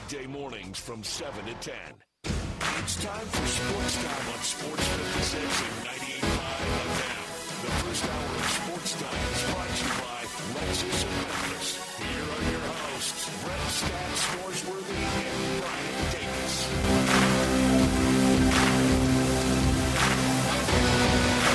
weekday mornings from 7 to 10. It's time for Sportstime on Sports 56 and 98.5 FM. The first hour of Sportstime is brought to you by Lexus of Memphis. Here are your hosts, Brett Stat Scoresworthy and Brian Davis.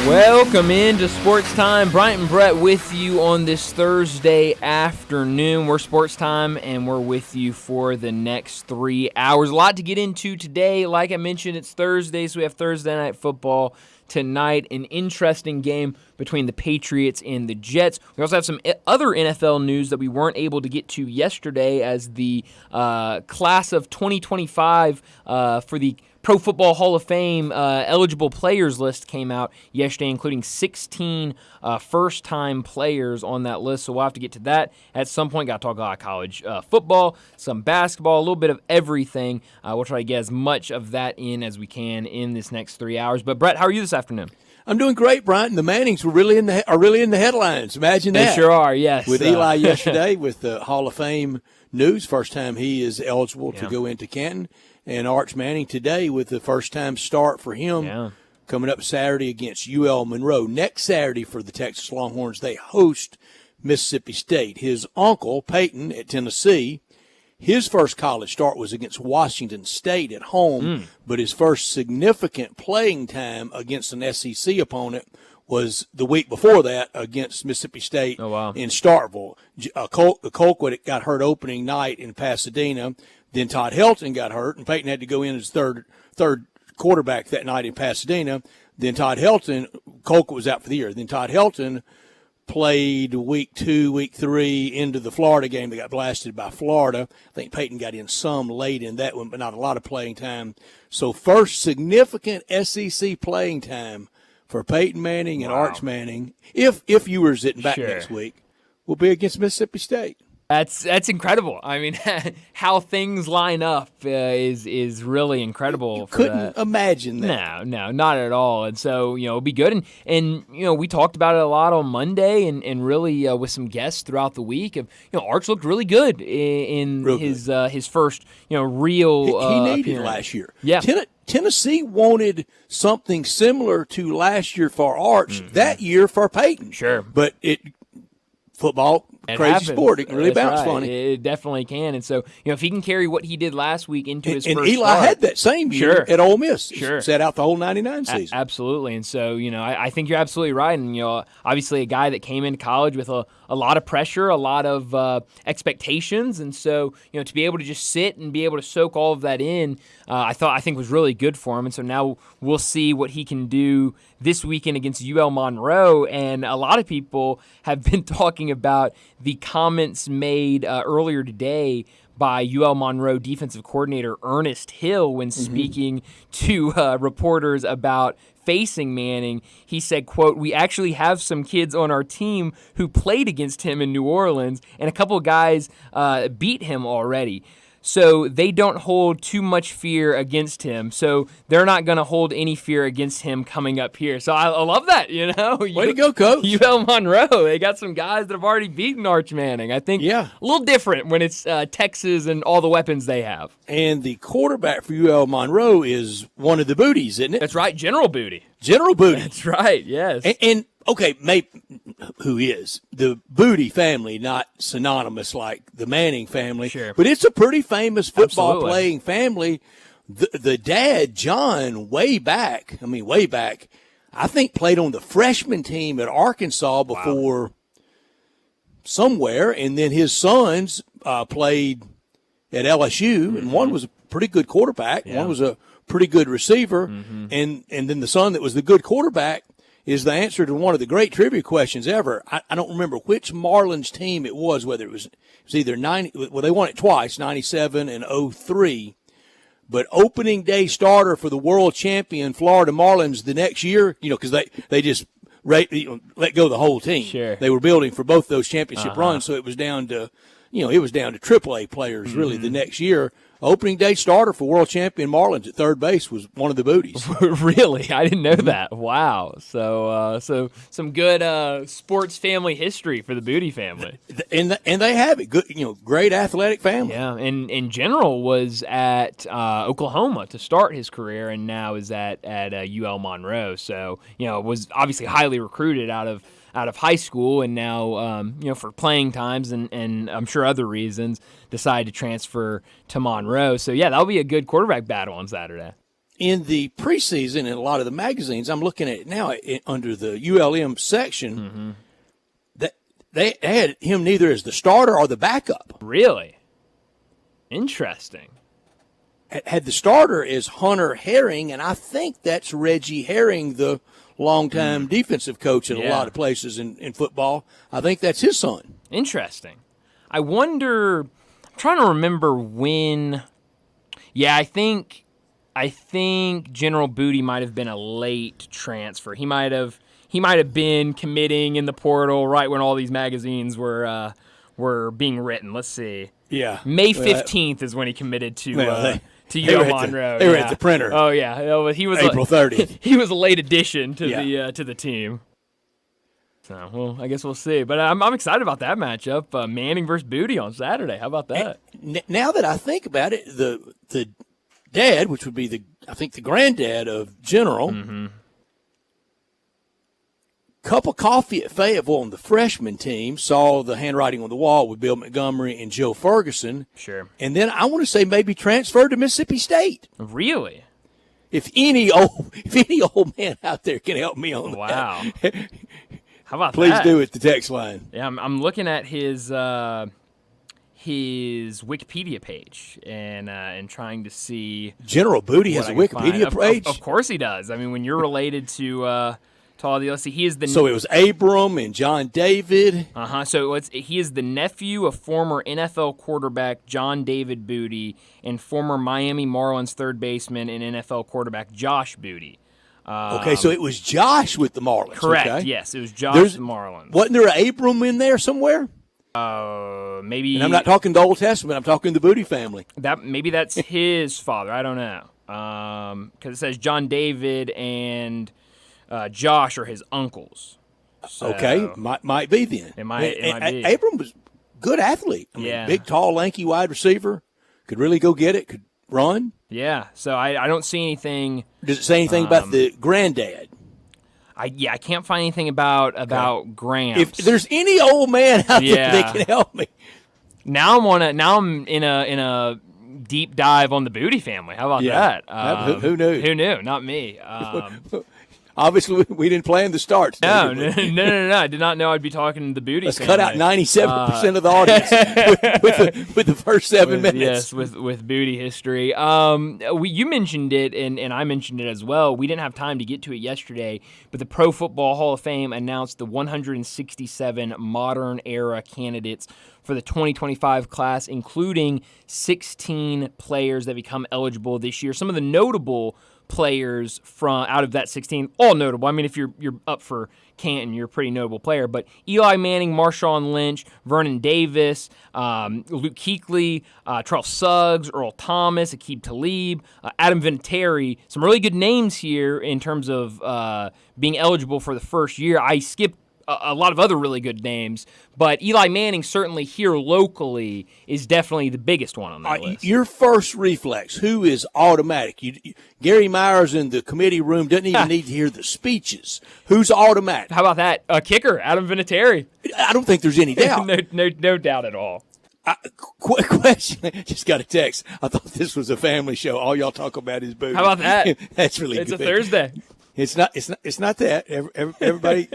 Welcome into Sports Time. Bryant and Brett with you on this Thursday afternoon. We're Sports Time, and we're with you for the next 3 hours. A lot to get into today. Like I mentioned, it's Thursday, so we have Thursday Night Football tonight. An interesting game between the Patriots and the Jets. We also have some other NFL news that we weren't able to get to yesterday as the class of 2025 for the Pro Football Hall of Fame eligible players list came out yesterday, including 16 first-time players on that list. So we'll have to get to that at some point. Got to talk about college football, some basketball, a little bit of everything. We'll try to get as much of that in as we can in this next 3 hours. But Brett, how are you this afternoon? I'm doing great, Bryant. The Mannings are really in the headlines. Imagine that. They sure are, yes. With Eli yesterday with the Hall of Fame news, first time he is eligible to go into Canton. And Arch Manning today with the first-time start for him coming up Saturday against UL Monroe. Next Saturday for the Texas Longhorns, they host Mississippi State. His uncle, Peyton, at Tennessee, his first college start was against Washington State at home, but his first significant playing time against an SEC opponent was the week before that against Mississippi State in Starkville. Colquitt got hurt opening night in Pasadena. Then Todd Helton got hurt, and Peyton had to go in as third quarterback that night in Pasadena. Then Colquitt was out for the year. Then Todd Helton played week 2, week 3 into the Florida game. They got blasted by Florida. I think Peyton got in some late in that one, but not a lot of playing time. So first significant SEC playing time for Peyton Manning and Arch Manning, if you were sitting back next week, will be against Mississippi State. That's incredible. I mean, how things line up is really incredible. You couldn't imagine that. No, not at all. And so, it'll be good. And we talked about it a lot on Monday and really with some guests throughout the week. Arch looked really good in his first, real He needed appearance last year. Yeah. Tennessee wanted something similar to last year for Arch, that year for Peyton. Sure. But football, crazy happens. sport. It can really bounce funny. It definitely can. And so, if he can carry what he did last week into his first Eli start, had that same year at Ole Miss. Sure. Sat out the whole 99 season. Absolutely. And so, I think you're absolutely right. And, obviously a guy that came into college with a lot of pressure, a lot of expectations. And so, to be able to just sit and be able to soak all of that in, I think was really good for him. And so now we'll see what he can do this weekend against UL Monroe. And a lot of people have been talking about the comments made earlier today by UL Monroe defensive coordinator Ernest Hill when speaking to reporters about facing Manning. He said, quote, "We actually have some kids on our team who played against him in New Orleans, and a couple of guys beat him already. So they don't hold too much fear against him. So they're not going to hold any fear against him coming up here." So I love that, Way to go, Coach. UL Monroe, they got some guys that have already beaten Arch Manning. I think a little different when it's Texas and all the weapons they have. And the quarterback for UL Monroe is one of the Booties, isn't it? That's right, General Booty. General Booty. That's right, yes. And okay, who is? The Booty family, not synonymous like the Manning family. Sure. But it's a pretty famous football playing family. The dad, John, way back, I think played on the freshman team at Arkansas before somewhere. And then his sons played at LSU, and one was a pretty good quarterback. One was a pretty good receiver. And then the son that was the good quarterback is the answer to one of the great trivia questions ever. I don't remember which Marlins team it was, whether it was either 90, well, they won it twice, 97 and 03. But opening day starter for the world champion Florida Marlins the next year, because they just let go of the whole team. Sure. They were building for both those championship runs, so it was down to, it was down to AAA players really the next year. Opening day starter for world champion Marlins at third base was one of the Booties. Really? I didn't know that. Wow. So some good sports family history for the Booty family. And they have it. Good, great athletic family. Yeah, and in general was at Oklahoma to start his career, and now is at UL Monroe. So was obviously highly recruited out of high school, and now for playing times and I'm sure other reasons decided to transfer to Monroe. So yeah, that'll be a good quarterback battle on Saturday. In the preseason, in a lot of the magazines, I'm looking at it now under the ULM section, that they had him neither as the starter or the backup. Really? Interesting. Had the starter as Hunter Herring, and I think that's Reggie Herring, the longtime defensive coach at a lot of places in football. I think that's his son. Interesting. I wonder, I'm trying to remember when. Yeah, I think General Booty might have been a late transfer. He might have been committing in the portal right when all these magazines were being written. Let's see. Yeah. May 15th is when he committed to UL Monroe. They were at the printer. Oh yeah, he was April 30th. He was a late addition to the team. So, well, I guess we'll see. But I'm excited about that matchup. Manning versus Booty on Saturday. How about that? Now that I think about it, the dad, which would be the granddad of General, cup of coffee at Fayetteville on the freshman team, saw the handwriting on the wall with Bill Montgomery and Joe Ferguson. Sure. And then I want to say maybe transferred to Mississippi State. Really? If any old man out there can help me on that. Wow. How about Please that? do it, the text line. Yeah, I'm looking at his Wikipedia page and trying to see. General Booty has a Wikipedia page? Of course he does. I mean, when you're related to all the, let's see, he is the. So it was Abram and John David. So he is the nephew of former NFL quarterback John David Booty and former Miami Marlins third baseman and NFL quarterback Josh Booty. Okay, so it was Josh with the Marlins. Correct. Okay. Yes, it was Josh with the Marlins. Wasn't there an Abram in there somewhere? Maybe. And I'm not talking the Old Testament. I'm talking the Booty family. Maybe that's his father. I don't know. Because it says John David and Josh are his uncles. So okay, might be then. It might be. Abram was a good athlete. I mean, big, tall, lanky wide receiver. Could really go get it. Could run. Yeah. So I don't see anything. Does it say anything about the granddad? I can't find anything about Gramps. If there's any old man out there that can help me. Now I'm in a deep dive on the Booty family. How about that? Who knew? Who knew? Not me. Obviously, we didn't plan the start. No. I did not know I'd be talking to the Booty Let's family. cut out 97% of the audience with the first 7 minutes. Yes, with Booty history. You mentioned it, and I mentioned it as well. We didn't have time to get to it yesterday, but the Pro Football Hall of Fame announced the 167 modern era candidates for the 2025 class, including 16 players that become eligible this year. Some of the notable players from out of that 16, all notable. I mean, if you're up for Canton, you're a pretty notable player. But Eli Manning, Marshawn Lynch, Vernon Davis, Luke Kuechly, Charles Suggs, Earl Thomas, Aqib Talib, Adam Vinatieri. Some really good names here in terms of being eligible for the first year. I skipped a lot of other really good names, but Eli Manning certainly here locally is definitely the biggest one on that list. Your first reflex, who is automatic? Gary Myers in the committee room doesn't even need to hear the speeches. Who's automatic? How about that? Kicker, Adam Vinatieri. I don't think there's any doubt. no doubt at all. Quick question. Just got a text. I thought this was a family show. All y'all talk about is booty. How about that? That's really it's good. It's a Thursday. It's not that. Everybody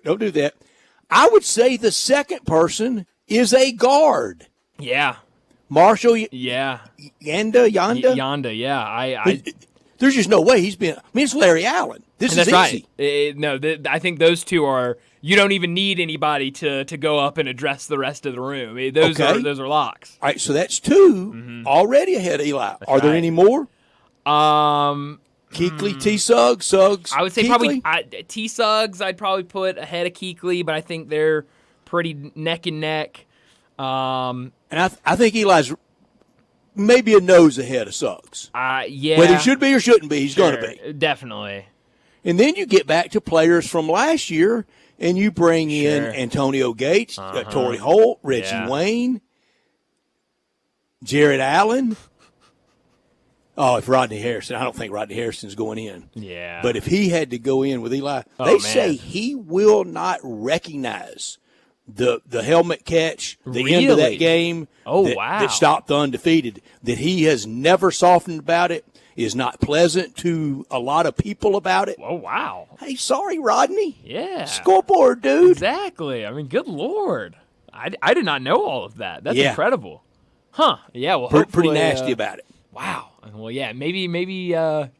don't do that. I would say the second person is a guard. Yeah. Marshall. Yeah. Yanda. Yeah. There's just no way he's been. I mean, it's Larry Allen. This is easy. Right. I think those two are. You don't even need anybody to go up and address the rest of the room. Those are locks. All right, so that's two already ahead of Eli. Are there any more? Kuechly, T. Suggs. I would say Kuechly? probably T. Suggs. I'd probably put ahead of Kuechly, but I think they're pretty neck and neck. And I think Eli's maybe a nose ahead of Suggs. Yeah. Whether he should be or shouldn't be, he's going to be. Definitely. And then you get back to players from last year, and you bring in Antonio Gates, Torrey Holt, Reggie Wayne, Jared Allen. Oh, if Rodney Harrison. I don't think Rodney Harrison's going in. Yeah. But if he had to go in with Eli, they say he will not recognize the helmet catch, the end of that game that stopped the undefeated, that he has never softened about it, is not pleasant to a lot of people about it. Oh, wow. Hey, sorry, Rodney. Yeah. Scoreboard, dude. Exactly. I mean, good Lord. I did not know all of that. That's incredible. Huh. Yeah, well, pretty nasty about it. Wow. Well, yeah, maybe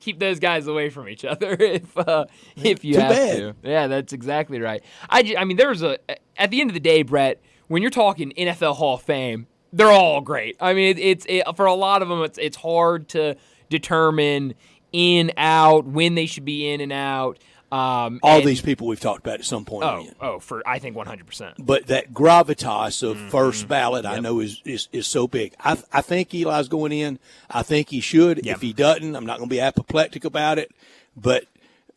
keep those guys away from each other if you Too have bad. to. Yeah, that's exactly right. I mean, there's at the end of the day, Brett, when you're talking NFL Hall of Fame, they're all great. I mean, it's for a lot of them, it's hard to determine in, out, when they should be in and out. All these people we've talked about at some point. For I think 100%. But that gravitas of first ballot, I know is so big. I think Eli's going in. I think he should. If he doesn't, I'm not going to be apoplectic about it. But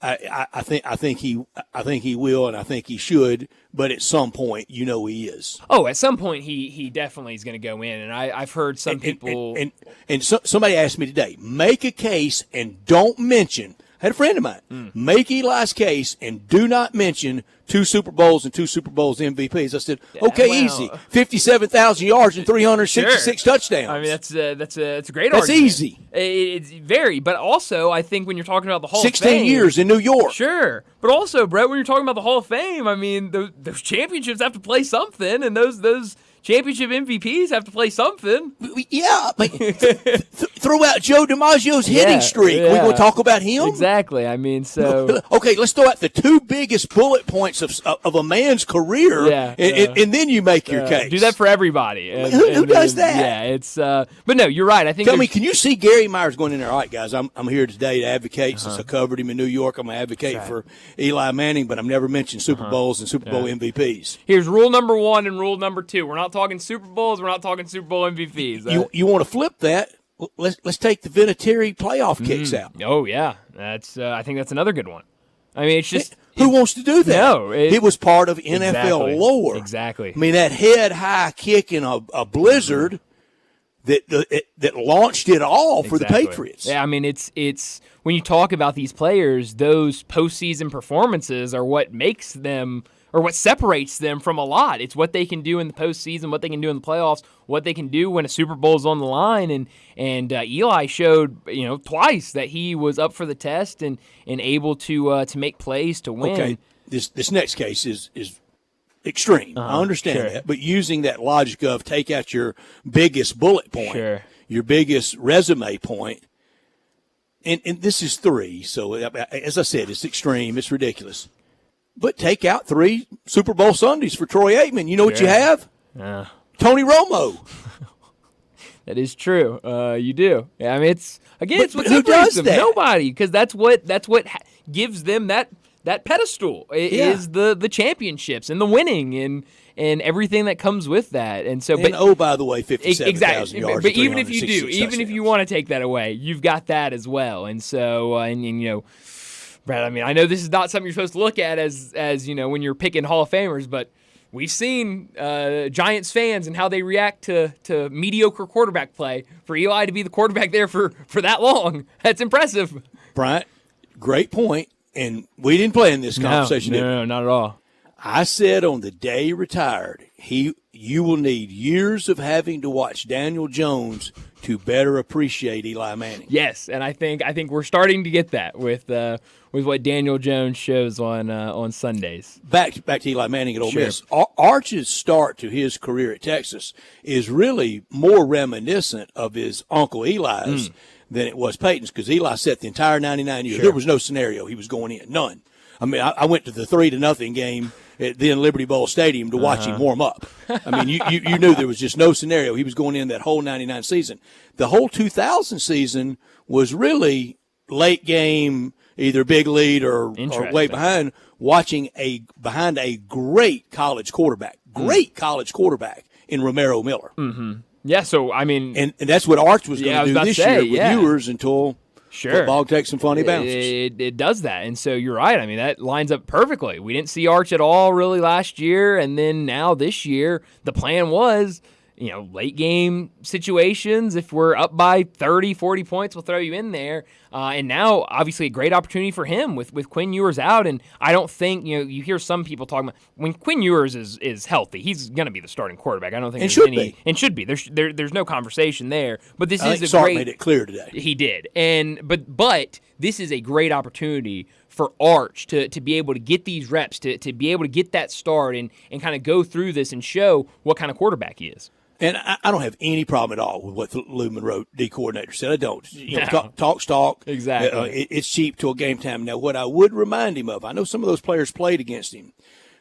I think he will, and I think he should. But at some point, he is. Oh, at some point, he definitely is going to go in, and I've heard some people. Somebody asked me today, make a case and don't mention. I had a friend of mine make Eli's case and do not mention 2 Super Bowls and 2 Super Bowls MVPs. I said, easy, 57,000 yards and 366 touchdowns. I mean, that's a great argument. That's easy. It's very, but also I think when you're talking about the Hall of Fame, 16 years in New York. Sure, but also, Brett, when you're talking about the Hall of Fame, I mean, those championships have to play something, and those championship MVPs have to play something. Yeah, but throw out Joe DiMaggio's hitting streak. We going to talk about him? Exactly. I mean, so okay, let's throw out the 2 biggest bullet points of a man's career, and then you make your case. Do that for everybody. Who does that? Yeah, it's. But no, you're right. I think. Tell me, can you see Gary Myers going in there? All right, guys, I'm here today to advocate. Since I covered him in New York, I'm going to advocate for Eli Manning, but I've never mentioned Super Bowls and Super Bowl MVPs. Here's rule number 1 and rule number 2. We're not talking Super Bowls. We're not talking Super Bowl MVPs. You want to flip that? Let's take the Vinatieri playoff kicks out. Oh yeah, that's. I think that's another good one. I mean, it's just who wants to do that? No, it was part of NFL lore. Exactly. I mean, that head high kick in a blizzard that launched it all for the Patriots. Yeah, I mean, it's when you talk about these players, those postseason performances are what makes them. Or what separates them from a lot. It's what they can do in the postseason, what they can do in the playoffs, what they can do when a Super Bowl's on the line. And Eli showed, twice that he was up for the test and able to make plays to win. Okay, this next case is extreme. I understand that, but using that logic of take out your biggest bullet point, your biggest resume point, and this is 3. So as I said, it's extreme. It's ridiculous. But take out 3 Super Bowl Sundays for Troy Aikman. You know what you have? Tony Romo. That is true. You do. I mean, it's what who does them. that? Nobody, because that's what gives them that pedestal. Is the championships and the winning and everything that comes with that. And so, by the way, 57,000 yards. But even if you do, even if you want to take that away, you've got that as well. And so, Brad, I mean, I know this is not something you're supposed to look at as when you're picking Hall of Famers, but we've seen Giants fans and how they react to mediocre quarterback play. For Eli to be the quarterback there for that long, that's impressive. Bryant, great point, and we didn't play in this conversation. No, not at all. I said on the day he retired, you will need years of having to watch Daniel Jones to better appreciate Eli Manning. Yes, and I think we're starting to get that with what Daniel Jones shows on Sundays. Back to Eli Manning at Ole Miss. Arch's start to his career at Texas is really more reminiscent of his uncle Eli's than it was Peyton's, because Eli set the entire 99 years. There was no scenario he was going in, none. I mean, I went to the 3-0 game at then Liberty Bowl Stadium to watch him warm up. I mean, you knew there was just no scenario. He was going in that whole 99 season. The whole 2000 season was really late game, either big lead or way behind, watching behind a great college quarterback in Romero Miller. Mm-hmm. Yeah, so, I mean. And that's what Arch was going to do this year with Ewers until football takes some funny bounces. It does that. And so you're right. I mean, that lines up perfectly. We didn't see Arch at all really last year. And then now this year, the plan was, late game situations. If we're up by 30, 40 points, we'll throw you in there. And now, obviously, a great opportunity for him with Quinn Ewers out. And I don't think, you hear some people talking about when Quinn Ewers is healthy, he's going to be the starting quarterback. I don't think and should be. And should be. There's no conversation there. But this is a Sark great. Made it clear today. He did. But this is a great opportunity for Arch to be able to get these reps, to be able to get that start and kind of go through this and show what kind of quarterback he is. And I don't have any problem at all with what the Lou Monroe D coordinator said. I don't. Talk. Exactly. It's cheap till game time. Now, what I would remind him of, I know some of those players played against him,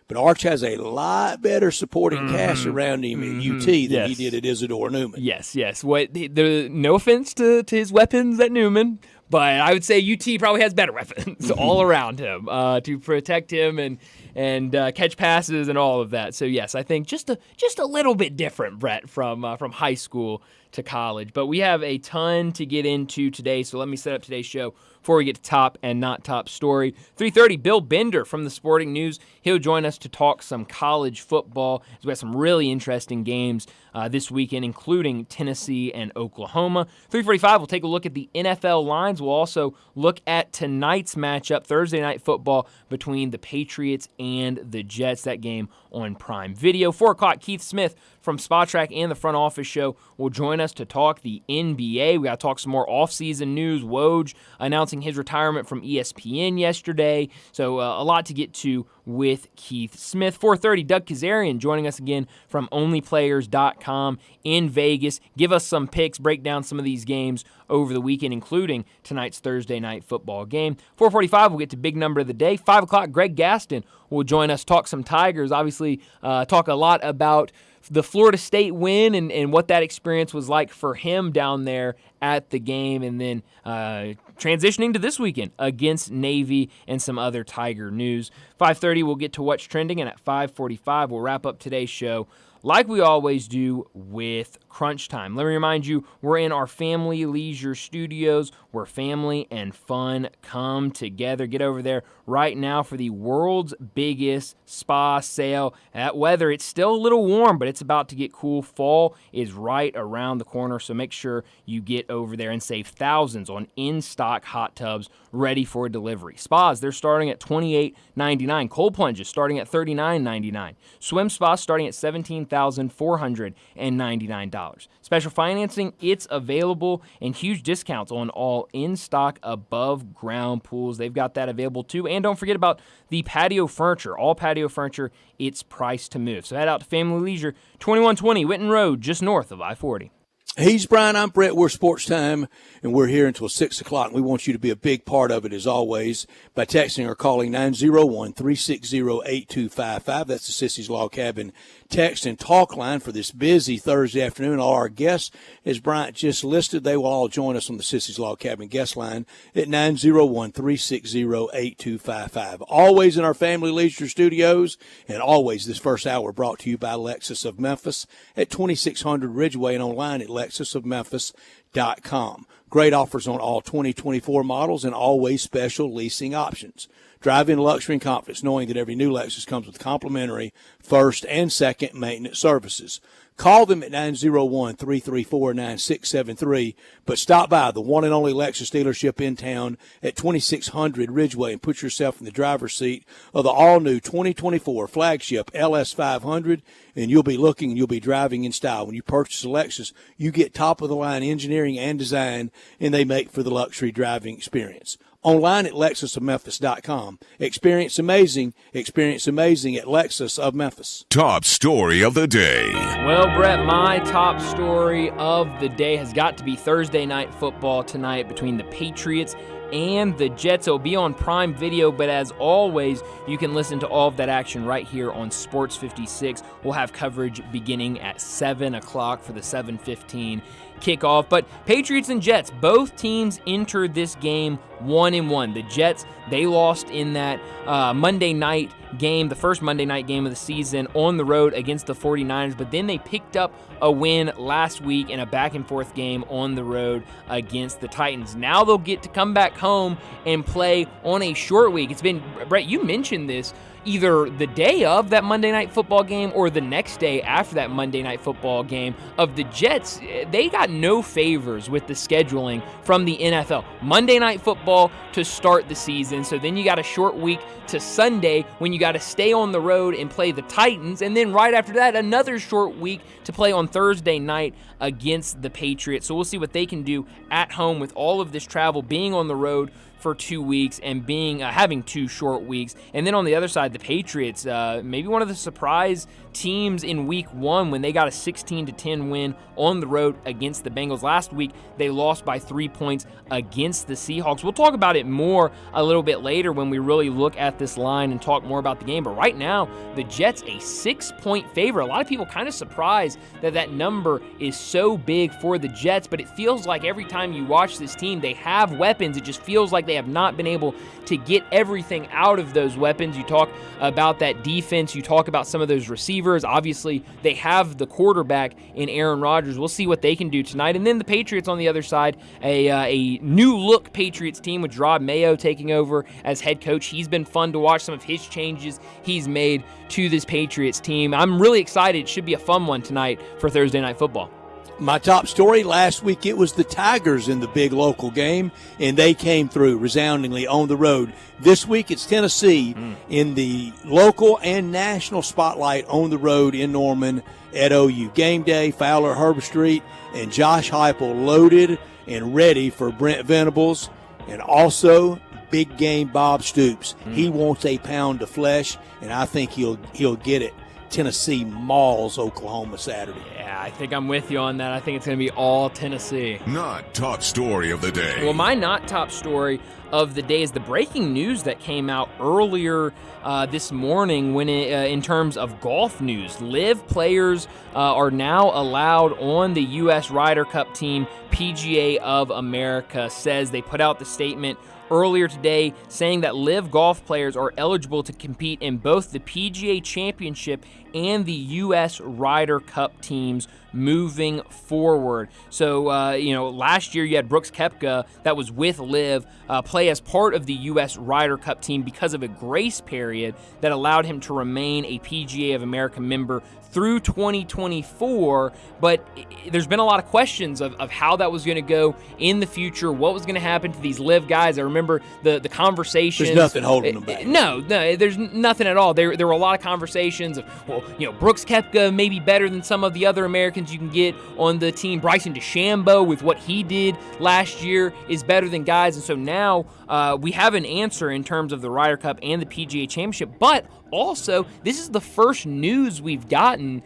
but Arch has a lot better supporting cast around him at UT than he did at Isidore Newman. Yes. No offense to his weapons at Newman, but I would say UT probably has better weapons all around him to protect him and catch passes and all of that. So yes, I think just a little bit different, Brett, from high school to college. But we have a ton to get into today, so let me set up today's show before we get to top and not top story. 3:30, Bill Bender from the Sporting News. He'll join us to talk some college football. We have some really interesting games this weekend, including Tennessee and Oklahoma. 3:45, we'll take a look at the NFL lines. We'll also look at tonight's matchup, Thursday Night Football, between the Patriots and the Jets. That game on Prime Video. 4 o'clock, Keith Smith from Spotrac and the Front Office Show will join us to talk the NBA. We got to talk some more offseason news. Woj announcing his retirement from ESPN yesterday. So a lot to get to with Keith Smith. 4:30, Doug Kazarian joining us again from OnlyPlayers.com in Vegas. Give us some picks, break down some of these games over the weekend, including tonight's Thursday Night Football game. 4:45, we'll get to big number of the day. 5 o'clock, Greg Gaston will join us, talk some Tigers. Obviously, talk a lot about the Florida State win and what that experience was like for him down there at the game, and then transitioning to this weekend against Navy and some other Tiger news. 5:30, we'll get to what's trending, and at 5:45, we'll wrap up today's show like we always do with Crunch Time. Let me remind you, we're in our Family Leisure Studios where family and fun come together. Get over there right now for the world's biggest spa sale. That weather, it's still a little warm, but it's about to get cool. Fall is right around the corner, so make sure you get over there and save thousands on in-stock hot tubs ready for delivery. Spas, they're starting at $28.99. Cold plunges starting at $39.99. Swim spas starting at $17,499. Special financing, it's available, and huge discounts on all in-stock above-ground pools. They've got that available too. And don't forget about the patio furniture. All patio furniture, it's priced to move. So head out to Family Leisure, 2120 Winton Road, just north of I-40. He's Brian. I'm Brett. We're Sports Time, and we're here until 6 o'clock. We want you to be a big part of it, as always, by texting or calling 901-360-8255. That's the Sissy's Log Cabin text and talk line for this busy Thursday afternoon. All our guests, as Bryant just listed, they will all join us on the Sissy's Log Cabin guest line at 901-360-8255. Always in our Family Leisure Studios, and always this first hour brought to you by Lexus of Memphis at 2600 Ridgeway and online at lexusofmemphis.com. Great offers on all 2024 models and always special leasing options. Drive in luxury and confidence knowing that every new Lexus comes with complimentary first and second maintenance services. Call them at 901-334-9673, but stop by the one and only Lexus dealership in town at 2600 Ridgeway and put yourself in the driver's seat of the all-new 2024 flagship LS500, and you'll be looking and you'll be driving in style. When you purchase a Lexus, you get top-of-the-line engineering and design, and they make for the luxury driving experience. Online at lexusofmemphis.com. Experience amazing at Lexus of Memphis. Top story of the day. Well, Brett, my top story of the day has got to be Thursday Night Football tonight between the Patriots and the Jets. It'll be on Prime Video, but as always, you can listen to all of that action right here on Sports 56. We'll have coverage beginning at 7 o'clock for the 7:15 kickoff. But Patriots and Jets, both teams entered this game 1-1. The Jets, they lost in that Monday night game, the first Monday night game of the season on the road against the 49ers, but then they picked up a win last week in a back-and-forth game on the road against the Titans. Now they'll get to come back home and play on a short week. It's been, Brett, you mentioned this, either the day of that Monday Night Football game or the next day after that Monday Night Football game of the Jets. They got no favors with the scheduling from the NFL. Monday Night Football to start the season, so then you got a short week to Sunday when you got to stay on the road and play the Titans, and then right after that, another short week to play on Thursday night against the Patriots. So we'll see what they can do at home with all of this travel, being on the road for 2 weeks and being having 2 short weeks. And then on the other side, the Patriots, maybe one of the surprise teams in week 1 when they got a 16-10 win on the road against the Bengals. Last week, they lost by 3 points against the Seahawks. We'll talk about it more a little bit later when we really look at this line and talk more about the game. But right now, the Jets a 6-point favorite. A lot of people kind of surprised that that number is so big for the Jets, but it feels like every time you watch this team, they have weapons. It just feels like they have not been able to get everything out of those weapons. You talk about that defense. You talk about some of those receivers. Obviously, they have the quarterback in Aaron Rodgers. We'll see what they can do tonight. And then the Patriots on the other side, a new-look Patriots team with Rob Mayo taking over as head coach. He's been fun to watch, some of his changes he's made to this Patriots team. I'm really excited. It should be a fun one tonight for Thursday Night Football. My top story last week, it was the Tigers in the big local game, and they came through resoundingly on the road. This week, it's Tennessee in the local and national spotlight on the road in Norman at OU. Game day, Fowler, Herbstreit, and Josh Heupel loaded and ready for Brent Venables, and also big game Bob Stoops. He wants a pound of flesh, and I think he'll get it. Tennessee mauls Oklahoma Saturday. Yeah, I think I'm with you on that. I think it's going to be all Tennessee. Not top story of the day. Well, my not top story of the day is the breaking news that came out earlier this morning when in terms of golf news. LIV players are now allowed on the U.S. Ryder Cup team. PGA of America says they put out the statement earlier today saying that LIV golf players are eligible to compete in both the PGA Championship and the U.S. Ryder Cup teams moving forward. So, last year you had Brooks Koepka that was with LIV play as part of the U.S. Ryder Cup team because of a grace period that allowed him to remain a PGA of America member through 2024, but there's been a lot of questions of how that was going to go in the future, what was going to happen to these LIV guys. I remember the conversations. There's nothing holding them back. No, there's nothing at all. There were a lot of conversations of, Brooks Koepka may be better than some of the other Americans you can get on the team. Bryson DeChambeau, with what he did last year, is better than guys. And so now we have an answer in terms of the Ryder Cup and the PGA Championship, but also, this is the first news we've gotten,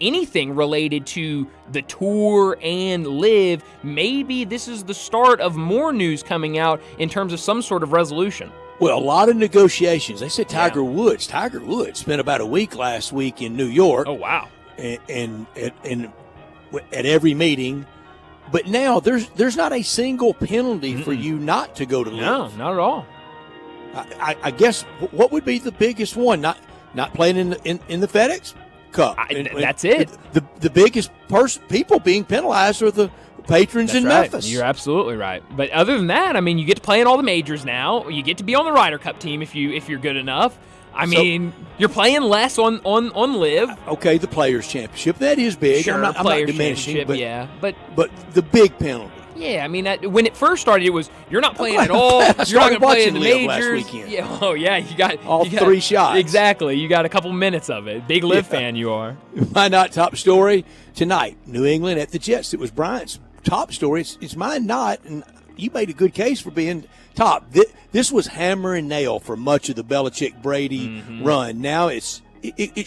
anything related to the tour and LIV. Maybe this is the start of more news coming out in terms of some sort of resolution. Well, a lot of negotiations. They said Tiger Woods spent about a week last week in New York. Oh, wow. And at every meeting. But now there's not a single penalty for you not to go to LIV. No, not at all. I guess what would be the biggest one? Not playing in the FedEx Cup. That's it. The biggest people being penalized are the patrons in Memphis. You're absolutely right. But other than that, you get to play in all the majors now. You get to be on the Ryder Cup team if you're good enough. You're playing less on LIV. Okay, the Players' Championship, that is big. Sure, I'm not diminishing, but the big penalty. Yeah, when it first started, it was you're not playing at all. You're not going to play in the majors. Yeah, you got 3 shots. Exactly, you got a couple minutes of it. Big LIV fan you are. My not top story tonight: New England at the Jets. It was Bryant's top story. It's mine not, and you made a good case for being top. This was hammer and nail for much of the Belichick-Brady run. Now it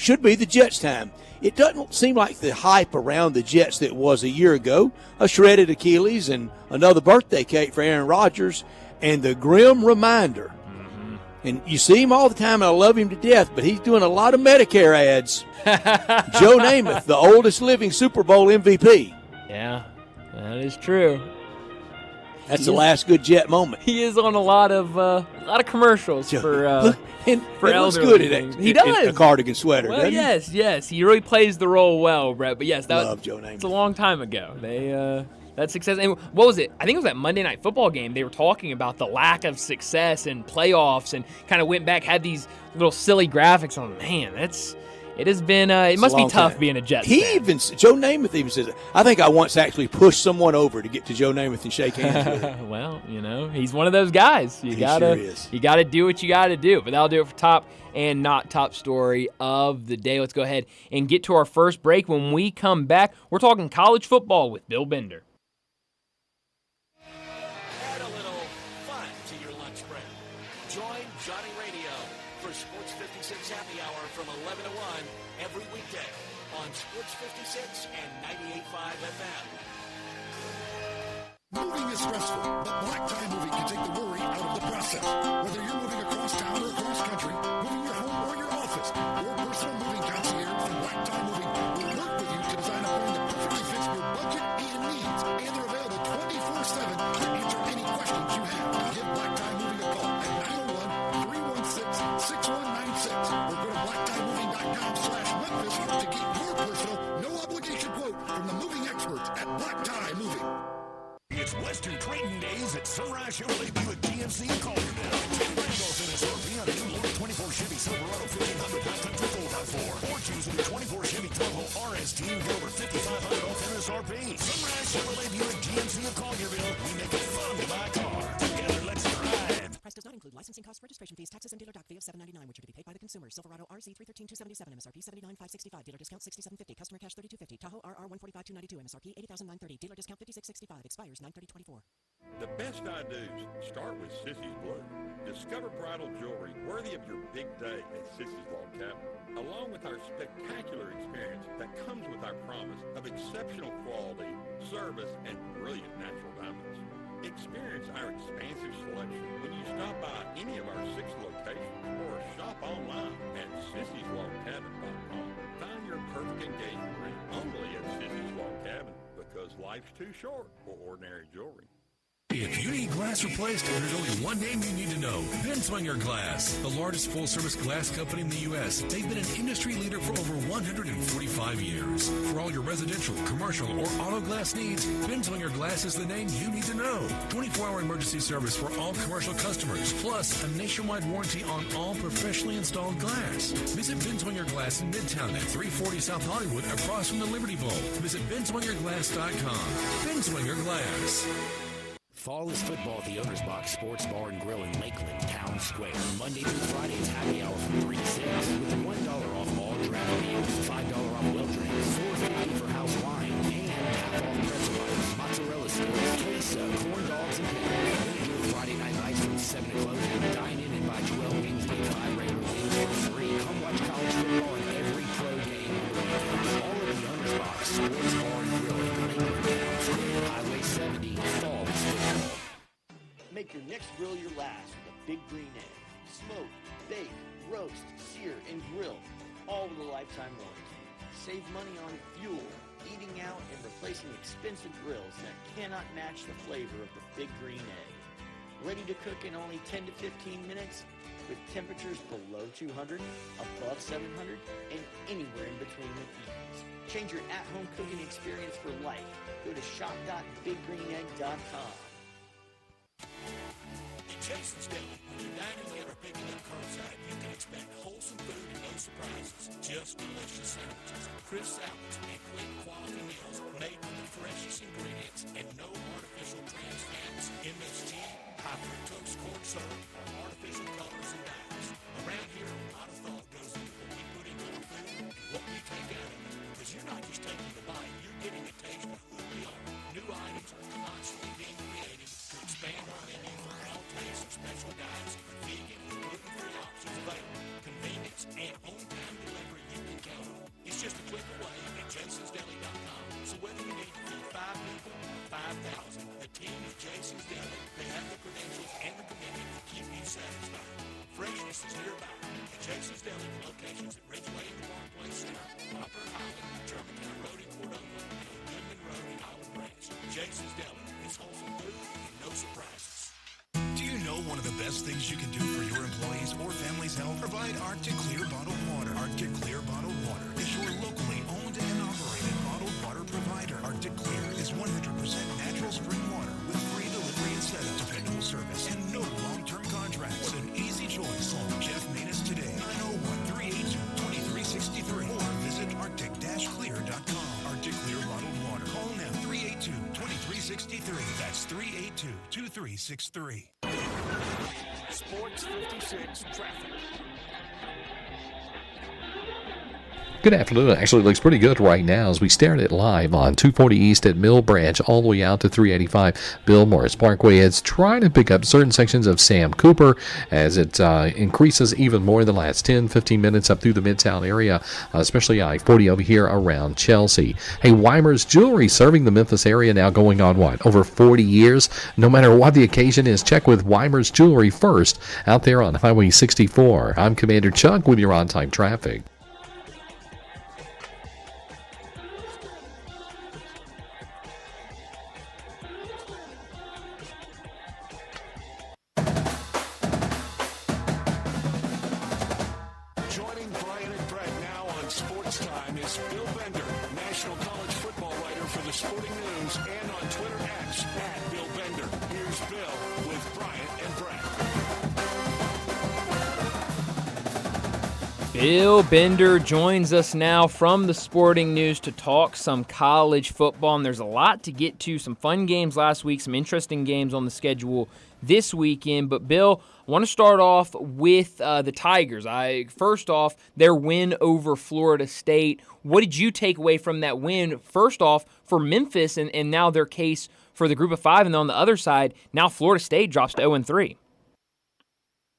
should be the Jets' time. It doesn't seem like the hype around the Jets that was a year ago. A shredded Achilles and another birthday cake for Aaron Rodgers, and the grim reminder. And you see him all the time, and I love him to death, but he's doing a lot of Medicare ads. Joe Namath, the oldest living Super Bowl MVP. Yeah. That is true. That's the last good Jet moment. He is on a lot of commercials for looks good in it. He does. In a cardigan sweater. Well, yes, he really plays the role well, Brett. But yes, Love Joe Namath. It's a long time ago. That success. And what was it? I think it was that Monday Night Football game. They were talking about the lack of success in playoffs, and kind of went back, had these little silly graphics on. Man, it has been. It must be tough being a Jets fan. Joe Namath even says it. I think I once actually pushed someone over to get to Joe Namath and shake hands with him. Well, he's one of those guys. You gotta do what you gotta do. But that'll do it for top and not top story of the day. Let's go ahead and get to our first break. When we come back, we're talking college football with Bill Bender. Add a little fun to your lunch break. Join Johnny Radio for Sports 56 Happy Hour from 11 to 1 every weekday on Sports 56 and 98.5 FM. Moving is stressful, but Black Tie Moving can take the worry out of the process. Whether you're moving across town or across country, moving your home or your office, your personal moving concierge from Black Tie Moving will work with you to design a plan that perfectly fits your budget and needs. And they're available 24/7 to answer any questions you have. Give Black Tie Moving a call at 901-316-6196 or go to blacktiemoving.com/Memphis to get your personal, no-obligation quote from the moving experts at Black Tie Moving. It's Western Trading Days at Sunrise Chevrolet Buick GMC in Collierville. Tim Randolph and SRP on a new loaded 24 Chevy Silverado 1500 High Country 4x4. Or choose a new 24 Chevy Tahoe RST and get over $5,500 off MSRP. Sunrise Chevrolet Buick GMC of Collierville. We make it fun to buy a car. Together, let's drive. Price does not include licensing costs, registration fees, taxes, and dealer doc fee of $7.99, which are to be paid by the consumer. Silverado RZ $313,277, MSRP $79,565, dealer discount $67.50, customer cash $32.50, Tahoe RR $145,292, MSRP $80,930, dealer discount $56.65, expires 9/30/24. The best I-dos start with Sissy's Blue. Discover bridal jewelry worthy of your big day at Sissy's Log Cabin, along with our spectacular experience that comes with our promise of exceptional quality, service, and brilliant natural diamonds. Experience our expansive selection when you stop by any of our 6 locations or shop online at sissyslogcabin.com. Find your perfect engagement ring only at Sissy's Log Cabin, because life's too short for ordinary jewelry. If you need glass replaced, there's only one name you need to know. Benswinger Glass, the largest full-service glass company in the U.S. They've been an industry leader for over 145 years. For all your residential, commercial, or auto glass needs, Benswinger Glass is the name you need to know. 24-hour emergency service for all commercial customers, plus a nationwide warranty on all professionally installed glass. Visit Benswinger Glass in Midtown at 340 South Hollywood, across from the Liberty Bowl. Visit benswingerglass.com. Benswinger Glass. Fall is football at the Owner's Box Sports Bar and Grill in Lakeland, Town Square. Monday through Friday is happy hour from 3 to 6 with $1 off all draft meals, $5 off well drinks, $4.50 for house wine, and half off pretzel bites, mozzarella sticks, queso, corn dogs, and pickles. Monday through Friday night lights from 7 to close. Dine in and buy 12 wings and get 5 regular wings for free. Come watch college football and every pro game on the weekends. All at the Owner's Box Sports Bar and Grill in Lakeland, Town Square. Highway 70. Fall is football. Make your next grill your last with a Big Green Egg. Smoke, bake, roast, sear, and grill, all with a lifetime warranty. Save money on fuel, eating out, and replacing expensive grills that cannot match the flavor of the Big Green Egg. Ready to cook in only 10 to 15 minutes with temperatures below 200, above 700, and anywhere in between with ease. Change your at-home cooking experience for life. Go to shop.biggreenegg.com. Jason's Deli. When you're dining in or picking up curbside, you can expect wholesome food and no surprises. Just delicious sandwiches, crisp salads, and quick quality meals made with the freshest ingredients and no artificial trans fats, MSG, high fructose corn syrup, or artificial colors and dyes. Around here, a lot of thought goes into what we put into our food and what we take out of it. Because you're not just taking a bite, you're getting a taste of who we are. New items are constantly being created to expand our menu for all tastes and special diets, vegan and gluten-free options available, convenience, and on-time delivery you can count on. It's just a click away at jasonsdeli.com. So whether you need to feed 5 people or 5,000, the team at Jason's Deli, they have the credentials and the commitment to keep you satisfied. Freshness is nearby at Jason's Deli with locations at Ridgeway in the Parkway Center, Poplar Highland, Germantown Road in Cordova, and Goodman Road in Olive Branch. Jason's one of the best things you can do for your employees or family's health? Provide Arctic Clear bottled water. Arctic Clear bottled water is your locally owned and operated bottled water provider. Arctic Clear is 100% natural spring water with free delivery and setup, dependable service, and no long-term contracts. What an easy choice. Call Jeff Manus today at 901-382-2363 or visit arctic-clear.com. Arctic Clear bottled water. Call now 382-2363. That's 382-2363. Sports 56 traffic. Good afternoon. It actually looks pretty good right now as we stare at it live on 240 East at Mill Branch all the way out to 385 Bill Morris Parkway. It's trying to pick up certain sections of Sam Cooper as it increases even more in the last 10-15 minutes up through the Midtown area, especially I-40 over here around Chelsea. Hey, Weimer's Jewelry serving the Memphis area now going on what? Over 40 years? No matter what the occasion is, check with Weimer's Jewelry first out there on Highway 64. I'm Commander Chuck with your on-time traffic. Joining Brian and Brett now on Sportstime is Bill Bender, National College Football writer for the Sporting News and on Twitter X at Bill Bender. Here's Bill with Brian and Brett. Bill Bender joins us now from the Sporting News to talk some college football, and there's a lot to get to. Some fun games last week, some interesting games on the schedule this weekend. But, Bill, I want to start off with the Tigers. First off, their win over Florida State. What did you take away from that win, first off, for Memphis and now their case for the Group of Five? And then on the other side, now Florida State drops to 0-3.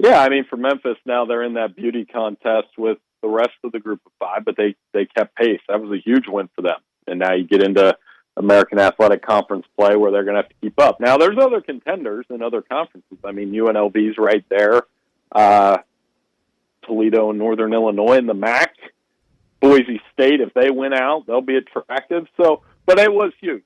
Yeah, I mean, for Memphis, now they're in that beauty contest with the rest of the Group of Five, but they kept pace. That was a huge win for them. And now you get into American Athletic Conference play where they're going to have to keep up. Now, there's other contenders in other conferences. I mean, UNLV's right there. Toledo and Northern Illinois in the MAC. Boise State, if they win out, they'll be attractive. So, but it was huge.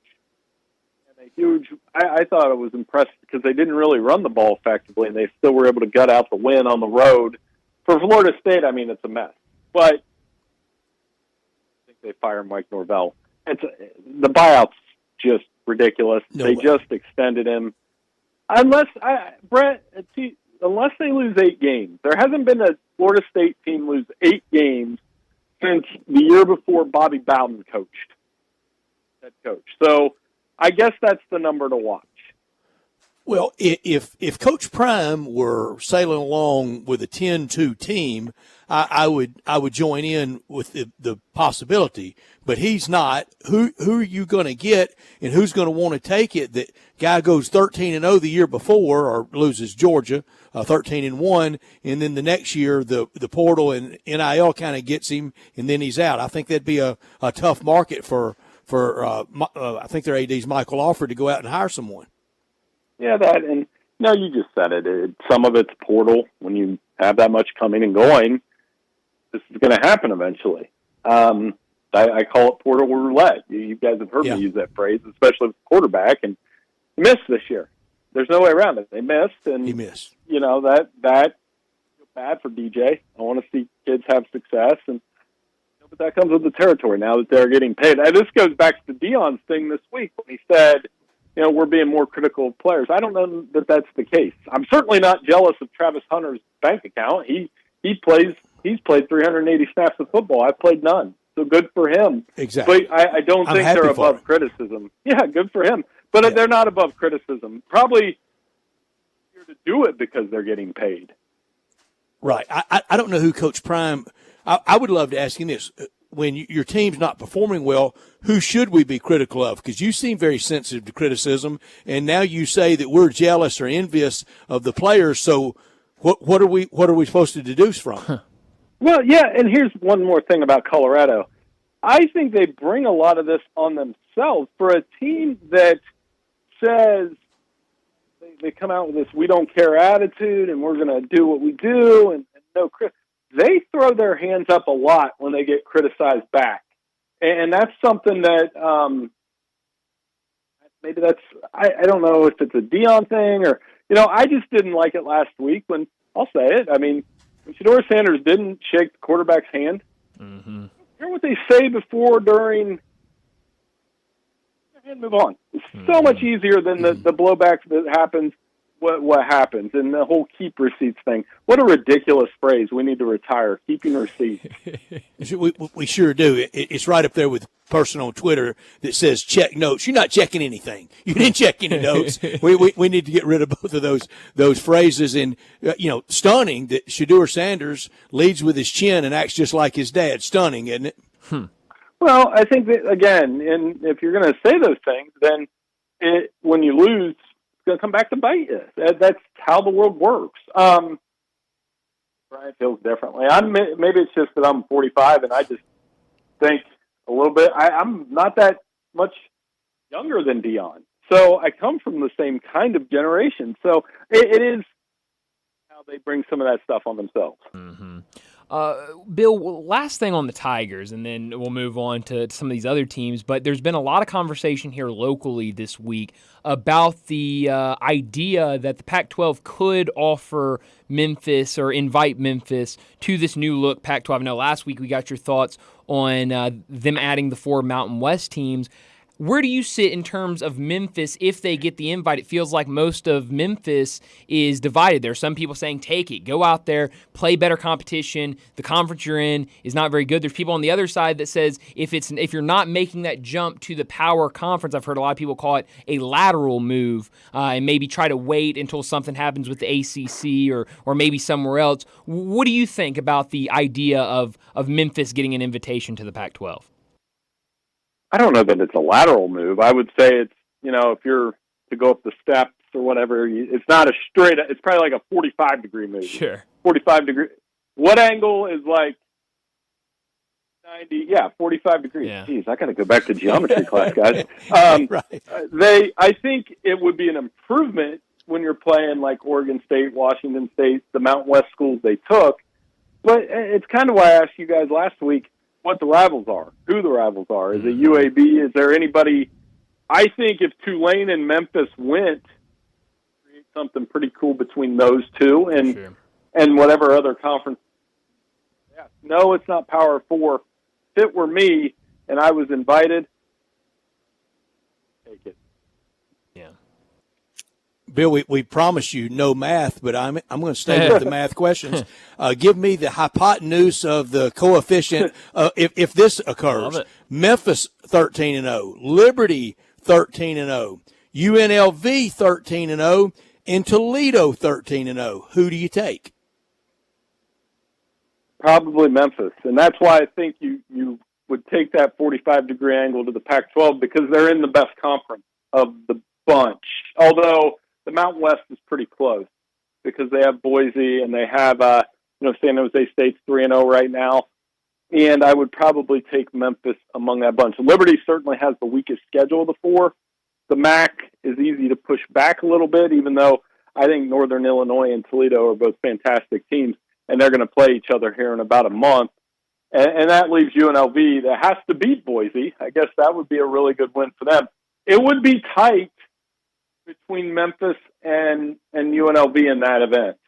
I thought it was impressive because they didn't really run the ball effectively, and they still were able to gut out the win on the road. For Florida State, I mean, it's a mess. But I think they fire Mike Norvell. The buyout's just ridiculous. They just extended him. Unless they lose 8 games. There hasn't been a Florida State team lose 8 games since the year before Bobby Bowden coached. Head coach. So I guess that's the number to watch. Well, if Coach Prime were sailing along with a 10-2 team, I would join in with the possibility. But he's not. Who are you going to get, and who's going to want to take it? That guy goes 13-0 the year before, or loses Georgia 13-1, and then the next year the portal and NIL kind of gets him, and then he's out. I think that'd be a tough market for I think their AD's Michael Alford to go out and hire someone. Yeah, you just said it. Some of it's portal. When you have that much coming and going, this is going to happen eventually. I call it portal roulette. You guys have heard me use that phrase, especially with the quarterback. And he missed this year. There's no way around it. They missed, and he missed. You know that bad for DJ. I want to see kids have success, and but that comes with the territory. Now that they're getting paid, and this goes back to Deion's thing this week when he said, we're being more critical of players. I don't know that that's the case. I'm certainly not jealous of Travis Hunter's bank account. He's played 380 snaps of football. I've played none. So good for him. Exactly. But I don't think they're above criticism. Yeah, good for him. But they're not above criticism. Probably here to do it because they're getting paid. Right. I don't know who Coach Prime. I would love to ask him this. When your team's not performing well, who should we be critical of? Because you seem very sensitive to criticism, and now you say that we're jealous or envious of the players. So, what are we supposed to deduce from? Well, yeah, and here's one more thing about Colorado. I think they bring a lot of this on themselves for a team that says they come out with this "we don't care" attitude, and we're going to do what we do, and no criticism. They throw their hands up a lot when they get criticized back. And that's something that maybe that's – I don't know if it's a Deion thing or I just didn't like it last week when, I'll say it, I mean, when Shedeur Sanders didn't shake the quarterback's hand, hear what they say before, during, and move on. It's so much easier than the blowback that happens. What happens, and the whole keep receipts thing. What a ridiculous phrase. We need to retire, keeping receipts. We sure do. It's right up there with a person on Twitter that says check notes. You're not checking anything. You didn't check any notes. We need to get rid of both of those phrases. And stunning that Shedeur Sanders leads with his chin and acts just like his dad. Stunning, isn't it? Well, I think that, again, and if you're going to say those things, then when you lose, going to come back to bite you. That's how the world works. Brian feels differently. Maybe it's just that I'm 45 and I just think a little bit. I'm not that much younger than Dion, so I come from the same kind of generation. So it is how they bring some of that stuff on themselves. Bill, last thing on the Tigers, and then we'll move on to some of these other teams, but there's been a lot of conversation here locally this week about the idea that the Pac-12 could offer Memphis or invite Memphis to this new look Pac-12. I know last week we got your thoughts on them adding the 4 Mountain West teams. Where do you sit in terms of Memphis if they get the invite? It feels like most of Memphis is divided. There are some people saying take it, go out there, play better competition. The conference you're in is not very good. There's people on the other side that says if you're not making that jump to the power conference, I've heard a lot of people call it a lateral move, and maybe try to wait until something happens with the ACC or maybe somewhere else. What do you think about the idea of Memphis getting an invitation to the Pac-12? I don't know that it's a lateral move. I would say it's, if you're to go up the steps or whatever, it's not a straight, it's probably like a 45-degree move. Sure. 45 degree. What angle is like 90? Yeah, 45 degrees. Yeah. Jeez, I got to go back to geometry class, guys. Right. I think it would be an improvement when you're playing like Oregon State, Washington State, the Mountain West schools they took. But it's kind of why I asked you guys last week what the rivals are, who the rivals are. Is it UAB? Is there anybody? I think if Tulane and Memphis went, create something pretty cool between those two and whatever other conference. Yeah. No, it's not Power 4. If it were me and I was invited, take it. Yeah. Bill, we promised you no math, but I'm going to stay with the math questions. Give me the hypotenuse of the coefficient if this occurs. Memphis 13-0, Liberty 13-0, UNLV 13-0, and Toledo 13-0. Who do you take? Probably Memphis, and that's why I think you would take that 45-degree angle to the Pac-12 because they're in the best conference of the bunch. Although the Mountain West is pretty close because they have Boise and they have, San Jose State's 3-0 right now. And I would probably take Memphis among that bunch. Liberty certainly has the weakest schedule of the 4. The MAC is easy to push back a little bit, even though I think Northern Illinois and Toledo are both fantastic teams, and they're going to play each other here in about a month. And that leaves UNLV that has to beat Boise. I guess that would be a really good win for them. It would be tight between Memphis and UNLV in that event.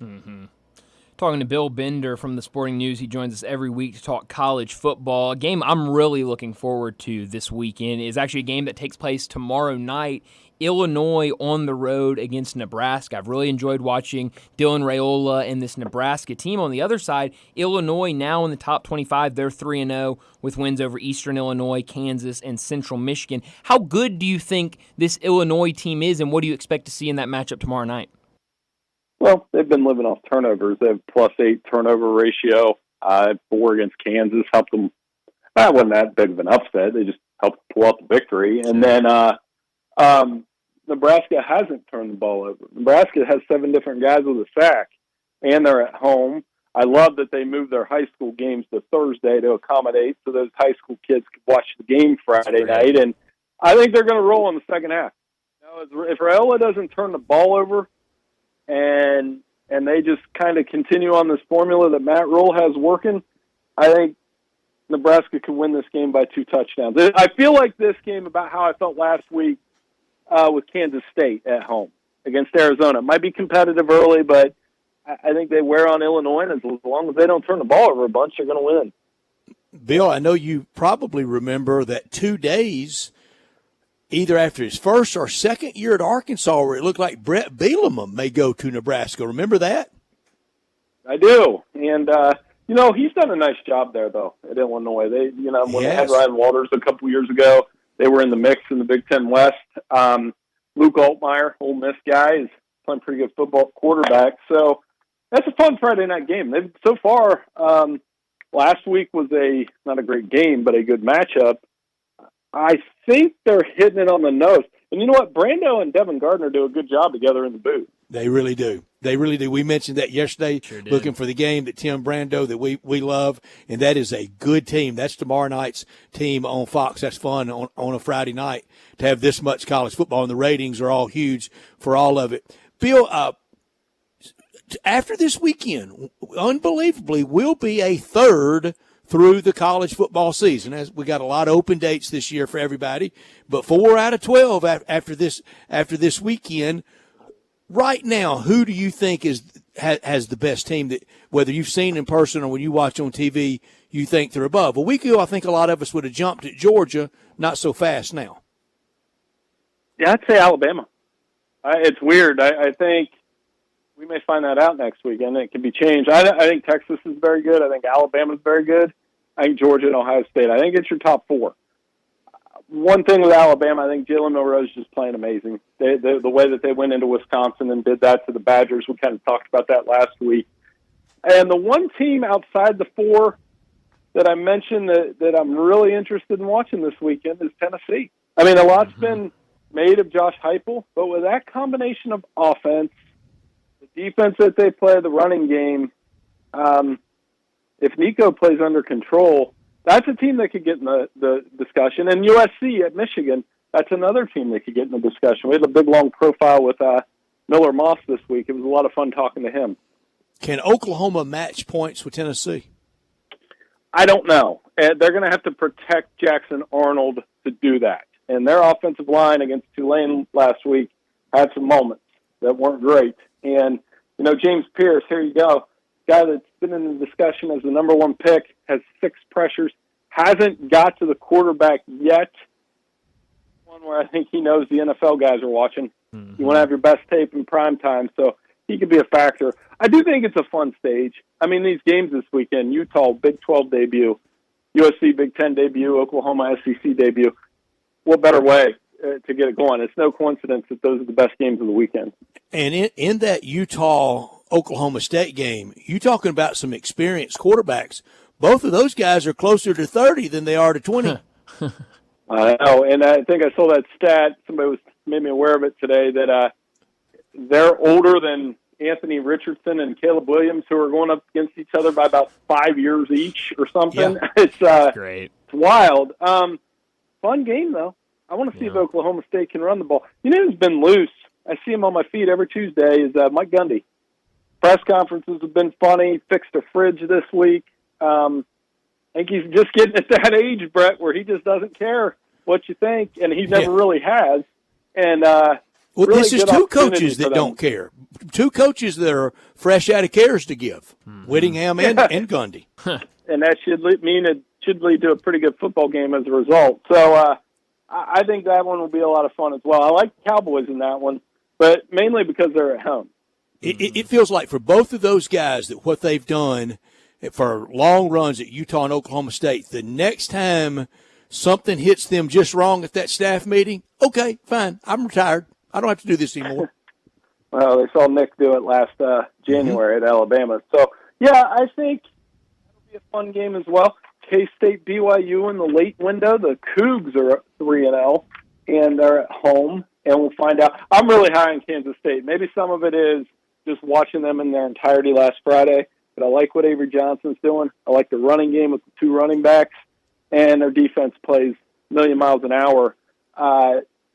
Mm-hmm. Talking to Bill Bender from the Sporting News. He joins us every week to talk college football. A game I'm really looking forward to this weekend is actually a game that takes place tomorrow night. Illinois on the road against Nebraska. I've really enjoyed watching Dylan Raiola and this Nebraska team. On the other side, Illinois now in the top 25. They're 3-0 with wins over Eastern Illinois, Kansas, and Central Michigan. How good do you think this Illinois team is, and what do you expect to see in that matchup tomorrow night? Well, they've been living off turnovers. They have +8 turnover ratio. 4 against Kansas helped them. That wasn't that big of an upset. They just helped pull out the victory. And then Nebraska hasn't turned the ball over. Nebraska has 7 different guys with a sack, and they're at home. I love that they moved their high school games to Thursday to accommodate so those high school kids could watch the game Friday night. And I think they're going to roll in the second half. If Raiola doesn't turn the ball over, and they just kind of continue on this formula that Matt Rule has working, I think Nebraska could win this game by 2 touchdowns. I feel like this game about how I felt last week with Kansas State at home. against Arizona. It might be competitive early, but I think they wear on Illinois, and as long as they don't turn the ball over a bunch, they're going to win. Bill, I know you probably remember that 2 days, either after his first or second year at Arkansas, where it looked like Brett Bielema may go to Nebraska. Remember that? I do, and he's done a nice job there though at Illinois. They, when they had Ryan Walters a couple years ago, they were in the mix in the Big Ten West. Luke Altmaier, Ole Miss guy, is playing pretty good football quarterback. So that's a fun Friday night game. They've so far. Last week was not a great game, but a good matchup. I think they're hitting it on the nose. And you know what? Brando and Devin Gardner do a good job together in the booth. They really do. They really do. We mentioned that yesterday, looking for the game that Tim Brando that we love, and that is a good team. That's tomorrow night's team on Fox. That's fun on a Friday night to have this much college football, and the ratings are all huge for all of it. Bill, after this weekend, unbelievably, will be a third through the college football season. As we got a lot of open dates this year for everybody, but 4 out of 12 after this weekend. Right now, who do you think has the best team that, whether you've seen in person or when you watch on TV, you think they're above? A week ago, I think a lot of us would have jumped at Georgia. Not so fast now. Yeah, I'd say Alabama. It's weird. I think we may find that out next weekend. It can be changed. I think Texas is very good. I think Alabama's very good. I think Georgia and Ohio State. I think it's your top four. One thing with Alabama, I think Jalen Milroe is just playing amazing. The way that they went into Wisconsin and did that to the Badgers, we kind of talked about that last week. And the one team outside the four that I mentioned that I'm really interested in watching this weekend is Tennessee. I mean, a lot's been made of Josh Heupel, but with that combination of offense, the defense that they play, the running game, if Nico plays under control, that's a team that could get in the discussion. And USC at Michigan, that's another team that could get in the discussion. We had a big, long profile with Miller Moss this week. It was a lot of fun talking to him. Can Oklahoma match points with Tennessee? I don't know. They're going to have to protect Jackson Arnold to do that. And their offensive line against Tulane last week had some moments that weren't great. And, James Pierce, here you go. Guy that's been in the discussion as the number one pick, has 6 pressures, hasn't got to the quarterback yet. One where I think he knows the NFL guys are watching. Mm-hmm. You want to have your best tape in prime time, so he could be a factor. I do think it's a fun stage. I mean, these games this weekend, Utah, Big 12 debut, USC, Big 10 debut, Oklahoma, SEC debut. What better way to get it going? It's no coincidence that those are the best games of the weekend. And in that Utah-Oklahoma State game, you're talking about some experienced quarterbacks. Both of those guys are closer to 30 than they are to 20. I know, and I think I saw that stat. Somebody made me aware of it today, that they're older than Anthony Richardson and Caleb Williams, who are going up against each other by about 5 years each or something. Yeah. It's great. It's wild. Fun game, though. I want to see if Oklahoma State can run the ball. You know who's been loose? I see him on my feed every Tuesday is Mike Gundy. Press conferences have been funny. Fixed a fridge this week. I think he's just getting at that age, Brett, where he just doesn't care what you think, and he never really has. And really this is two coaches that don't care. Two coaches that are fresh out of cares to give, Whittingham and Gundy. And that should lead to a pretty good football game as a result. So I think that one will be a lot of fun as well. I like the Cowboys in that one, but mainly because they're at home. It feels like for both of those guys that what they've done for long runs at Utah and Oklahoma State, the next time something hits them just wrong at that staff meeting, okay, fine, I'm retired. I don't have to do this anymore. Well, they saw Nick do it last January at Alabama. So, yeah, I think it'll be a fun game as well. K-State, BYU in the late window. The Cougs are 3-0, and they're at home, and we'll find out. I'm really high on Kansas State. Maybe some of it is just watching them in their entirety last Friday, but I like what Avery Johnson's doing. I like the running game with the 2 running backs, and their defense plays a million miles an hour.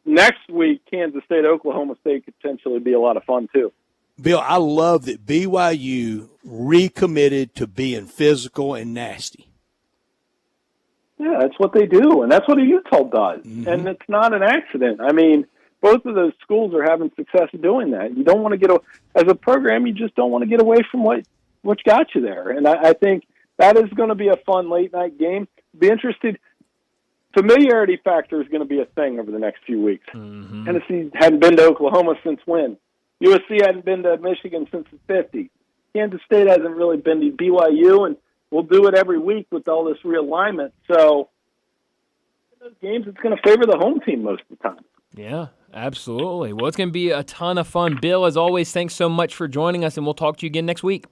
Next week, Kansas State, Oklahoma State could potentially be a lot of fun, too. Bill, I love that BYU recommitted to being physical and nasty. Yeah, that's what they do, and that's what Utah does. Mm-hmm. And it's not an accident. I mean, both of those schools are having success doing that. You don't want to as a program, you just don't want to get away from what got you there. And I think that is going to be a fun late night game. Be interested. Familiarity factor is going to be a thing over the next few weeks. Mm-hmm. Tennessee hadn't been to Oklahoma since when? USC hadn't been to Michigan since the 50s. Kansas State hasn't really been to BYU, and we'll do it every week with all this realignment. So in those games, it's going to favor the home team most of the time. Yeah, absolutely. Well, it's going to be a ton of fun. Bill, as always, thanks so much for joining us, and we'll talk to you again next week.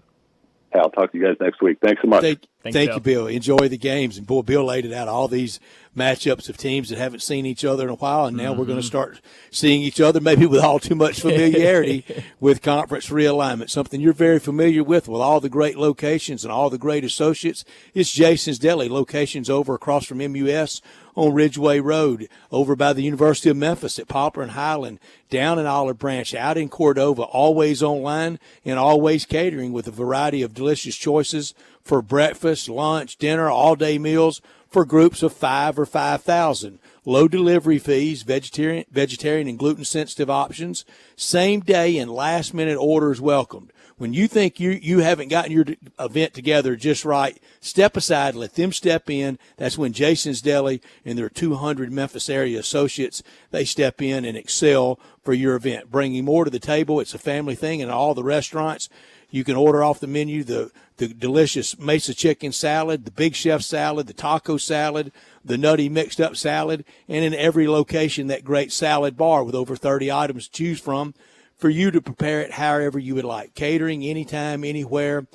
Hey, I'll talk to you guys next week. Thanks so much. Thank you, Bill. Enjoy the games. And, boy, Bill laid it out, all these matchups of teams that haven't seen each other in a while, and now we're going to start seeing each other maybe with all too much familiarity with conference realignment, something you're very familiar with all the great locations and all the great associates. It's Jason's Deli, locations over across from MUS on Ridgeway Road, over by the University of Memphis at Poplar and Highland, down in Olive Branch, out in Cordova, always online and always catering with a variety of delicious choices for breakfast, lunch, dinner, all-day meals for groups of 5 or 5,000. Low delivery fees, vegetarian and gluten-sensitive options, same-day and last-minute orders welcomed. When you think you haven't gotten your event together just right, step aside, let them step in. That's when Jason's Deli and their 200 Memphis area associates, they step in and excel for your event. Bringing more to the table, it's a family thing in all the restaurants. You can order off the menu the delicious Mesa chicken salad, the Big Chef salad, the taco salad, the nutty mixed up salad, and in every location that great salad bar with over 30 items to choose from for you to prepare it however you would like. Catering anytime, anywhere.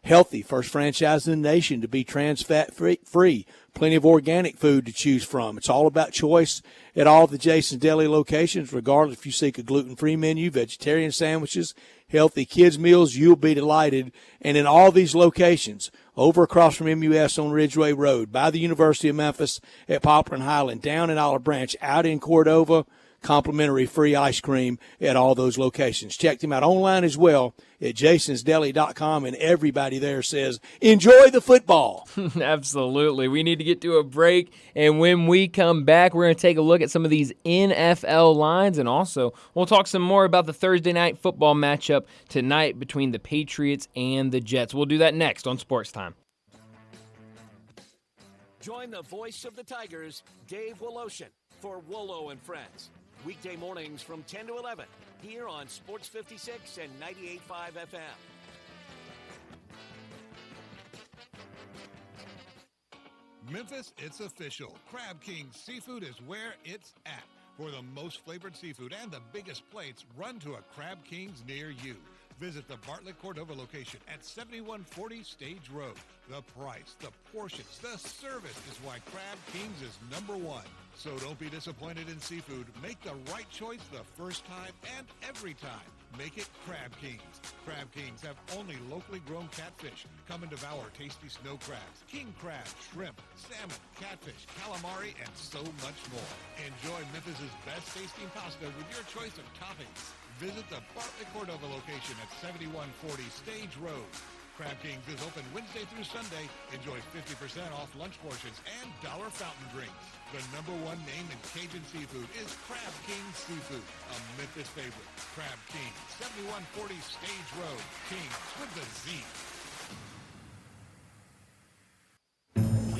Healthy, first franchise in the nation to be trans fat free. Plenty of organic food to choose from. It's all about choice at all the Jason's Deli locations, regardless if you seek a gluten-free menu, vegetarian sandwiches, healthy kids meals, you'll be delighted. And in all these locations, over across from MUS on Ridgeway Road, by the University of Memphis at Poplar and Highland, down in Olive Branch, out in Cordova, complimentary free ice cream at all those locations. Check them out online as well at jasonsdeli.com, and everybody there says, enjoy the football. Absolutely. We need to get to a break, and when we come back, we're going to take a look at some of these NFL lines, and also we'll talk some more about the Thursday night football matchup tonight between the Patriots and the Jets. We'll do that next on Sports Time. Join the voice of the Tigers, Dave Woloshin, for Wolo and Friends. Weekday mornings from 10 to 11 here on Sports 56 and 98.5 FM. Memphis, it's official. Crab King Seafood is where it's at. For the most flavored seafood and the biggest plates, run to a Crab King's near you. Visit the Bartlett Cordova location at 7140 Stage Road. The price, the portions, the service is why Crab King's is #1. So don't be disappointed in seafood. Make the right choice the first time and every time. Make it Crab King's. Crab King's have only locally grown catfish. Come and devour tasty snow crabs, king crab, shrimp, salmon, catfish, calamari, and so much more. Enjoy Memphis's best tasting pasta with your choice of toppings. Visit the Bartlett Cordova location at 7140 Stage Road. Crab King's is open Wednesday through Sunday. Enjoy 50% off lunch portions and dollar fountain drinks. The #1 name in Cajun seafood is Crab King Seafood, a Memphis favorite. Crab King, 7140 Stage Road. Kings with the Z.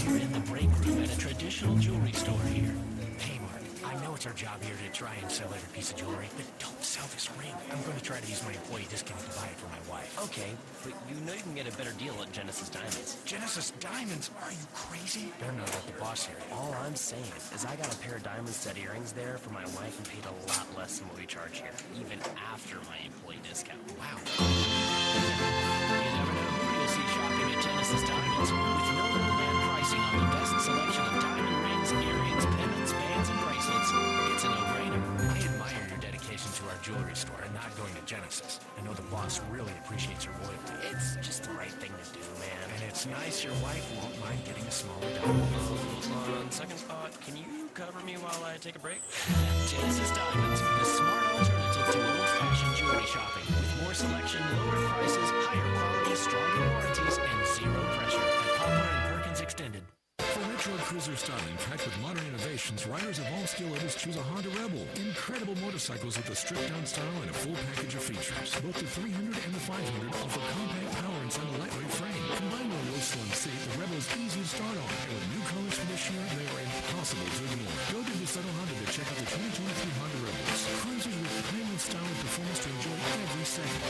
We're in the break room at a traditional jewelry store here. Hey, Mark, I know it's our job here to try and sell every piece of jewelry, but don't sell this ring. I'm going to try to use my employee discount to buy it for my wife. Okay, but you know you can get a better deal at Genesis Diamonds. Genesis Diamonds? Are you crazy? Better not let the boss hear it. All I'm saying is I got a pair of diamond set earrings there for my wife and paid a lot less than what we charge here, even after my employee discount. Wow. You never know who you'll see shopping at Genesis Diamonds. With no middleman pricing on the best selection of diamond rings, earrings, pendants, bands, and bracelets, it's a no-brainer. I admire your dedication to our jewelry store and not going to Genesis. I know the boss really appreciates your loyalty. It's just the right thing to do, man. And it's nice your wife won't mind getting a smaller diamond. On second thought, can you cover me while I take a break? Genesis Diamonds, the smart alternative to old-fashioned jewelry shopping. With more selection, lower prices, higher quality, stronger warranties, and zero pressure. At Poplar and Perkins Extended. For Retro Cruise cruiser styling packed with modern innovations, riders of all skill levels choose a Honda Rebel. Incredible motorcycles with a stripped-down style and a full package of features. Both the 300 and the 500 offer compact power inside a lightweight frame. Combined with a low slim seat, the Rebel is easy to start on. And with new colors from this year, they are impossible to ignore. Go to DeSoto Honda to check out the 2023 Honda Rebels. Cruisers with premium style and performance to enjoy every second.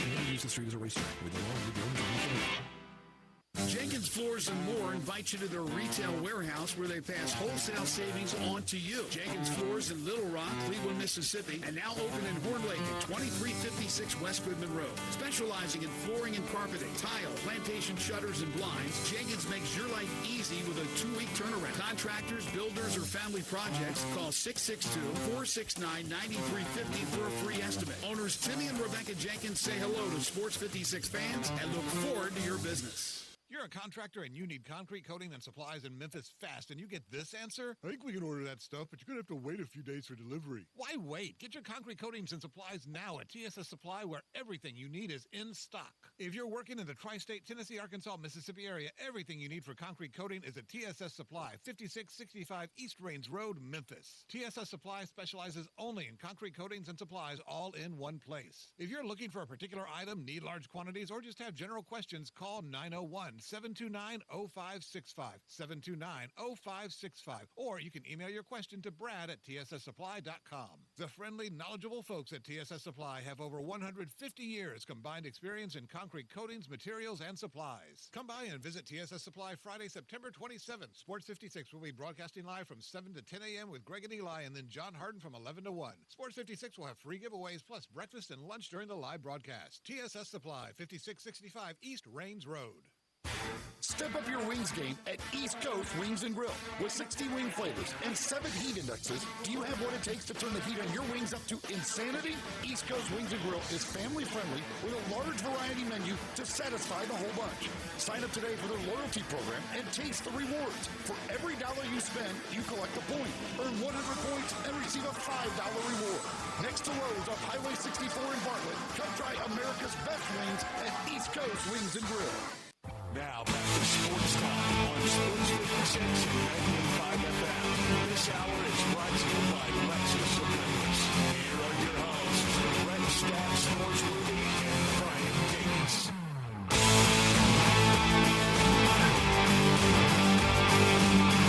Never use the street as a racetrack with the law with the owners. Jenkins Floors and More invite you to their retail warehouse where they pass wholesale savings on to you. Jenkins Floors in Little Rock, Cleveland, Mississippi, and now open in Horn Lake at 2356 West Goodman Road. Specializing in flooring and carpeting, tile, plantation shutters, and blinds, Jenkins makes your life easy with a 2-week turnaround. Contractors, builders, or family projects, call 662-469-9350 for a free estimate. Owners Timmy and Rebecca Jenkins say hello to Sports 56 fans and look forward to your business. You're a contractor and you need concrete coating and supplies in Memphis fast, and you get this answer? I think we can order that stuff, but you're going to have to wait a few days for delivery. Why wait? Get your concrete coatings and supplies now at TSS Supply, where everything you need is in stock. If you're working in the tri-state Tennessee, Arkansas, Mississippi area, everything you need for concrete coating is at TSS Supply, 5665 East Rains Road, Memphis. TSS Supply specializes only in concrete coatings and supplies all in one place. If you're looking for a particular item, need large quantities, or just have general questions, call 901-729-0565, 729-0565, or you can email your question to Brad at tsssupply.com. The friendly, knowledgeable folks at TSS Supply have over 150 years combined experience in concrete coatings, materials, and supplies. Come by and visit TSS Supply Friday, September 27th. Sports 56 will be broadcasting live from 7 to 10 a.m. with Greg and Eli, and then John Harden from 11 to 1. Sports 56 will have free giveaways plus breakfast and lunch during the live broadcast. TSS Supply, 5665 East Rains Road. Step up your wings game at East Coast Wings and Grill. With 60 wing flavors and 7 heat indexes, do you have what it takes to turn the heat on your wings up to insanity? East Coast Wings and Grill is family friendly with a large variety menu to satisfy the whole bunch. Sign up today for their loyalty program and taste the rewards. For every dollar you spend, you collect a point. Earn 100 points and receive a $5 reward. Next to Lowe's off Highway 64 in Bartlett, come try America's best wings at East Coast Wings and Grill. Now back to Sports Time on Sports 56 and 98.5 FM. This hour is brought to you by Lexus of Memphis. Here are your hosts, Brett Stats, Norsworthy, and Brian Davis.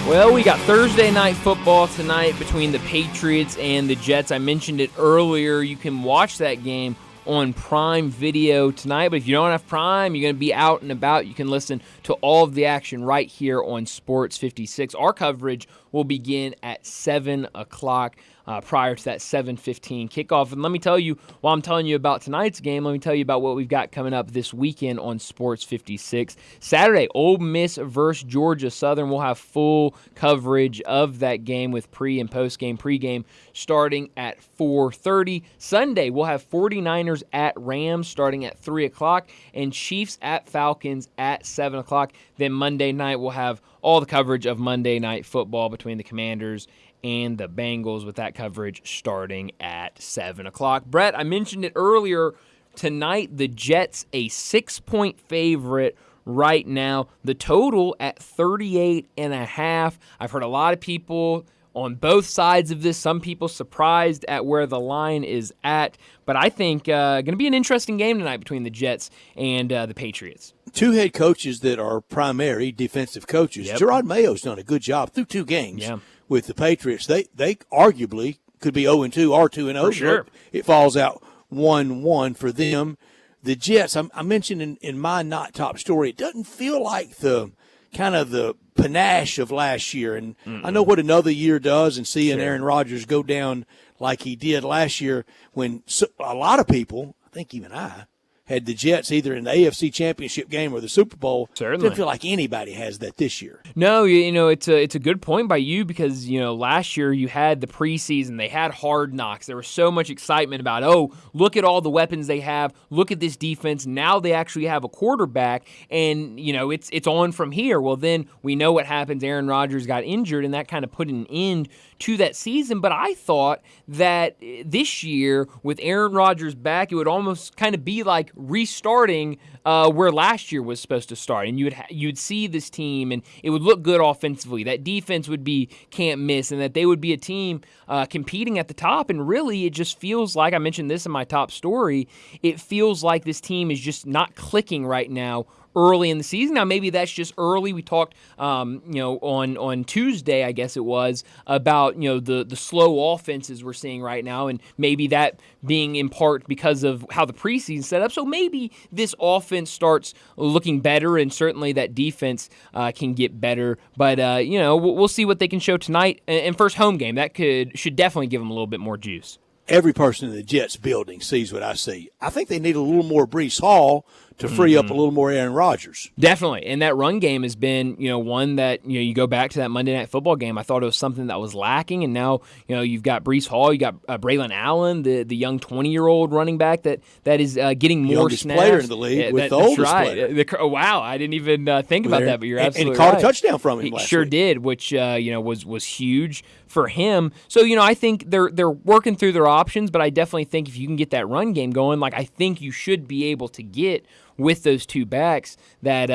Well, we got Thursday night football tonight between the Patriots and the Jets. I mentioned it earlier. You can watch that game on Prime Video tonight, but if you don't have Prime, you're going to be out and about. You can listen to all of the action right here on Sports 56. Our coverage will begin at 7 o'clock prior to that 7:15 kickoff. And let me tell you, while I'm telling you about tonight's game, let me tell you about what we've got coming up this weekend on Sports 56. Saturday, Ole Miss versus Georgia Southern. We'll have full coverage of that game with pre- and post-game, pregame starting at 4:30. Sunday, we'll have 49ers at Rams starting at 3 o'clock and Chiefs at Falcons at 7 o'clock. Then Monday night, we'll have all the coverage of Monday Night Football between the Commanders and the Bengals, with that coverage starting at 7 o'clock. Brett, I mentioned it earlier. Tonight, the Jets a 6-point favorite right now. The total at 38.5. I've heard a lot of people on both sides of this. Some people surprised at where the line is at. But I think going to be an interesting game tonight between the Jets and the Patriots. Two head coaches that are primary defensive coaches. Yep. Gerard Mayo's done a good job through 2 games with the Patriots. They arguably could be 0-2 or 2-0. For sure. It falls out 1-1 for them. The Jets, I mentioned in my not top story, it doesn't feel like the kind of the panache of last year. And I know what another year does, and seeing Aaron Rodgers go down like he did last year when a lot of people, I think even I, had the Jets either in the AFC Championship game or the Super Bowl. Certainly. Doesn't feel like anybody has that this year. No, it's a good point by you because, last year you had the preseason. They had Hard Knocks. There was so much excitement about, look at all the weapons they have. Look at this defense. Now they actually have a quarterback, and, it's on from here. Well, then we know what happens. Aaron Rodgers got injured, and that kind of put an end to that season. But I thought that this year, with Aaron Rodgers back, it would almost kind of be like restarting where last year was supposed to start, and you'd see this team, and it would look good offensively. That defense would be can't miss, and that they would be a team competing at the top. And really, it just feels like, I mentioned this in my top story, it feels like this team is just not clicking right now early in the season. Now, maybe that's just early. We talked, on Tuesday, I guess it was, about, the slow offenses we're seeing right now, and maybe that being in part because of how the preseason set up. So maybe this offense starts looking better, and certainly that defense can get better. But, we'll see what they can show tonight. And first home game, that should definitely give them a little bit more juice. Every person in the Jets building sees what I see. I think they need a little more Breece Hall to free up a little more Aaron Rodgers. Definitely. And that run game has been, one that, you go back to that Monday Night Football game, I thought it was something that was lacking. And now, you've got Breece Hall, you got Braylon Allen, the young 20-year-old running back that is getting more youngest snaps. Player in the league with the oldest player. Wow, I didn't even think about that, but you're absolutely right. And caught right. a touchdown from him He last sure week. did, which, was huge for him. So, I think they're working through their options, but I definitely think if you can get that run game going, I think you should be able to get with those two backs, that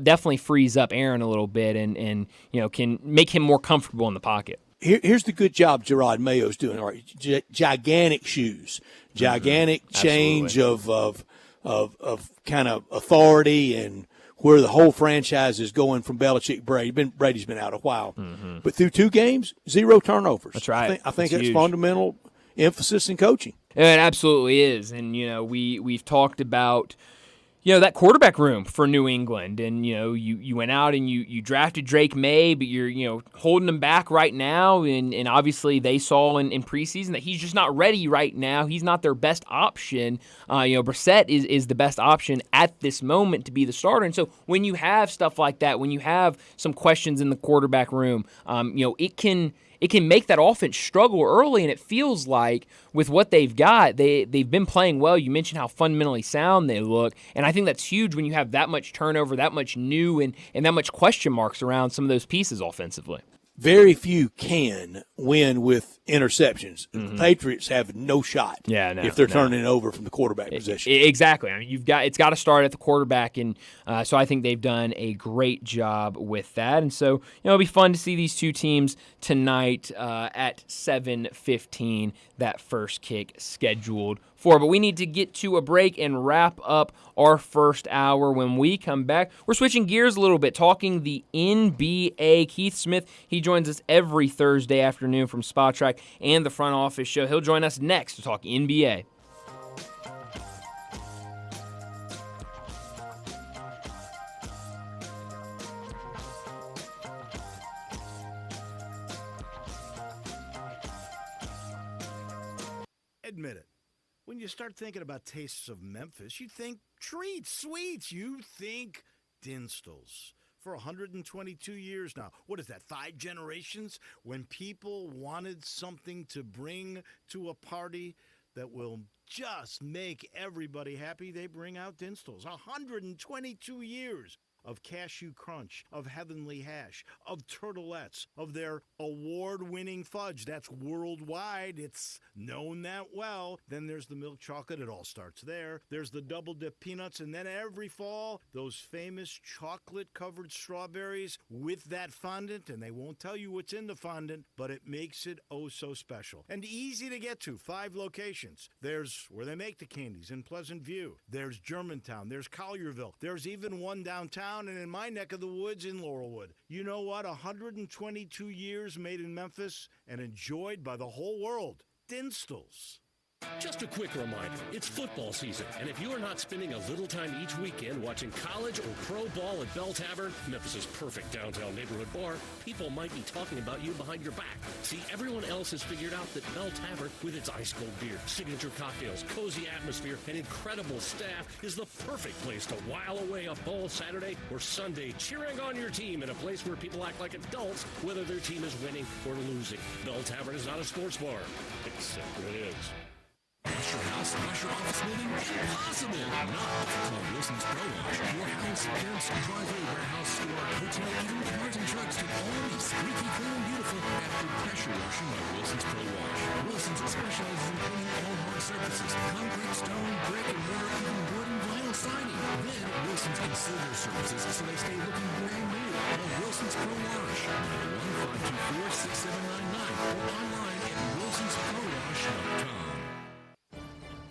definitely frees up Aaron a little bit and can make him more comfortable in the pocket. Here's the good job Gerard Mayo's doing. All right, gigantic shoes, gigantic change of kind of authority and where the whole franchise is going from Belichick. Brady's been out a while, but through 2 games, 0 turnovers. That's right. I think that's huge. fundamental emphasis in coaching. It absolutely is, and we've talked about that quarterback room for New England, and you went out and you drafted Drake May, but you're holding him back right now, and obviously they saw in preseason that he's just not ready right now. He's not their best option. Brissett is the best option at this moment to be the starter, and so when you have stuff like that, when you have some questions in the quarterback room, it can make that offense struggle early, and it feels like with what they've got, they've been playing well. You mentioned how fundamentally sound they look, and I think that's huge when you have that much turnover, that much new, and that much question marks around some of those pieces offensively. Very few can win with interceptions. The Patriots have no shot if they're turning it over from the quarterback position. Exactly. I mean, it's got to start at the quarterback, and so I think they've done a great job with that. And so it'll be fun to see these two teams tonight at 7:15. That first kick scheduled for. But we need to get to a break and wrap up our first hour. When we come back, we're switching gears a little bit, talking the NBA. Keith Smith, he joins us every Thursday afternoon from Spa Track and the Front Office Show. He'll join us next to talk NBA. Admit it. When you start thinking about tastes of Memphis, you think treats, sweets. You think Dinstall's. For 122 years now. What is that, 5 generations? When people wanted something to bring to a party that will just make everybody happy, they bring out Dinstall's. 122 years of cashew crunch, of heavenly hash, of turtlettes, of their award-winning fudge. That's worldwide. It's known that well. Then there's the milk chocolate. It all starts there. There's the double-dip peanuts. And then every fall, those famous chocolate-covered strawberries with that fondant. And they won't tell you what's in the fondant, but it makes it oh so special. And easy to get to. 5 locations. There's where they make the candies in Pleasant View. There's Germantown. There's Collierville. There's even one downtown and in my neck of the woods in Laurelwood. You know what? 122 years made in Memphis and enjoyed by the whole world. Dinstall's. Just a quick reminder, it's football season, and if you are not spending a little time each weekend watching college or pro ball at Bell Tavern, Memphis' perfect downtown neighborhood bar, people might be talking about you behind your back. See, everyone else has figured out that Bell Tavern, with its ice-cold beer, signature cocktails, cozy atmosphere, and incredible staff, is the perfect place to while away a fall Saturday or Sunday, cheering on your team in a place where people act like adults, whether their team is winning or losing. Bell Tavern is not a sports bar, except when it is. Wash your house, wash your office building? Impossible! Not called Wilson's Pro Wash. Your house, fence, driveway, warehouse, store, hotel, even cars and trucks can all be squeaky clean and beautiful after pressure washing by Wilson's Pro Wash. Wilson's specializes in cleaning all hard surfaces, concrete, stone, brick, and mortar, even wood and vinyl. services so they stay looking brand new. Call Wilson's Pro Wash, 901-524-6799, or online at wilsonsprowash.com.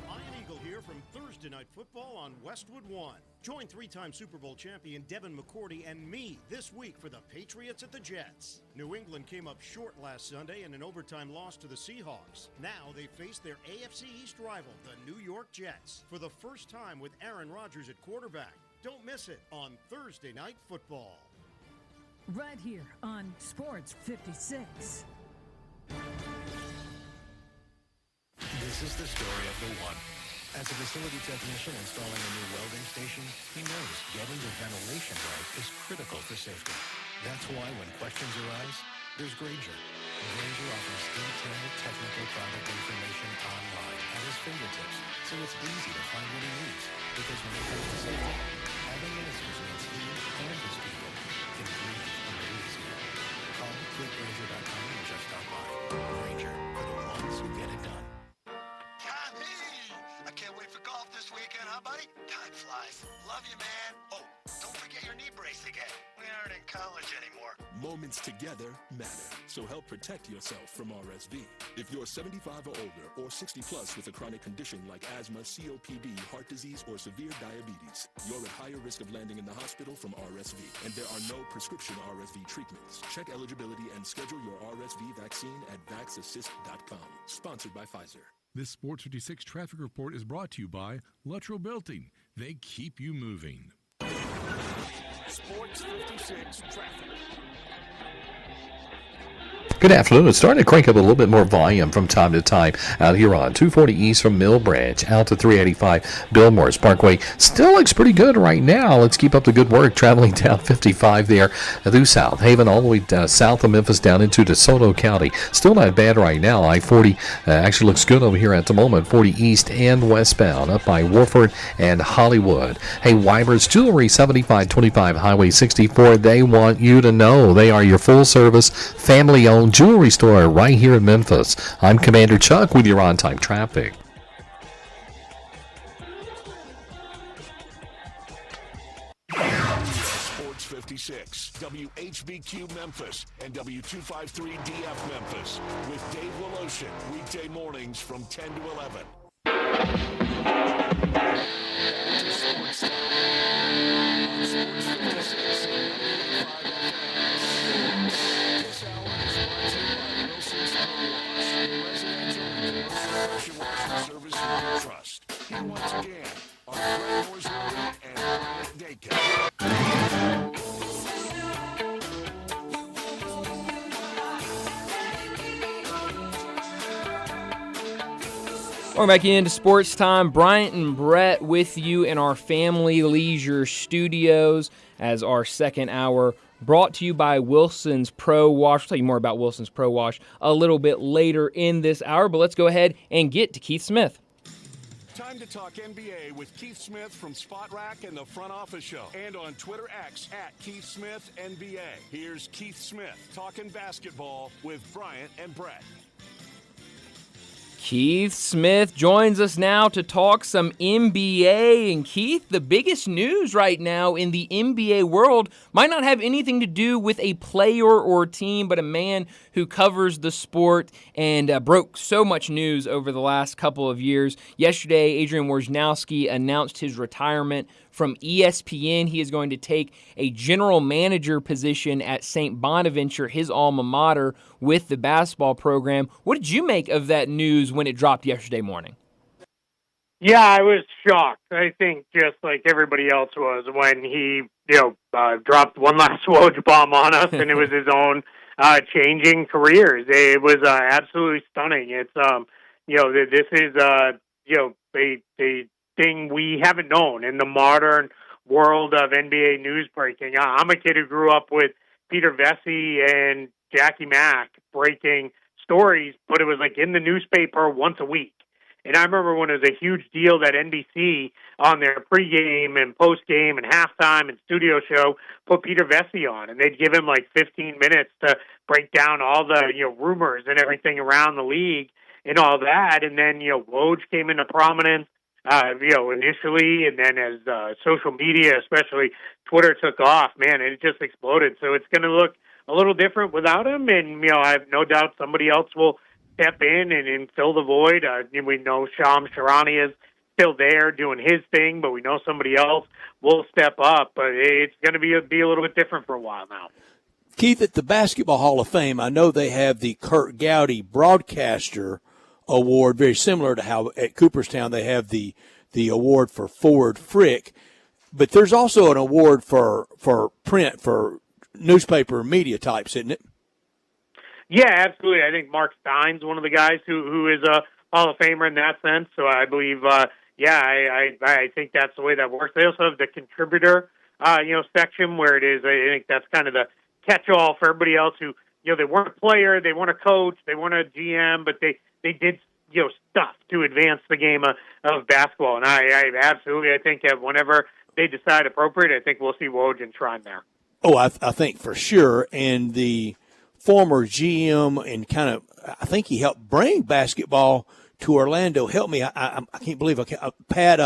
Ian Eagle here from Thursday Night Football on Westwood One. Join three-time Super Bowl champion Devin McCourty and me this week for the Patriots at the Jets. New England came up short last Sunday in an overtime loss to the Seahawks. Now they face their AFC East rival, the New York Jets, for the first time with Aaron Rodgers at quarterback. Don't miss it on Thursday Night Football. Right here on Sports 56. This is the story of the one. As a facility technician installing a new welding station, he knows getting the ventilation right is critical for safety. That's why when questions arise, there's Granger. Granger offers detailed technical product information online at his fingertips, so it's easy to find what he needs. Because when it comes to safety, having answers means he and his people can breathe a little easier. Call clickgranger.com and just stop by. Granger, for the ones who get it done. I can't wait for golf this weekend, huh, buddy? Time flies. Love you, man. Oh, don't forget your knee brace again. We aren't in college anymore. Moments together matter, so help protect yourself from RSV. If you're 75 or older or 60 plus with a chronic condition like asthma, COPD, heart disease, or severe diabetes, you're at higher risk of landing in the hospital from RSV, and there are no prescription RSV treatments. Check eligibility and schedule your RSV vaccine at vaxassist.com. Sponsored by Pfizer. This Sports 56 traffic report is brought to you by Luttrell Belting. They keep you moving. Sports 56 traffic. Good afternoon. It's starting to crank up a little bit more volume from time to time out here on 240 East from Mill Branch out to 385 Billmores Parkway. Still looks pretty good right now. Let's keep up the good work traveling down 55 there through South Haven all the way south of Memphis down into DeSoto County. Still not bad right now. I-40 actually looks good over here at the moment. 40 East and westbound up by Warford and Hollywood. Hey, Weiber's Jewelry, 7525 Highway 64. They want you to know they are your full-service, family-owned jewelry store right here in Memphis. I'm Commander Chuck with your on-time traffic. Sports 56, WHBQ Memphis, and W253DF Memphis with Dave Woloshin, weekday mornings from 10 to 11. Sports Time on Sports 56 and 95 FM. This hour is brought to you by Wilson's Pro Wash, residential and commercial pressure washing service you can trust. Here once again are Brett Horsworthy and Bryant Dakin. Welcome back into Sports Time. Bryant and Brett with you in our Family Leisure Studios as our second hour brought to you by Wilson's Pro Wash. I'll tell you more about Wilson's Pro Wash a little bit later in this hour, but let's go ahead and get to Keith Smith. Time to talk NBA with Keith Smith from Spot Rack and the Front Office Show, and on Twitter X at Keith Smith NBA. Here's Keith Smith talking basketball with Bryant and Brett. Keith Smith joins us now to talk some NBA. And Keith, the biggest news right now in the NBA world might not have anything to do with a player or team, but a man who covers the sport and broke so much news over the last couple of years. Yesterday, Adrian Wojnarowski announced his retirement from ESPN. He is going to take a general manager position at St. Bonaventure, his alma mater, with the basketball program. What did you make of that news when it dropped yesterday morning? Yeah, I was shocked. I think just like everybody else was when he, dropped one last Woj bomb on us, and it was his own changing careers. It was absolutely stunning. It's this is a thing we haven't known in the modern world of NBA news breaking. I'm a kid who grew up with Peter Vesey and Jackie Mack breaking stories, but it was like in the newspaper once a week. And I remember when it was a huge deal that NBC on their pregame and postgame and halftime and studio show put Peter Vesey on, and they'd give him like 15 minutes to break down all the rumors and everything around the league and all that. And then Woj came into prominence initially, and then as social media, especially Twitter, took off, man, it just exploded. So it's going to look a little different without him, and I have no doubt somebody else will step in and fill the void. We know Shams Charania is still there doing his thing, but we know somebody else will step up. But it's going to be a little bit different for a while now. Keith, at the Basketball Hall of Fame, I know they have the Kurt Gowdy Broadcaster Award, very similar to how at Cooperstown they have the award for Forward Frick. But there's also an award for print, for newspaper media types, isn't it? Yeah, absolutely. I think Mark Stein's one of the guys who is a Hall of Famer in that sense. So I believe, I think that's the way that works. They also have the contributor, section where it is. I think that's kind of the catch-all for everybody else who, they weren't a player, they weren't a coach, they weren't a GM, but they did, stuff to advance the game of basketball. And I absolutely, I think that whenever they decide appropriate, I think we'll see Woj enshrined there. Oh, I think for sure. And the former GM and I think he helped bring basketball to Orlando. Help me, I can't believe Pat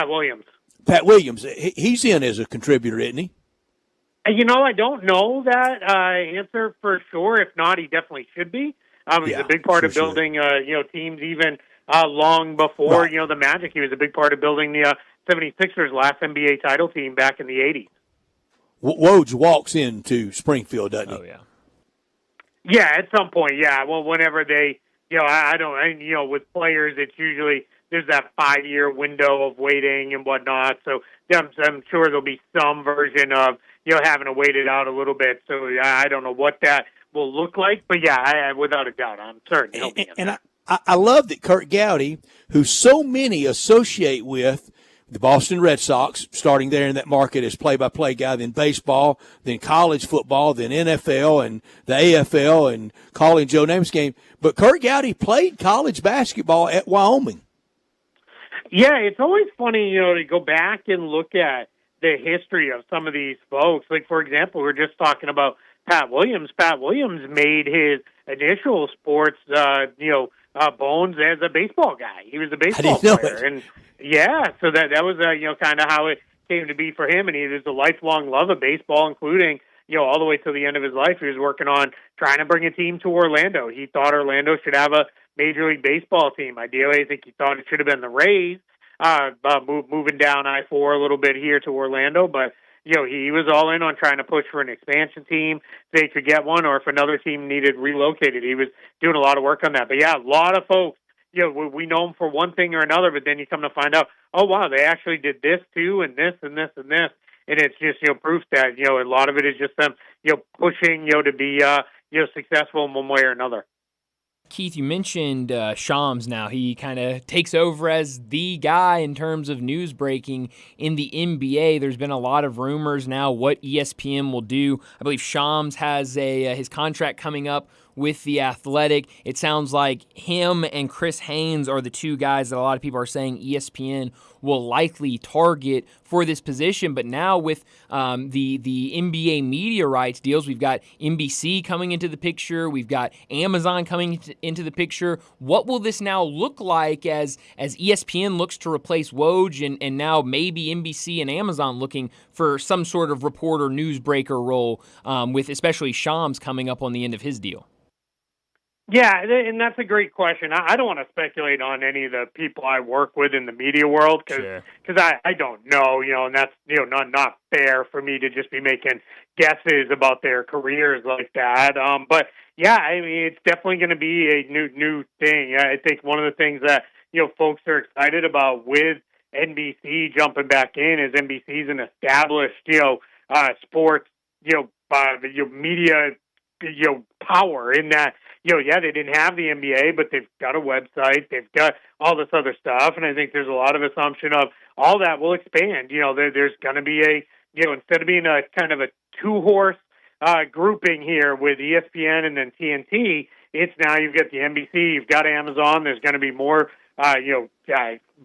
Williams. Pat Williams, he's in as a contributor, isn't he? I don't know that answer for sure. If not, he definitely should be. He's a big part of building, teams even long before, the Magic. He was a big part of building the 76ers' last NBA title team back in the 80s. Woj walks into Springfield, doesn't he? Oh, yeah. Yeah, at some point, yeah. Well, whenever they, with players, it's usually there's that 5-year window of waiting and whatnot. So I'm sure there'll be some version of, having to wait it out a little bit. So I don't know what that will look like, but yeah, without a doubt, I'm certain he'll be in and I love that Kurt Gowdy, who so many associate with the Boston Red Sox, starting there in that market as play-by-play guy, then baseball, then college football, then NFL and the AFL and calling Joe Namath's game. But Kurt Gowdy played college basketball at Wyoming. Yeah, it's always funny, to go back and look at the history of some of these folks. Like, for example, we're just talking about Pat Williams. Pat Williams made his initial sports, bones as a baseball guy. He was a baseball player. And yeah, so that was, kind of how it came to be for him. And he has a lifelong love of baseball, including, all the way to the end of his life. He was working on trying to bring a team to Orlando. He thought Orlando should have a Major League Baseball team. Ideally, I think he thought it should have been the Rays, moving down I-4 a little bit here to Orlando. But, he was all in on trying to push for an expansion team if they could get one, or if another team needed relocated. He was doing a lot of work on that. But, yeah, a lot of folks, we know them for one thing or another, but then you come to find out, oh, wow, they actually did this too, and this and this and this. And it's just, proof that, a lot of it is just them, pushing, to be, successful in one way or another. Keith, you mentioned Shams now. He kind of takes over as the guy in terms of news breaking in the NBA. There's been a lot of rumors now what ESPN will do. I believe Shams has his contract coming up with The Athletic. It sounds like him and Chris Haynes are the two guys that a lot of people are saying ESPN will likely target for this position. But now with the NBA media rights deals, we've got NBC coming into the picture. We've got Amazon coming into the picture. What will this now look like as ESPN looks to replace Woj and now maybe NBC and Amazon looking for some sort of reporter newsbreaker role with especially Shams coming up on the end of his deal? Yeah, and that's a great question. I don't want to speculate on any of the people I work with in the media world because I don't know, and that's not fair for me to just be making guesses about their careers like that. But yeah, I mean, it's definitely going to be a new thing. I think one of the things that folks are excited about with NBC jumping back in is NBC's an established sports media power in that. They didn't have the NBA, but they've got a website. They've got all this other stuff, and I think there's a lot of assumption of all that will expand. There's going to be instead of being a kind of a two-horse grouping here with ESPN and then TNT, it's now you've got the NBC, you've got Amazon. There's going to be more,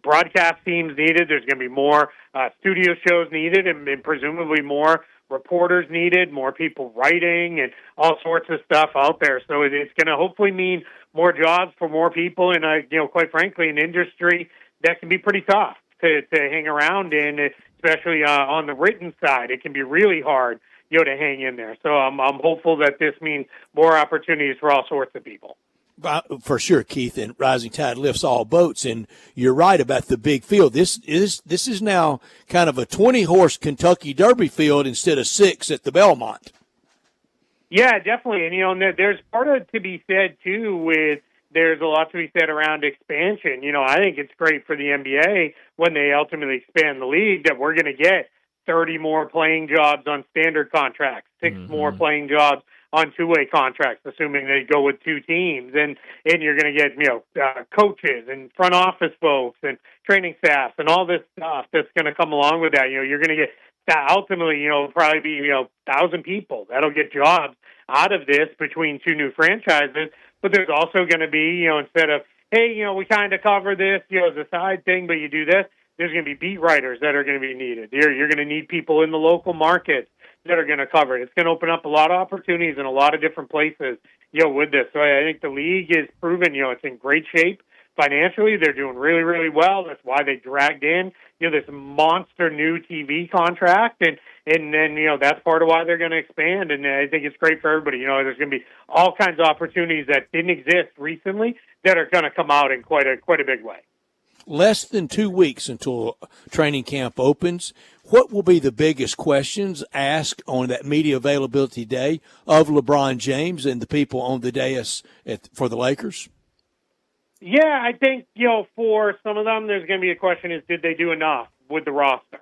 broadcast teams needed. There's going to be more studio shows needed, and presumably more reporters needed, more people writing, and all sorts of stuff out there. So it's going to hopefully mean more jobs for more people, and quite frankly, an industry that can be pretty tough to hang around in, especially on the written side. It can be really hard, to hang in there. So I'm hopeful that this means more opportunities for all sorts of people. For sure, Keith, and rising tide lifts all boats. And you're right about the big field. This is now kind of a 20-horse Kentucky Derby field instead of 6 at the Belmont. Yeah, definitely. And, there's part of it to be said, too, with there's a lot to be said around expansion. I think it's great for the NBA when they ultimately expand the league that we're going to get 30 more playing jobs on standard contracts, 6 more playing jobs on two-way contracts, assuming they go with 2 teams. And you're going to get, coaches and front office folks and training staff and all this stuff that's going to come along with that. You're going to get ultimately, probably be, 1,000 people that'll get jobs out of this between 2 new franchises. But there's also going to be, instead of, hey, we kind of cover this, as a side thing, but you do this, there's going to be beat writers that are going to be needed. You're going to need people in the local market that are going to cover it. It's going to open up a lot of opportunities in a lot of different places, with this. So I think the league is proven, it's in great shape financially. They're doing really, really well. That's why they dragged in, this monster new TV contract. And then, that's part of why they're going to expand. And I think it's great for everybody. There's going to be all kinds of opportunities that didn't exist recently that are going to come out in quite a big way. Less than 2 weeks until training camp opens. What will be the biggest questions asked on that media availability day of LeBron James and the people on the dais for the Lakers? Yeah, I think, for some of them, there's going to be a question is, did they do enough with the roster?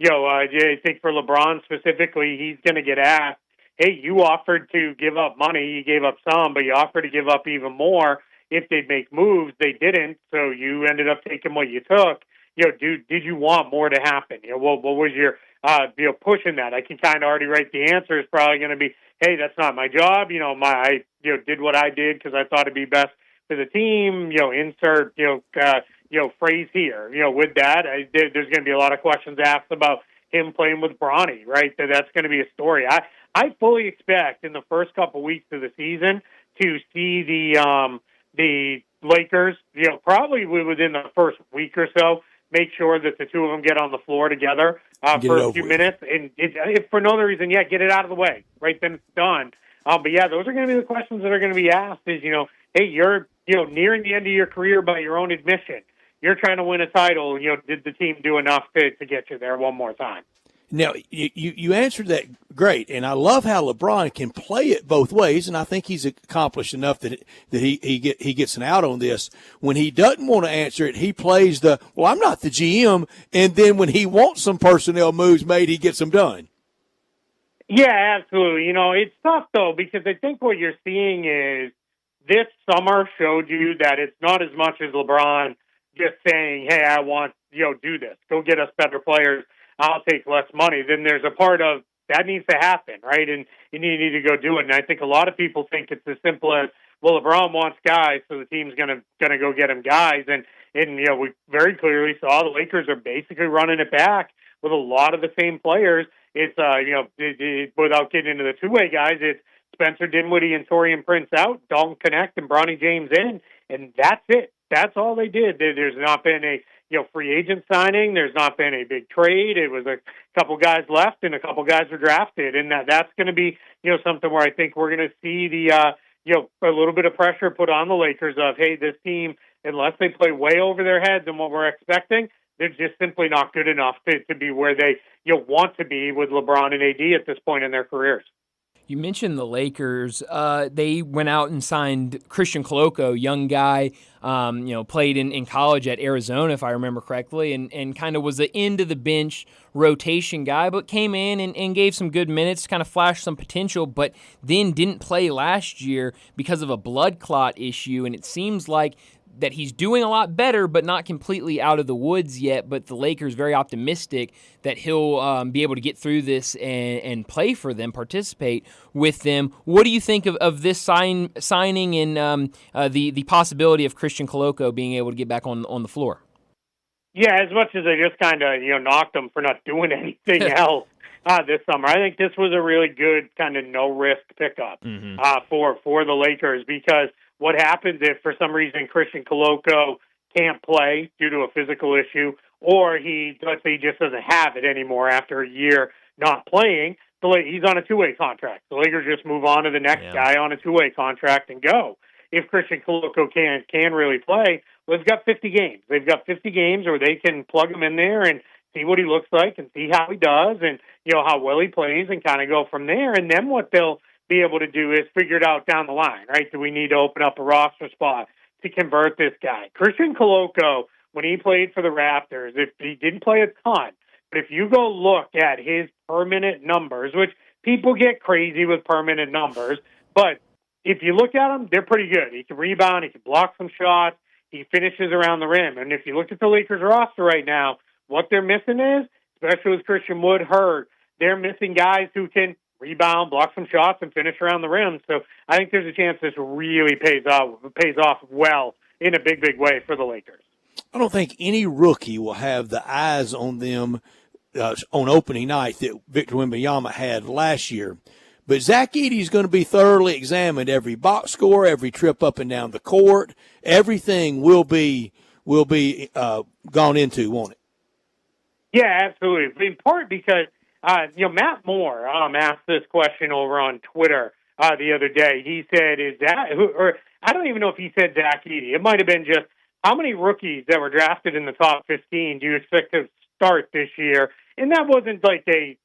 I think for LeBron specifically, he's going to get asked, hey, you offered to give up money. You gave up some, but you offered to give up even more if they'd make moves. They didn't, so you ended up taking what you took. Did you want more to happen? What was your, pushing that? I can kind of already write the answer is probably going to be, hey, that's not my job. I did what I did because I thought it'd be best for the team. Insert, phrase here. With that, there's going to be a lot of questions asked about him playing with Bronny, right? That's going to be a story. I fully expect in the first couple weeks of the season to see the Lakers, probably within the first week or so, make sure that the two of them get on the floor together for a few minutes. And if for no other reason, get it out of the way. Right then it's done. But those are going to be the questions that are going to be asked is, hey, you're, nearing the end of your career by your own admission. You're trying to win a title. Did the team do enough to get you there one more time? Now, you answered that great, and I love how LeBron can play it both ways, and I think he's accomplished enough that he gets an out on this. When he doesn't want to answer it, he plays I'm not the GM, and then when he wants some personnel moves made, he gets them done. Yeah, absolutely. It's tough, though, because I think what you're seeing is this summer showed you that it's not as much as LeBron just saying, hey, I want, do this. Go get us better players. I'll take less money. Then there's a part of that needs to happen, right? And you need to go do it. And I think a lot of people think it's as simple as, well, LeBron wants guys, so the team's gonna go get him guys. And we very clearly saw the Lakers are basically running it back with a lot of the same players. It's without getting into the two-way guys, it's Spencer Dinwiddie and Taurean Prince out, Dalton Connect and Bronny James in, and that's it. That's all they did. There's not been a free agent signing. There's not been a big trade. It was a couple guys left and a couple guys were drafted, and that's going to be something where I think we're going to see the a little bit of pressure put on the Lakers of, hey, this team, unless they play way over their heads and what we're expecting, they're just simply not good enough to be where they want to be with LeBron and AD at this point in their careers. You mentioned the Lakers. They went out and signed Christian Coloco, young guy, played in college at Arizona, if I remember correctly, and kind of was the end of the bench rotation guy, but came in and gave some good minutes, kind of flashed some potential, but then didn't play last year because of a blood clot issue, and it seems like that he's doing a lot better, but not completely out of the woods yet. But the Lakers very optimistic that he'll be able to get through this and play for them, participate with them. What do you think of this signing and the possibility of Christian Coloco being able to get back on the floor? Yeah, as much as I just kind of knocked him for not doing anything else this summer, I think this was a really good kind of no risk pickup for the Lakers, because what happens if for some reason Christian Coloco can't play due to a physical issue, or let's say he just doesn't have it anymore after a year not playing, he's on a two-way contract. The Lakers just move on to the next guy on a two-way contract and go. If Christian Koloko can really play, well, they've got 50 games. They've got 50 games where they can plug him in there and see what he looks like and see how he does and, how well he plays and kind of go from there. And then what they'll be able to do is figure it out down the line, right? Do we need to open up a roster spot to convert this guy? Christian Koloko, when he played for the Raptors, if he didn't play a ton, but if you go look at his per-minute numbers, which people get crazy with per-minute numbers, but if you look at them, they're pretty good. He can rebound, he can block some shots, he finishes around the rim. And if you look at the Lakers roster right now, what they're missing is, especially with Christian Wood hurt, they're missing guys who can rebound, block some shots, and finish around the rim. So I think there's a chance this really pays off well in a big, big way for the Lakers. I don't think any rookie will have the eyes on them on opening night that Victor Wembanyama had last year. But Zach Edey is going to be thoroughly examined. Every box score, every trip up and down the court, everything will be gone into, won't it? Yeah, absolutely. In part because Matt Moore asked this question over on Twitter the other day. He said, or I don't even know if he said Zach Edey. It might have been just, how many rookies that were drafted in the top 15 do you expect to start this year? And that wasn't like he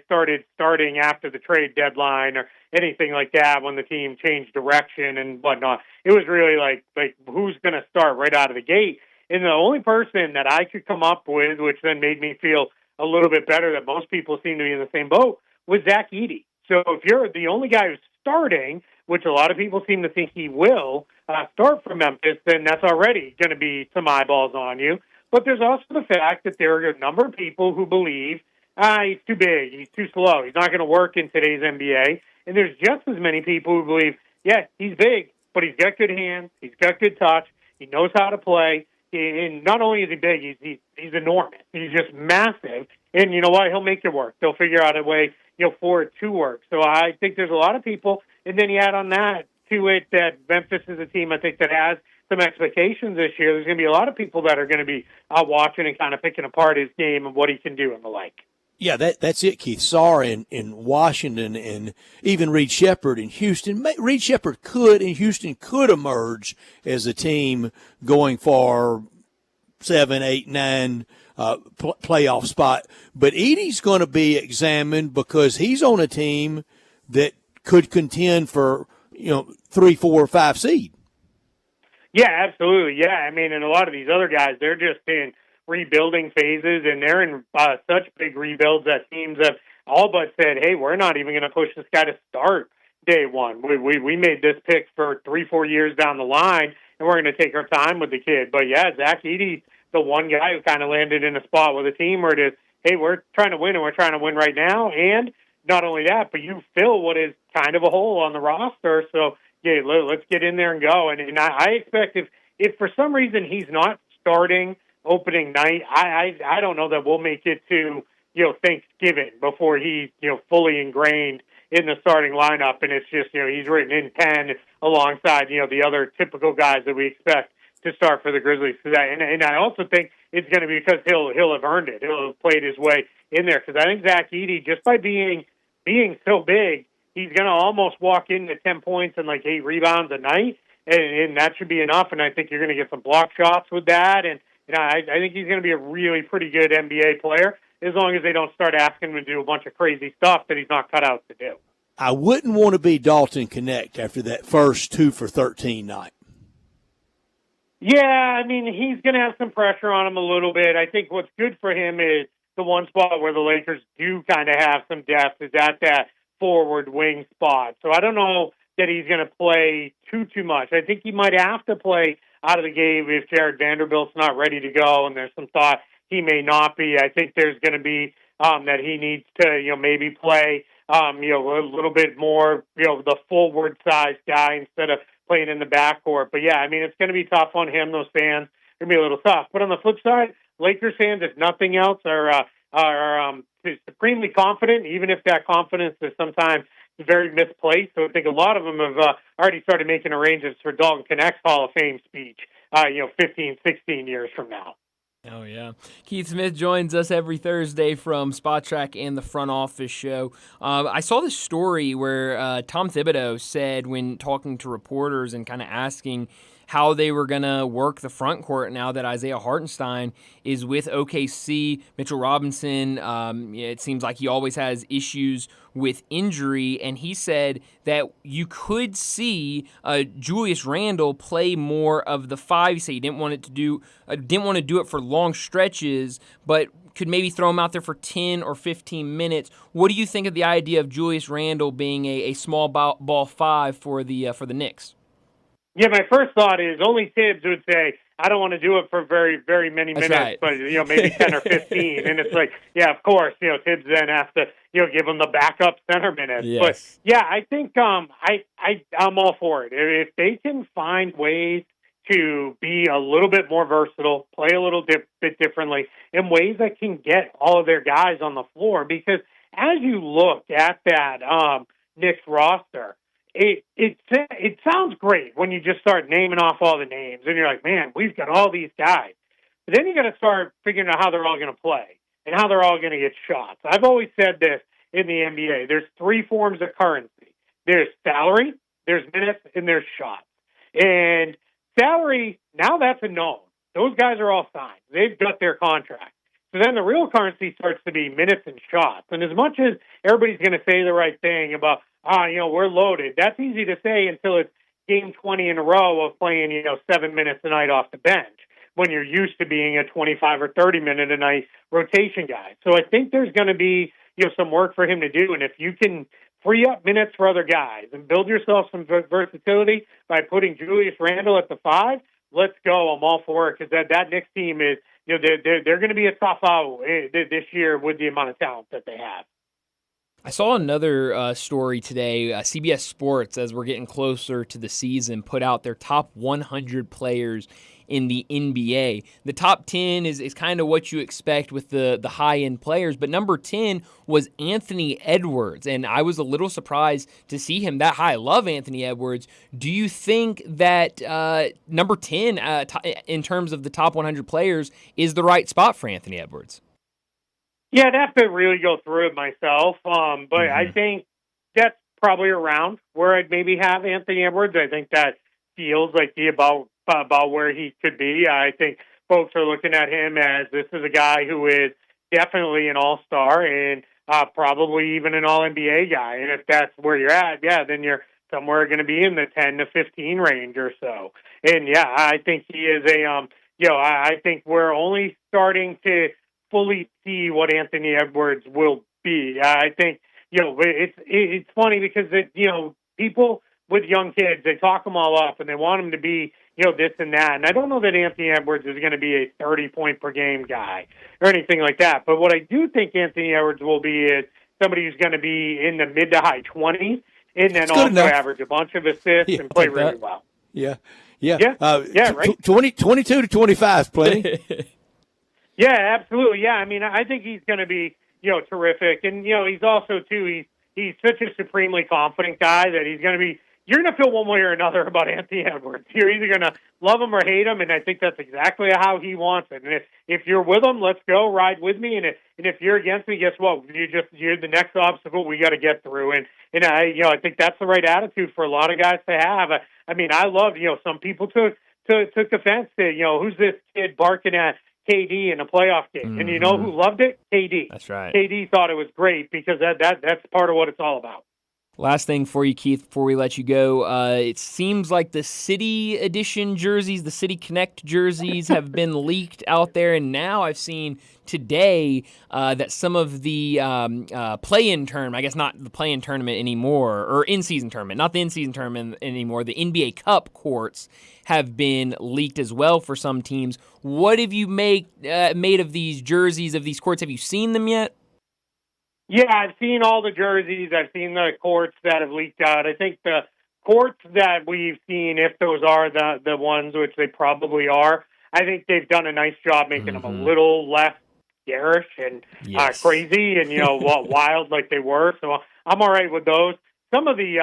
started starting after the trade deadline or anything like that when the team changed direction and whatnot. It was really like who's going to start right out of the gate. And the only person that I could come up with, which then made me feel a little bit better that most people seem to be in the same boat, was Zach Edey. So if you're the only guy who's starting, which a lot of people seem to think he will start for Memphis, then that's already going to be some eyeballs on you. But there's also the fact that there are a number of people who believe he's too big, he's too slow, he's not going to work in today's NBA. And there's just as many people who believe, yeah, he's big, but he's got good hands, he's got good touch, he knows how to play. And not only is he big, he's enormous. He's just massive. And you know what? He'll make it work. They'll figure out a way, for it to work. So I think there's a lot of people. And then you add on that to it that Memphis is a team, I think, that has some expectations this year. There's going to be a lot of people that are going to be watching and kind of picking apart his game and what he can do and the like. Yeah, that's it, Keith. Sarr in Washington and even Reed Shepherd in Houston. Reed Shepherd and Houston could emerge as a team going for 7, 8, 9 playoff spot. But Edey's going to be examined because he's on a team that could contend for, 3, 4, or 5 seed. Yeah, absolutely. Yeah, I mean, and a lot of these other guys, they're just in rebuilding phases, and they're in such big rebuilds that teams have all but said, hey, we're not even going to push this guy to start day one. We made this pick for 3-4 years down the line, and we're going to take our time with the kid. But, yeah, Zach Edey, the one guy who kind of landed in a spot with a team where it is, hey, we're trying to win, and we're trying to win right now. And not only that, but you fill what is kind of a hole on the roster. So, yeah, let's get in there and go. And I expect if for some reason he's not starting opening night, I don't know that we'll make it to Thanksgiving before he's fully ingrained in the starting lineup, and it's just he's written in 10 alongside the other typical guys that we expect to start for the Grizzlies today. And I also think it's going to be because he'll have earned it. He'll have played his way in there because I think Zach Edey, just by being so big, he's going to almost walk into 10 points and like 8 rebounds a night, and that should be enough. And I think you're going to get some block shots with that. And I think he's going to be a really pretty good NBA player as long as they don't start asking him to do a bunch of crazy stuff that he's not cut out to do. I wouldn't want to be Dalton Connect after that first 2 for 13 night. Yeah, I mean, he's going to have some pressure on him a little bit. I think what's good for him is the one spot where the Lakers do kind of have some depth is at that forward wing spot. So I don't know that he's going to play too much. I think he might have to play out of the game if Jared Vanderbilt's not ready to go, and there's some thought he may not be. I think there's going to be that he needs to, maybe play, a little bit more, the forward-sized guy instead of playing in the backcourt. But, yeah, I mean, it's going to be tough on him. Those fans are going to be a little tough. But on the flip side, Lakers fans, if nothing else, are supremely confident, even if that confidence is sometimes, very misplaced. So I think a lot of them have already started making arrangements for Dalton Connect's Hall of Fame speech, 15, 16 years from now. Oh, yeah. Keith Smith joins us every Thursday from Spot Track and the Front Office Show. I saw this story where Tom Thibodeau said when talking to reporters and kind of asking how they were going to work the front court now that Isaiah Hartenstein is with OKC. Mitchell Robinson, it seems like he always has issues with injury, and he said that you could see Julius Randle play more of the five. He said he didn't want to do it for long stretches, but could maybe throw him out there for 10 or 15 minutes. What do you think of the idea of Julius Randle being a small ball five for the Knicks? Yeah, my first thought is only Tibbs would say, I don't want to do it for very, very many minutes, right. but, maybe 10 or 15. And it's like, yeah, of course, Tibbs then has to, give him the backup center minutes. Yes. But, yeah, I think I'm all for it. If they can find ways to be a little bit more versatile, play a little bit differently, in ways that can get all of their guys on the floor. Because as you look at that Knicks roster, it sounds great when you just start naming off all the names, and you're like, man, we've got all these guys. But then you got to start figuring out how they're all going to play and how they're all going to get shots. I've always said this in the NBA. There's three forms of currency. There's salary, there's minutes, and there's shots. And salary, now that's a known. Those guys are all signed. They've got their contract. So then the real currency starts to be minutes and shots. And as much as everybody's going to say the right thing about, we're loaded, that's easy to say until it's game 20 in a row of playing, 7 minutes a night off the bench when you're used to being a 25 or 30 minute a night rotation guy. So I think there's going to be, some work for him to do. And if you can free up minutes for other guys and build yourself some versatility by putting Julius Randle at the five, let's go. I'm all for it because that Knicks team is, they're going to be a tough out this year with the amount of talent that they have. I saw another story today. CBS Sports, as we're getting closer to the season, put out their top 100 players in the NBA. The top 10 is kind of what you expect with the high-end players, but number 10 was Anthony Edwards, and I was a little surprised to see him that high. I love Anthony Edwards. Do you think that number 10 in terms of the top 100 players is the right spot for Anthony Edwards? Yeah, I'd have to really go through it myself, but I think that's probably around where I'd maybe have Anthony Edwards. I think that feels like about where he could be. I think folks are looking at him as this is a guy who is definitely an all-star and probably even an all-NBA guy. And if that's where you're at, then you're somewhere going to be in the 10 to 15 range or so. And, I think he is I think we're only starting to fully see what Anthony Edwards will be. I think, it's funny because, people with young kids, they talk them all up and they want them to be, this and that. And I don't know that Anthony Edwards is going to be a 30-point per game guy or anything like that. But what I do think Anthony Edwards will be is somebody who's going to be in the mid to high 20s and then also average a bunch of assists and play really well. Yeah. Right. 22 to 25 is plenty. Yeah, absolutely. Yeah, I mean, I think he's going to be, terrific. And, he's also, too, he's such a supremely confident guy that he's going to be, you're going to feel one way or another about Anthony Edwards. You're either going to love him or hate him, and I think that's exactly how he wants it. And if you're with him, let's go, ride with me. And if you're against me, guess what? You're the next obstacle we got to get through. And I think that's the right attitude for a lot of guys to have. I mean, I love, some people took offense to, who's this kid barking at KD in a playoff game. And you know who loved it? KD. That's right. KD thought it was great because that's part of what it's all about. Last thing for you, Keith, before we let you go, it seems like the City Edition jerseys, the City Connect jerseys have been leaked out there, and now I've seen today that some of the play-in tournament, I guess not the play-in tournament anymore, or in-season tournament, not the in-season tournament anymore, the NBA Cup courts have been leaked as well for some teams. What have you made of these jerseys, of these courts? Have you seen them yet? Yeah, I've seen all the jerseys. I've seen the courts that have leaked out. I think the courts that we've seen, if those are the ones, which they probably are, I think they've done a nice job making them a little less garish and crazy and, wild like they were. So I'm all right with those. some of these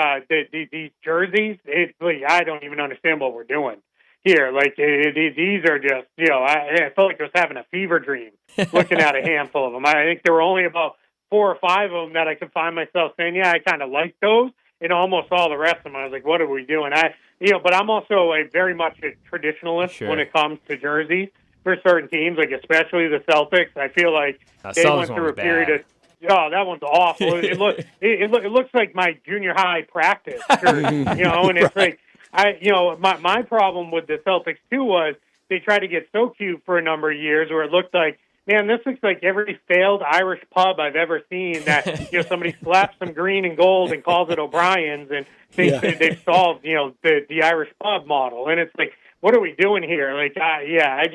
jerseys, I don't even understand what we're doing here. Like these are just, I felt like I was having a fever dream looking at a handful of them. I think there were only about 4 or 5 of them that I could find myself saying, yeah, I kind of like those. And almost all the rest of them, I was like, what are we doing? But I'm also very much a traditionalist when it comes to jerseys for certain teams, like especially the Celtics. I feel like they went through a period of, that one's awful. It looks like my junior high practice jersey, and it's like, my problem with the Celtics too was they tried to get so cute for a number of years where it looked like, man, this looks like every failed Irish pub I've ever seen that, somebody slaps some green and gold and calls it O'Brien's and they've solved, the Irish pub model. And it's like, what are we doing here? Like, I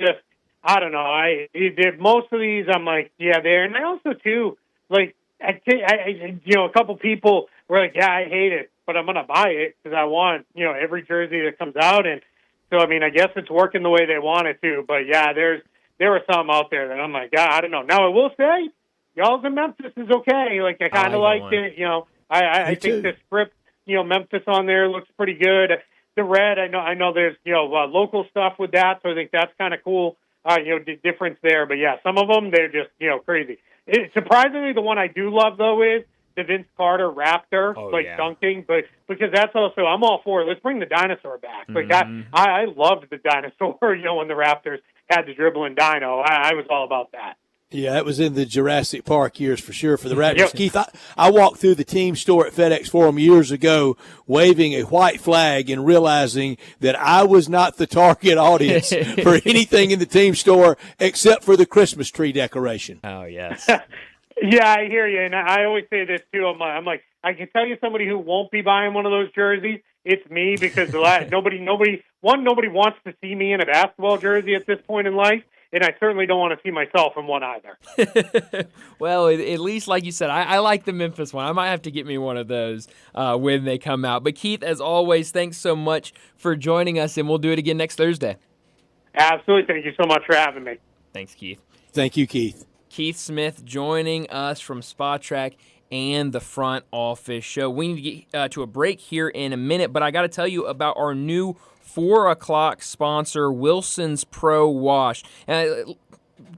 don't know. Most of these, I'm like, yeah, there. And I also, too, like, a couple people were like, yeah, I hate it, but I'm going to buy it because I want, every jersey that comes out. And so, I mean, I guess it's working the way they want it to. But, yeah, there were some out there that I'm like, God, I don't know. Now, I will say, y'all's in Memphis is okay. Like, I kind of liked it. I think the script, Memphis on there looks pretty good. The red, I know there's, local stuff with that, so I think that's kind of cool. Difference there. But, yeah, some of them, they're just, crazy. Surprisingly, the one I do love, though, is the Vince Carter Raptor, dunking. But because that's also, I'm all for it. Let's bring the dinosaur back. Like, I loved the dinosaur, when the Raptors had the dribbling dino. I was all about that. Yeah, that was in the Jurassic Park years for sure for the Raptors. Yep. Keith, I walked through the team store at FedEx Forum years ago waving a white flag and realizing that I was not the target audience for anything in the team store except for the Christmas tree decoration. Oh, yes. Yeah, I hear you. And I always say this, too. I'm like, I can tell you somebody who won't be buying one of those jerseys. It's me because nobody wants to see me in a basketball jersey at this point in life. And I certainly don't want to see myself in one either. Well, at least, like you said, I like the Memphis one. I might have to get me one of those when they come out. But, Keith, as always, thanks so much for joining us, and we'll do it again next Thursday. Absolutely. Thank you so much for having me. Thanks, Keith. Thank you, Keith. Keith Smith joining us from SpotTrack and the Front Office Show. We need to get to a break here in a minute, but I got to tell you about our new 4 o'clock sponsor, Wilson's Pro Wash.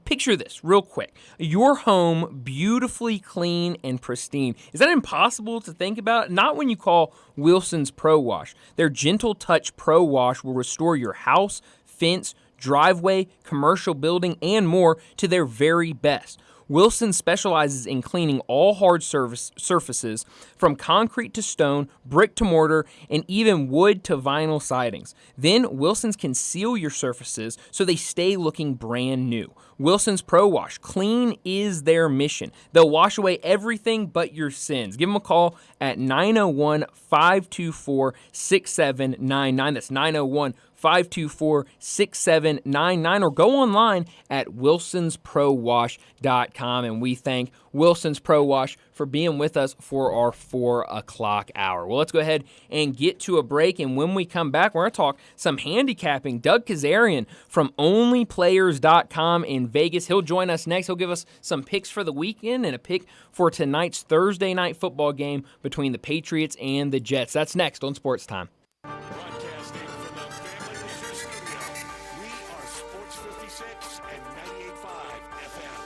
Picture this real quick. Your home beautifully clean and pristine. Is that impossible to think about? Not when you call Wilson's Pro Wash. Their Gentle Touch Pro Wash will restore your house, fence, driveway, commercial building, and more to their very best. Wilson specializes in cleaning all hard surfaces from concrete to stone, brick to mortar, and even wood to vinyl sidings. Then Wilson's can seal your surfaces so they stay looking brand new. Wilson's Pro Wash. Clean is their mission. They'll wash away everything but your sins. Give them a call at 901-524-6799. That's 901-524-6799, or go online at wilsonsprowash.com. And we thank Wilson's Pro Wash for being with us for our 4 o'clock hour. Well, let's go ahead and get to a break. And when we come back, we're going to talk some handicapping. Doug Kazarian from OnlyPlayers.com in Vegas. He'll join us next. He'll give us some picks for the weekend and a pick for tonight's Thursday night football game between the Patriots and the Jets. That's next on Sports Time. Broadcasting from the Family Leisure Studio, we are Sports 56 and 98.5 FM.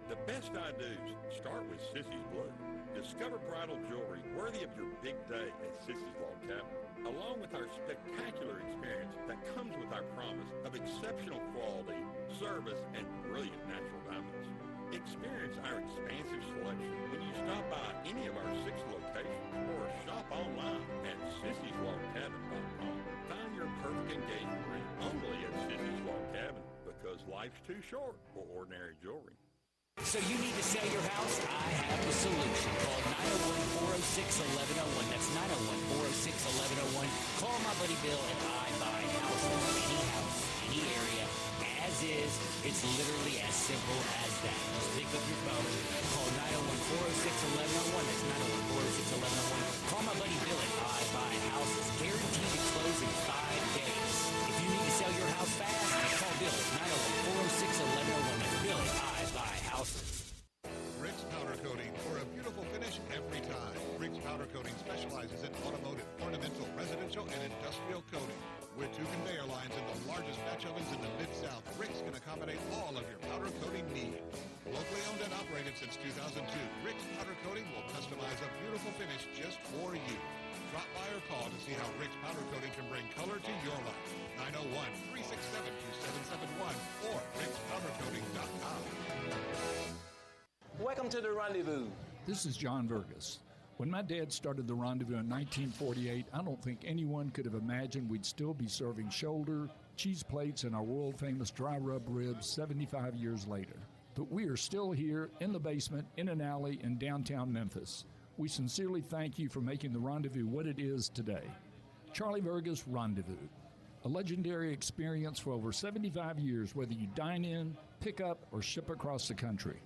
The best I-dos start with Sissy's Blue. Discover bridal jewelry worthy of your big day at Sissy's Log Cabin, along with our spectacular experience that comes with our promise of exceptional quality, service, and brilliant natural diamonds. Experience our expansive selection when you stop by any of our 6 locations or shop online at sissyslogcabin.com. Find your perfect engagement ring only at Sissy's Log Cabin, because life's too short for ordinary jewelry. So you need to sell your house? I have the solution. Call 901-406-1101. That's 901-406-1101. Call my buddy Bill and I buy houses. Any house, any area, as is. It's literally as simple as that. Just pick up your phone. Call 901-406-1101. That's 901-406-1101. Call my buddy Bill and I buy houses. Guaranteed to close in 5 days. If you need to sell your house fast, call Bill at 901-406-1101. That's Bill and I buy houses. Rinse powder coating for a beautiful With 2 conveyor lines and the largest batch ovens in the Mid-South, Rick's can accommodate all of your powder coating needs. Locally owned and operated since 2002, Rick's Powder Coating will customize a beautiful finish just for you. Drop by or call to see how Rick's Powder Coating can bring color to your life. 901-367-2771 or rickspowdercoating.com. Welcome to the Rendezvous. This is John Vergas. When my dad started the Rendezvous in 1948, I don't think anyone could have imagined we'd still be serving shoulder, cheese plates, and our world-famous dry rub ribs 75 years later. But we are still here in the basement, in an alley in downtown Memphis. We sincerely thank you for making the Rendezvous what it is today. Charlie Vergas Rendezvous, a legendary experience for over 75 years, whether you dine in, pick up, or ship across the country.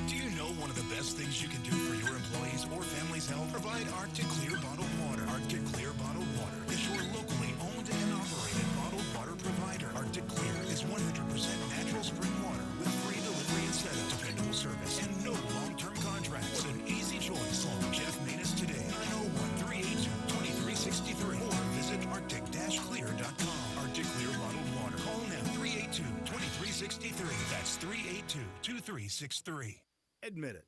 Do you know one of the best things you can do for your employees or family's health? Provide Arctic Clear bottled water. Arctic Clear bottled water is your locally owned and operated bottled water provider. Arctic Clear is 100% natural spring water with free delivery and setup, dependable service, and no long-term contracts. What an easy choice. Call Jeff Manus today, 901-382-2363, or visit arctic-clear.com. Arctic Clear bottled water. Call now, 382-2363. That's 382-2363. Admit it.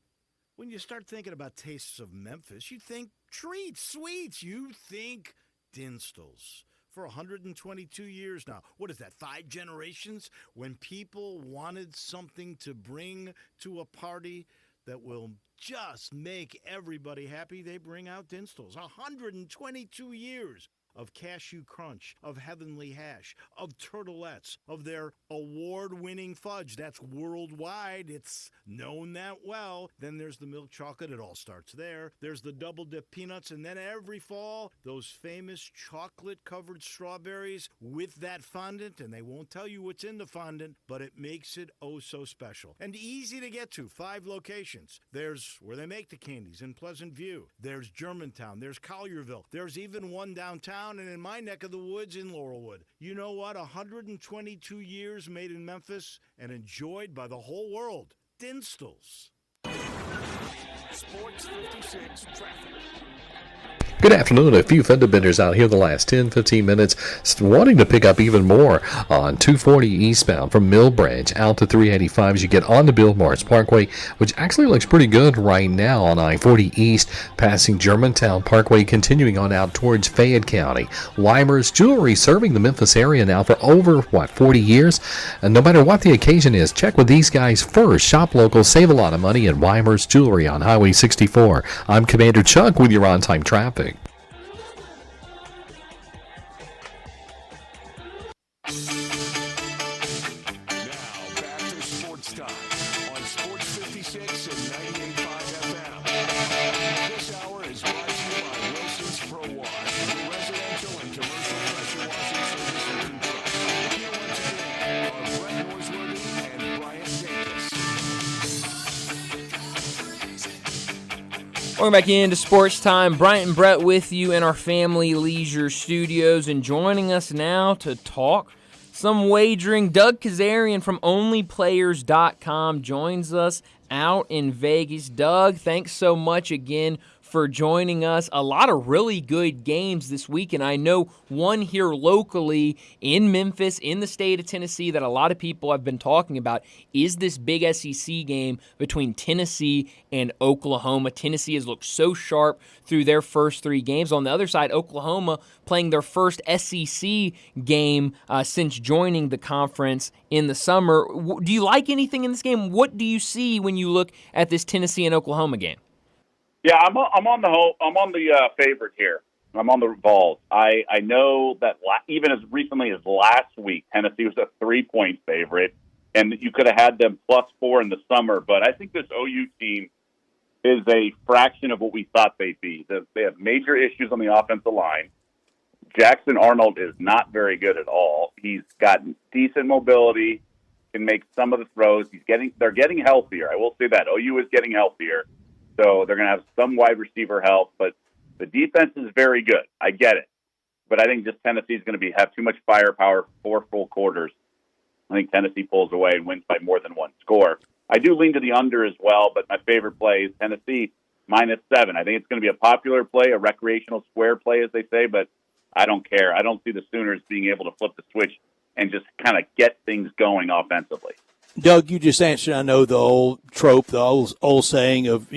When you start thinking about tastes of Memphis, you think treats, sweets. You think Dinstall's. For 122 years now. What is that, 5 generations? When people wanted something to bring to a party that will just make everybody happy, they bring out Dinstall's. 122 years of cashew crunch, of heavenly hash, of turtlettes, of their award-winning fudge. That's worldwide. It's known that well. Then there's the milk chocolate. It all starts there. There's the double-dip peanuts. And then every fall, those famous chocolate-covered strawberries with that fondant. And they won't tell you what's in the fondant, but it makes it oh so special. And easy to get to. 5 locations. There's where they make the candies in Pleasant View. There's Germantown. There's Collierville. There's even one downtown and in my neck of the woods in Laurelwood. You know what? 122 years made in Memphis and enjoyed by the whole world. Dinstall's. Sports 56 traffic. Good afternoon. A few fender benders out here the last 10-15 minutes, wanting to pick up even more on 240 eastbound from Mill Branch out to 385 as you get on the Bill Morris Parkway, which actually looks pretty good right now on I-40 East, passing Germantown Parkway, continuing on out towards Fayette County. Weimer's Jewelry serving the Memphis area now for over, 40 years? And no matter what the occasion is, check with these guys first. Shop local, save a lot of money at Weimer's Jewelry on Highway 64. I'm Commander Chuck with your on-time traffic. Welcome back into Sports Time. Bryant and Brett with you in our Family Leisure Studios, and joining us now to talk some wagering, Doug Kazarian from OnlyPlayers.com joins us out in Vegas. Doug, thanks so much again for joining us. A lot of really good games this week, and I know one here locally in Memphis, in the state of Tennessee, that a lot of people have been talking about is this big SEC game between Tennessee and Oklahoma. Tennessee has looked so sharp through their first 3 games. On the other side, Oklahoma playing their first SEC game since joining the conference in the summer. Do you like anything in this game? What do you see when you look at this Tennessee and Oklahoma game? Yeah, I'm on the favorite here. I'm on the Vols. I know that even as recently as last week, Tennessee was a 3-point favorite, and you could have had them +4 in the summer. But I think this OU team is a fraction of what we thought they'd be. They have major issues on the offensive line. Jackson Arnold is not very good at all. He's got decent mobility, can make some of the throws. They're getting healthier. I will say that OU is getting healthier. So they're going to have some wide receiver help, but the defense is very good. I get it. But I think just Tennessee is going to have too much firepower for 4 full quarters. I think Tennessee pulls away and wins by more than 1 score. I do lean to the under as well, but my favorite play is Tennessee -7. I think it's going to be a popular play, a recreational square play, as they say, but I don't care. I don't see the Sooners being able to flip the switch and just kind of get things going offensively. Doug, you just answered, I know, the old trope, the old saying of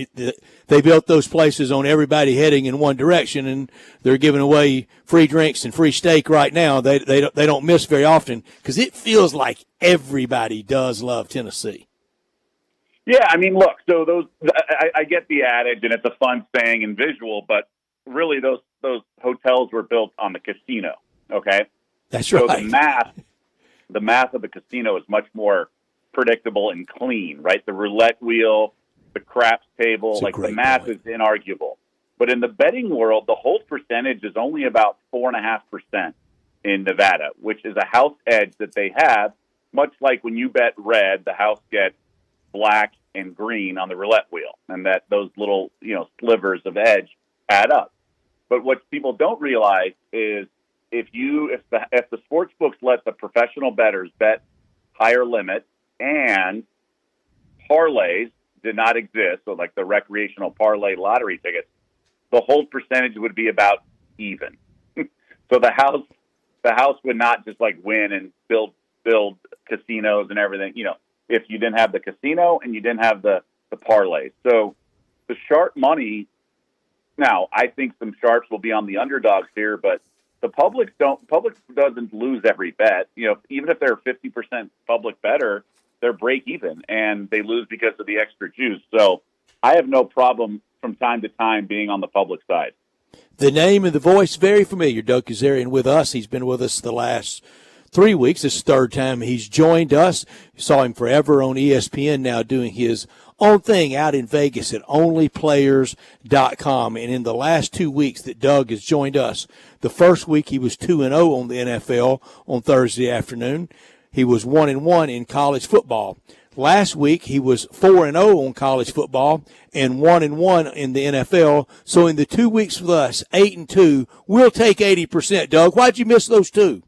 they built those places on everybody heading in one direction, and they're giving away free drinks and free steak right now. They don't miss very often because it feels like everybody does love Tennessee. Yeah, I mean, look, so I get the adage, and it's a fun saying and visual, but really those hotels were built on the casino, okay? That's right. So the math of the casino is much more predictable and clean, right? The roulette wheel, the craps table, the math is inarguable. But in the betting world, the hold percentage is only about 4.5% in Nevada, which is a house edge that they have, much like when you bet red, the house gets black and green on the roulette wheel, and that those little, slivers of edge add up. But what people don't realize is if the sports books let the professional bettors bet higher limits and parlays did not exist, so like the recreational parlay lottery tickets, the hold percentage would be about even. So the house would not just like win and build casinos and everything, if you didn't have the casino and you didn't have the parlay. So the sharp money, now I think some sharps will be on the underdogs here, but the public doesn't lose every bet. Even if they're 50% public better, they're break even and they lose because of the extra juice. So I have no problem from time to time being on the public side. The name and the voice, very familiar. Doug Kazarian with us. He's been with us the last 3 weeks. This is the third time he's joined us. You saw him forever on ESPN, now doing his own thing out in Vegas at onlyplayers.com. And in the last 2 weeks that Doug has joined us, the first week he was 2-0 on the NFL on Thursday afternoon. He was 1-1 in college football. Last week he was 4-0 on college football and 1-1 in the NFL. So in the 2 weeks with us, 8-2, we'll take 80%. Doug, why'd you miss those two?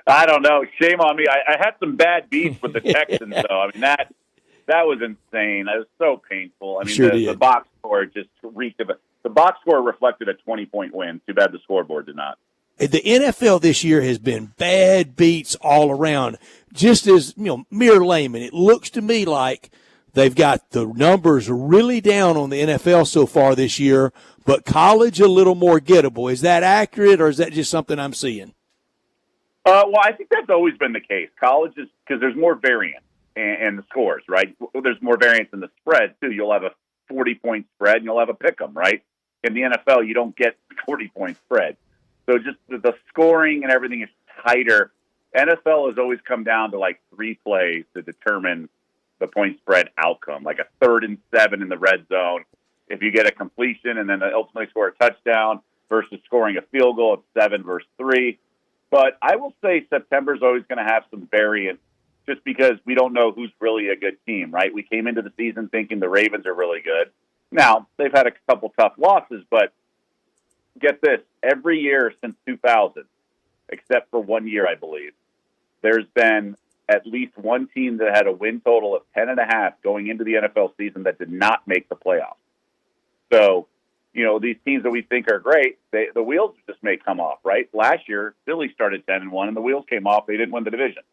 I don't know. Shame on me. I had some bad beats with the Texans, though. I mean, that was insane. It was so painful. I mean, the box score just reeked of it. The box score reflected a 20-point win. Too bad the scoreboard did not. The NFL this year has been bad beats all around. Just as, mere layman, it looks to me like they've got the numbers really down on the NFL so far this year, but college a little more gettable. Is that accurate, or is that just something I'm seeing? Well, I think that's always been the case. College is because there's more variance in the scores, right? There's more variance in the spread, too. You'll have a 40-point spread, and you'll have a pick'em, right? In the NFL, you don't get 40-point spread. So just the scoring and everything is tighter. NFL has always come down to like 3 plays to determine the point spread outcome, like a 3rd and 7 in the red zone. If you get a completion and then ultimately score a touchdown versus scoring a field goal at 7 versus 3. But I will say September is always going to have some variance just because we don't know who's really a good team, right? We came into the season thinking the Ravens are really good. Now, they've had a couple tough losses, but get this, every year since 2000, except for 1 year, I believe, there's been at least one team that had a win total of 10.5 going into the NFL season that did not make the playoffs. So, these teams that we think are great, the wheels just may come off, right? Last year, Philly started 10-1, and the wheels came off. They didn't win the division.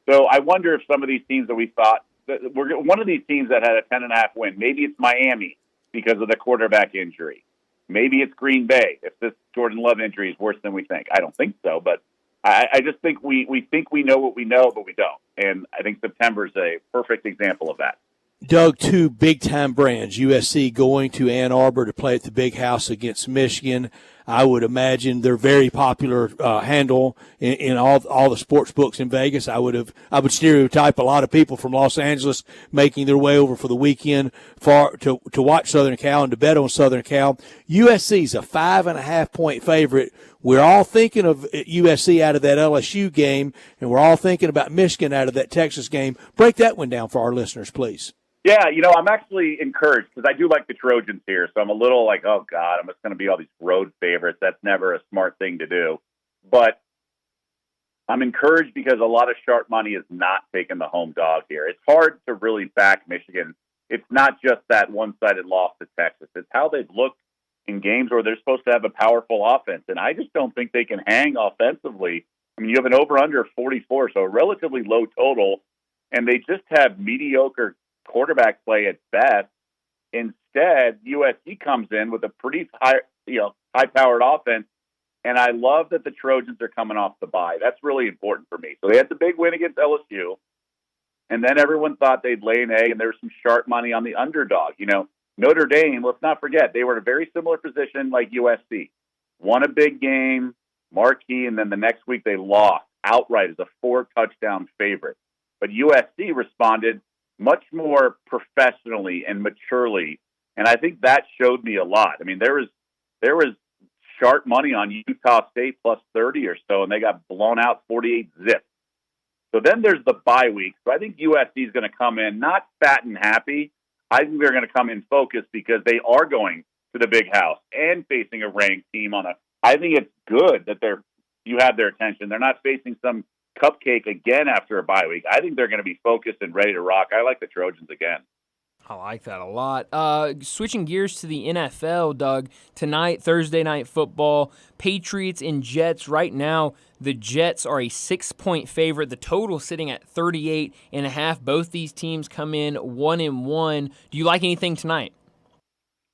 So I wonder if some of these teams that we thought, one of these teams that had a 10.5 win, maybe it's Miami because of the quarterback injury. Maybe it's Green Bay if this Jordan Love injury is worse than we think. I don't think so, but I just think we think we know what we know, but we don't. And I think September is a perfect example of that. Doug, 2 big-time brands, USC going to Ann Arbor to play at the Big House against Michigan. I would imagine they're very popular handle in all the sports books in Vegas. I would stereotype a lot of people from Los Angeles making their way over for the weekend to watch Southern Cal and to bet on Southern Cal. USC's a 5.5-point favorite. We're all thinking of USC out of that LSU game, and we're all thinking about Michigan out of that Texas game. Break that one down for our listeners, please. Yeah, I'm actually encouraged because I do like the Trojans here. So I'm a little like, oh, God, I'm just going to be all these road favorites. That's never a smart thing to do. But I'm encouraged because a lot of sharp money is not taking the home dog here. It's hard to really back Michigan. It's not just that one-sided loss to Texas. It's how they've looked in games where they're supposed to have a powerful offense, and I just don't think they can hang offensively. I mean, you have an over-under of 44, so a relatively low total, and they just have mediocre quarterback play at best. Instead, USC comes in with a pretty high-powered offense, and I love that the Trojans are coming off the bye. That's really important for me. So they had the big win against LSU, and then everyone thought they'd lay an egg, and there was some sharp money on the underdog. Notre Dame, let's not forget, they were in a very similar position like USC. Won a big game, marquee, and then the next week they lost outright as a 4-touchdown favorite. But USC responded much more professionally and maturely, and I think that showed me a lot. I mean, there was sharp money on Utah State plus 30 or so, and they got blown out 48-zip. So then there's the bye week. So I think USC is going to come in not fat and happy. I think they're going to come in focused because they are going to the big house and facing a ranked team I think it's good that you have their attention. They're not facing some cupcake again after a bye week. I think they're going to be focused and ready to rock. I like the Trojans again. I like that a lot. Switching gears to the NFL, Doug, tonight, Thursday Night Football, Patriots and Jets. Right now, the Jets are a 6-point favorite. The total sitting at 38.5. Both these teams come in 1-1. Do you like anything tonight?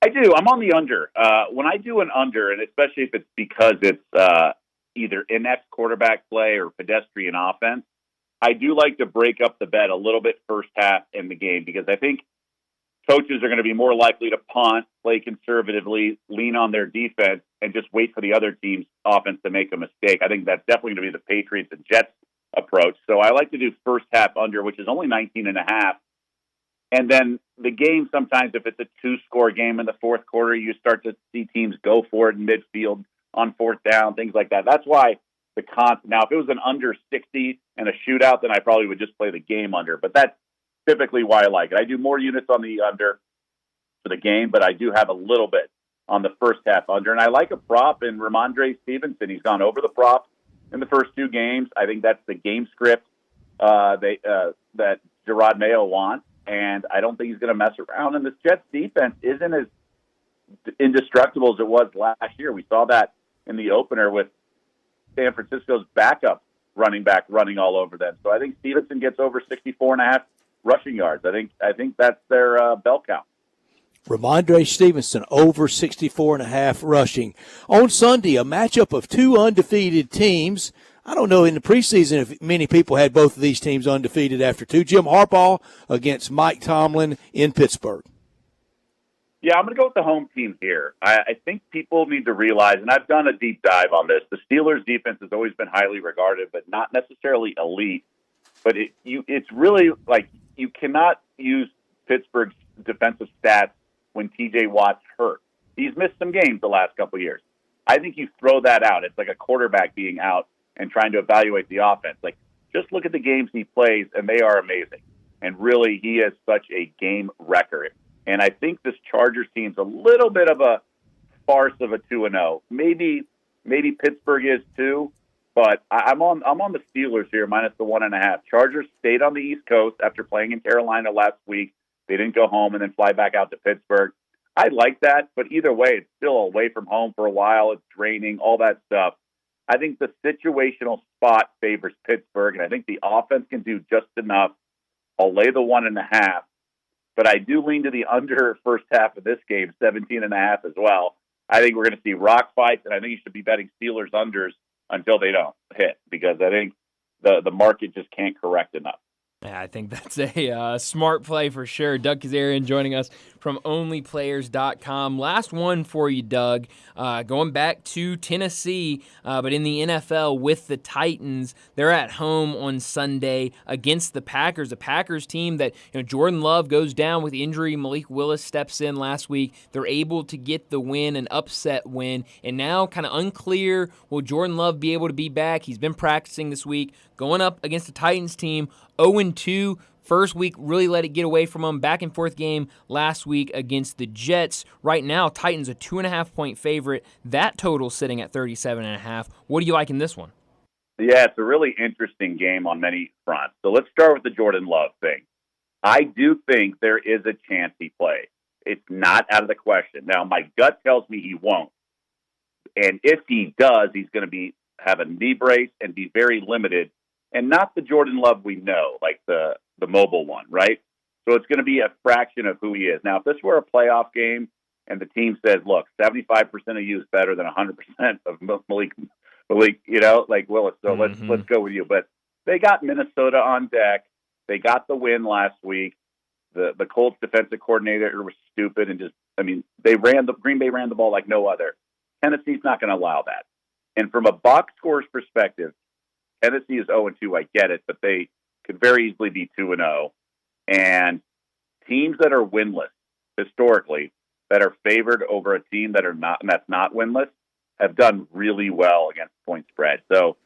I do. I'm on the under. When I do an under, and especially if it's because it's either inept quarterback play or pedestrian offense, I do like to break up the bet a little bit first half in the game because I think coaches are going to be more likely to punt, play conservatively, lean on their defense, and just wait for the other team's offense to make a mistake. I think that's definitely going to be the Patriots and Jets approach. So I like to do first half under, which is only 19.5. And then the game, sometimes if it's a 2-score game in the fourth quarter, you start to see teams go for it in midfield on fourth down, things like that. That's why now, if it was an under 60 and a shootout, then I probably would just play the game under. But that's typically why I like it. I do more units on the under for the game, but I do have a little bit on the first half under. And I like a prop in Ramondre Stevenson. He's gone over the prop in the first 2 games. I think that's the game script that Gerard Mayo wants, and I don't think he's going to mess around. And this Jets defense isn't as indestructible as it was last year. We saw that in the opener with San Francisco's backup running back running all over them. So I think Stevenson gets over 64.5 rushing yards. I think that's their bell count. Ramondre Stevenson over 64.5 rushing. On Sunday, a matchup of 2 undefeated teams. I don't know in the preseason if many people had both of these teams undefeated after 2. Jim Harbaugh against Mike Tomlin in Pittsburgh. Yeah, I'm going to go with the home team here. I think people need to realize, and I've done a deep dive on this, the Steelers' defense has always been highly regarded, but not necessarily elite. But it's really like you cannot use Pittsburgh's defensive stats when T.J. Watt's hurt. He's missed some games the last couple of years. I think you throw that out. It's like a quarterback being out and trying to evaluate the offense. Like, just look at the games he plays, and they are amazing. And really, he is such a game wrecker. And I think this Chargers team's a little bit of a farce of a 2-0. Maybe Pittsburgh is too, but I'm on the Steelers here minus the 1.5. Chargers stayed on the East Coast after playing in Carolina last week. They didn't go home and then fly back out to Pittsburgh. I like that, but either way, it's still away from home for a while. It's draining, all that stuff. I think the situational spot favors Pittsburgh, and I think the offense can do just enough. I'll lay the 1.5. But I do lean to the under first half of this game, 17.5 as well. I think we're going to see rock fights, and I think you should be betting Steelers unders until they don't hit, because I think the market just can't correct enough. Yeah, I think that's a smart play for sure. Doug Kazarian joining us from OnlyPlayers.com. Last one for you, Doug. Going back to Tennessee, but in the NFL with the Titans. They're at home on Sunday against the Packers. A Packers team that Jordan Love goes down with injury. Malik Willis steps in last week. They're able to get the win, an upset win. And now kind of unclear, will Jordan Love be able to be back? He's been practicing this week. Going up against the Titans team, 0-2. First week really let it get away from them. Back and forth game last week against the Jets. Right now, Titans a 2.5-point favorite. That total sitting at 37.5. What do you like in this one? Yeah, it's a really interesting game on many fronts. So let's start with the Jordan Love thing. I do think there is a chance he plays. It's not out of the question. Now, my gut tells me he won't. And if he does, he's going to have a knee brace and be very limited, and not the Jordan Love we know, like the mobile one, right? So it's going to be a fraction of who he is. Now, if this were a playoff game and the team says, look, 75% of you is better than 100% of Malik, like Willis, so let's go with you. But they got Minnesota on deck. They got the win last week. The Colts defensive coordinator was stupid and Green Bay ran the ball like no other. Tennessee's not going to allow that. And from a box scores perspective, Tennessee is 0-2. I get it, but they could very easily be 2-0. And teams that are winless historically, that are favored over a team that's not winless, have done really well against point spread. So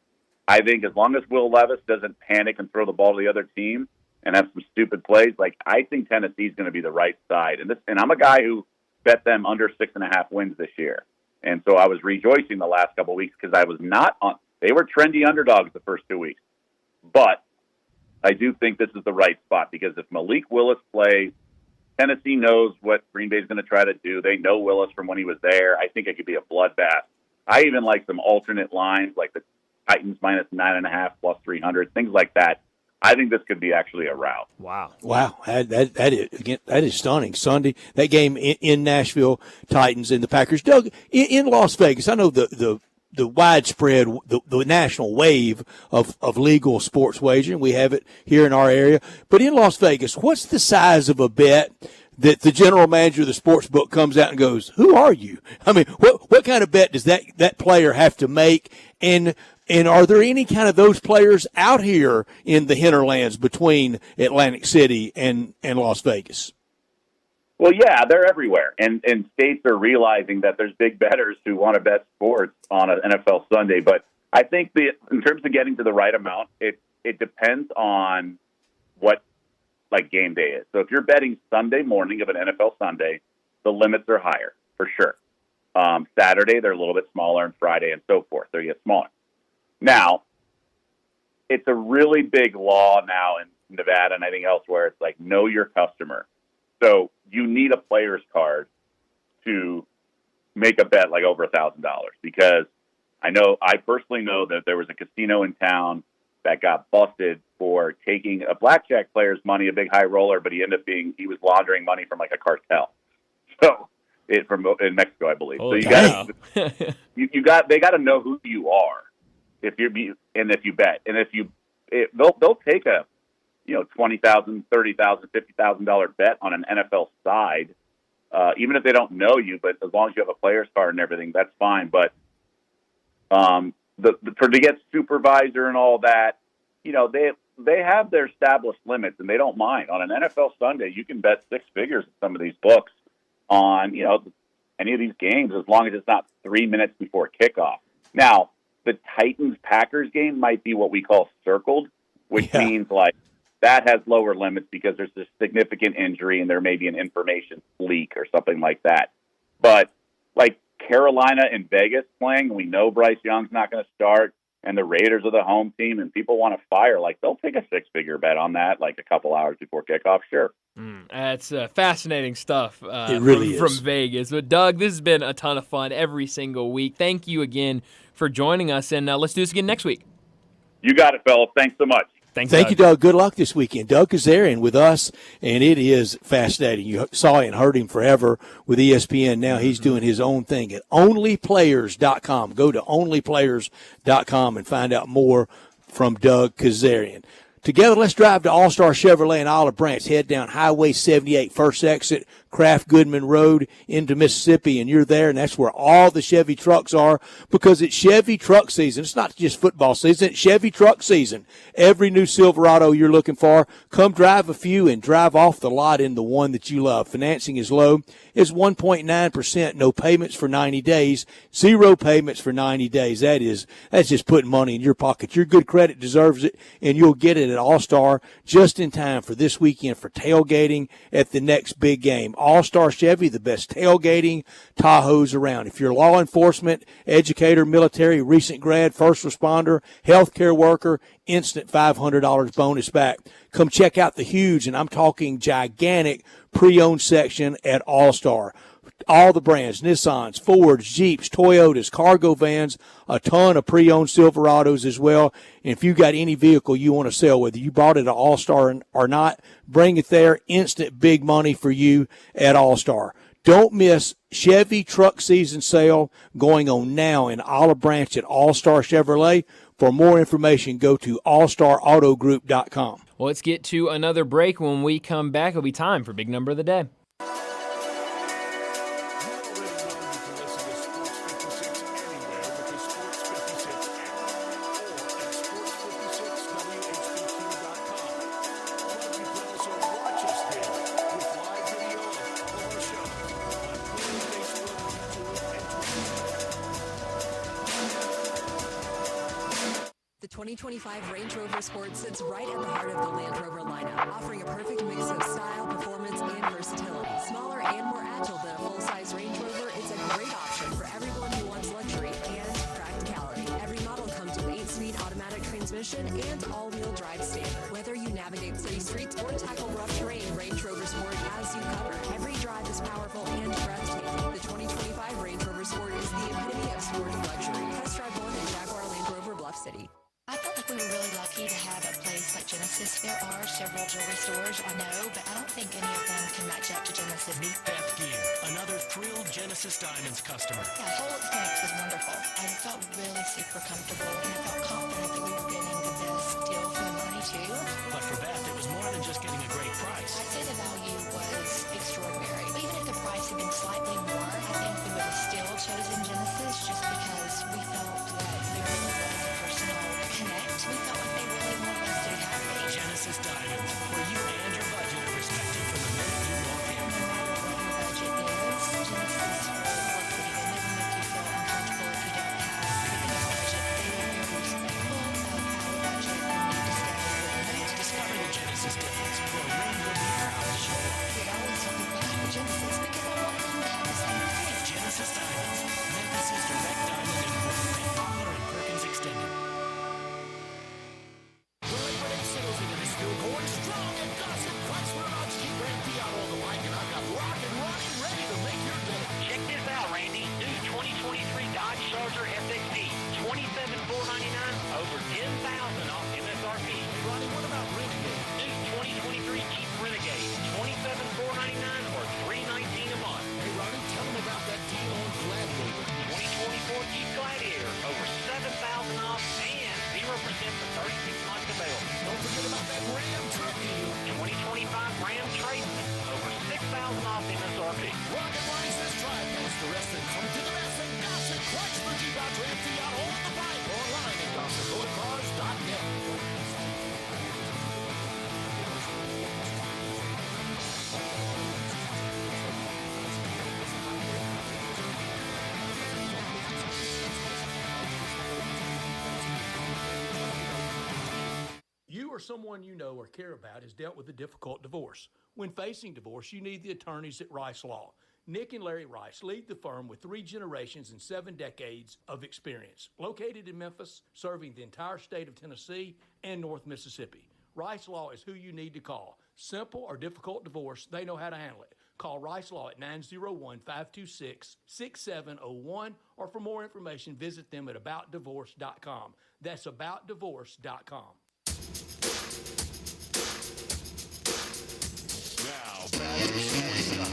I think as long as Will Levis doesn't panic and throw the ball to the other team and have some stupid plays, I think Tennessee's going to be the right side. And I'm a guy who bet them under 6.5 wins this year. And so I was rejoicing the last couple of weeks because I was not on. They were trendy underdogs the first 2 weeks. But I do think this is the right spot because if Malik Willis plays, Tennessee knows what Green Bay's going to try to do. They know Willis from when he was there. I think it could be a bloodbath. I even like some alternate lines like the Titans minus 9.5 plus 300, things like that. I think this could be actually a rout. Wow. That is stunning. Sunday, that game in Nashville, Titans and the Packers. Doug, in Las Vegas, I know the widespread, the national wave of legal sports wagering. We have it here in our area. But in Las Vegas, what's the size of a bet that the general manager of the sports book comes out and goes, who are you? I mean, what kind of bet does that player have to make? And are there any kind of those players out here in the hinterlands between Atlantic City and Las Vegas? Well, yeah, they're everywhere. And states are realizing that there's big bettors who want to bet sports on an NFL Sunday. But I think in terms of getting to the right amount, it depends on what game day is. So if you're betting Sunday morning of an NFL Sunday, the limits are higher for sure. Saturday, they're a little bit smaller, and Friday and so forth, they get smaller. Now, it's a really big law now in Nevada and I think elsewhere. It's like know your customer. So you need a player's card to make a bet like over $1,000 because I personally know that there was a casino in town that got busted for taking a blackjack player's money, a big high roller, but he was laundering money from like a cartel. So in Mexico, I believe. Holy so they got to know who you are. If you bet, and they'll take a $20,000, $30,000, $50,000 bet on an NFL side, even if they don't know you. But as long as you have a player's card and everything, that's fine. But to get supervisor and all that, they have their established limits and they don't mind. On an NFL Sunday, you can bet six figures at some of these books on any of these games as long as it's not 3 minutes before kickoff. Now, the Titans-Packers game might be what we call circled, which means that has lower limits because there's a significant injury and there may be an information leak or something like that. But Carolina and Vegas playing, we know Bryce Young's not going to start, and the Raiders are the home team, and people want to fire. They'll take a six-figure bet on that a couple hours before kickoff, sure. That's fascinating stuff it really from Vegas. But, Doug, this has been a ton of fun every single week. Thank you again for joining us, and let's do this again next week. You got it, fellas. Thanks so much. Thank you, Doug. Good luck this weekend. Doug Kazarian with us, and it is fascinating. You saw and heard him forever with ESPN. Now he's doing his own thing at onlyplayers.com. Go to onlyplayers.com and find out more from Doug Kazarian. Together, let's drive to All-Star Chevrolet in Olive Branch. Head down Highway 78, first exit, Kraft Goodman Road into Mississippi, and you're there, and that's where all the Chevy trucks are because it's Chevy truck season. It's not just football season, it's Chevy truck season. Every new Silverado you're looking for, come drive a few and drive off the lot in the one that you love. Financing is low. It's 1.9%, no payments for 90 days, 0 payments for 90 days. That's just putting money in your pocket. Your good credit deserves it, and you'll get it at All-Star just in time for this weekend for tailgating at the next big game. All-Star Chevy, the best tailgating Tahoes around. If you're law enforcement, educator, military, recent grad, first responder, healthcare worker, instant $500 bonus back. Come check out the huge, and I'm talking gigantic, pre-owned section at All-Star. All the brands, Nissans, Fords, Jeeps, Toyotas, cargo vans, a ton of pre-owned Silverados as well. And if you got any vehicle you want to sell, whether you bought it at All-Star or not, bring it there. Instant big money for you at All-Star. Don't miss Chevy truck season sale going on now in Olive Branch at All-Star Chevrolet. For more information, go to allstarautogroup.com. Well, let's get to another break. When we come back, it'll be time for Big Number of the Day. The 2025 Range Rover Sport sits right at the heart of the Land Rover lineup, offering a perfect mix of style, performance, and versatility. Smaller and more agile than a full-size Range Rover, it's a great option for everyone who wants luxury and practicality. Every model comes with 8-speed automatic transmission and all-wheel drive standard. Whether you navigate city streets or tackle rough terrain, Range Rover Sport has you covered. Every drive is powerful and breathtaking. The 2025 Range Rover Sport is the epitome of sport luxury. Test drive one at Jaguar Land Rover Bluff City. I felt like we were really lucky to have a place like Genesis. There are several jewelry stores, I know, but I don't think any of them can match up to Genesis. Meet Beth Gear, another thrilled Genesis Diamonds customer. Yeah, the whole experience was wonderful. I felt really super comfortable, and I felt confident that we were getting the best deal for the money, too. But for Beth, it was more than just getting a great price. I'd say the value was extraordinary. Even if the price had been slightly more, I think we would have still chosen Genesis just because we felt that there really was a personal connect. We felt like they really want us to be happy. Genesis Diamonds, where you and your budget are respected from the minute you walk in. No matter what your budget is, Genesis will work with you. They never make you feel uncomfortable if you don't have the biggest budget. They are very respectful of our budget and need to stay within it. Discover the Genesis difference, where we will be proud to show up. We always tell people to have a Genesis because I want them to have the same thing. Genesis Diamonds, Memphis' direct diamond import, and Poplar and Perkins Extended. Check this out, Randy. New 2023 Dodge Charger SXT. $27,499, over $10,000 off MSRP. Hey, Ronnie, what about Renegade? New 2023 Jeep Renegade. $27,499 or $319 a month. Hey, Ronnie, tell them about that deal on Gladiator. 2024 Jeep Gladiator, over $7,000 off and 0% for 36 months available. Don't forget about that Ram truck deal. 2025 Ram Tradesman, over $6,000 off MSRP. Rocket Rise this drive goes the rest and come to the best and gossip. Clutch for Jeep out Ram Fiat on the bike. Online at gossipmotorcars.net. You or someone you know or care about has dealt with a difficult divorce. When facing divorce, you need the attorneys at Rice Law. Nick and Larry Rice lead the firm with 3 generations and 7 decades of experience. Located in Memphis, serving the entire state of Tennessee and North Mississippi. Rice Law is who you need to call. Simple or difficult divorce, they know how to handle it. Call Rice Law at 901-526-6701, or for more information, visit them at aboutdivorce.com. That's aboutdivorce.com. Now, back to Sportstime on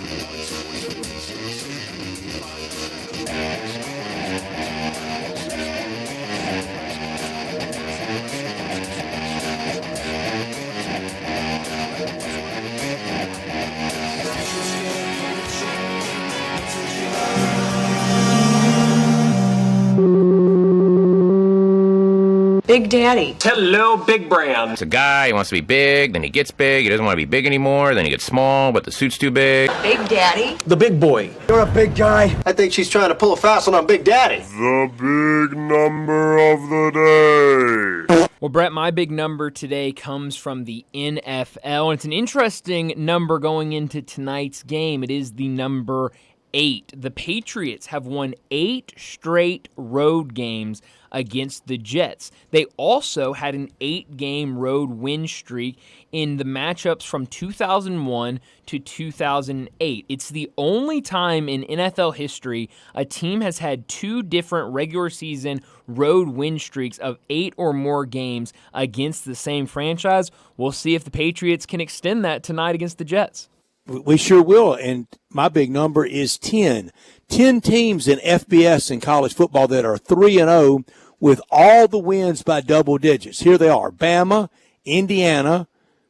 Big Daddy. Hello, Big Brand. It's a guy, he wants to be big, then he gets big, he doesn't want to be big anymore, then he gets small, but the suit's too big. Big Daddy. The big boy. You're a big guy. I think she's trying to pull a fast one on Big Daddy. The big number of the day. Well, Brett, my big number today comes from the NFL, and it's an interesting number going into tonight's game. It is the number 8. The Patriots have won 8 straight road games against the Jets. They also had an 8-game road win streak in the matchups from 2001 to 2008. It's the only time in NFL history a team has had 2 different regular season road win streaks of 8 or more games against the same franchise. We'll see if the Patriots can extend that tonight against the Jets. We sure will, and my big number is 10. 10 teams in FBS in college football that are 3-0 with all the wins by double digits. Here they are: Bama, Indiana,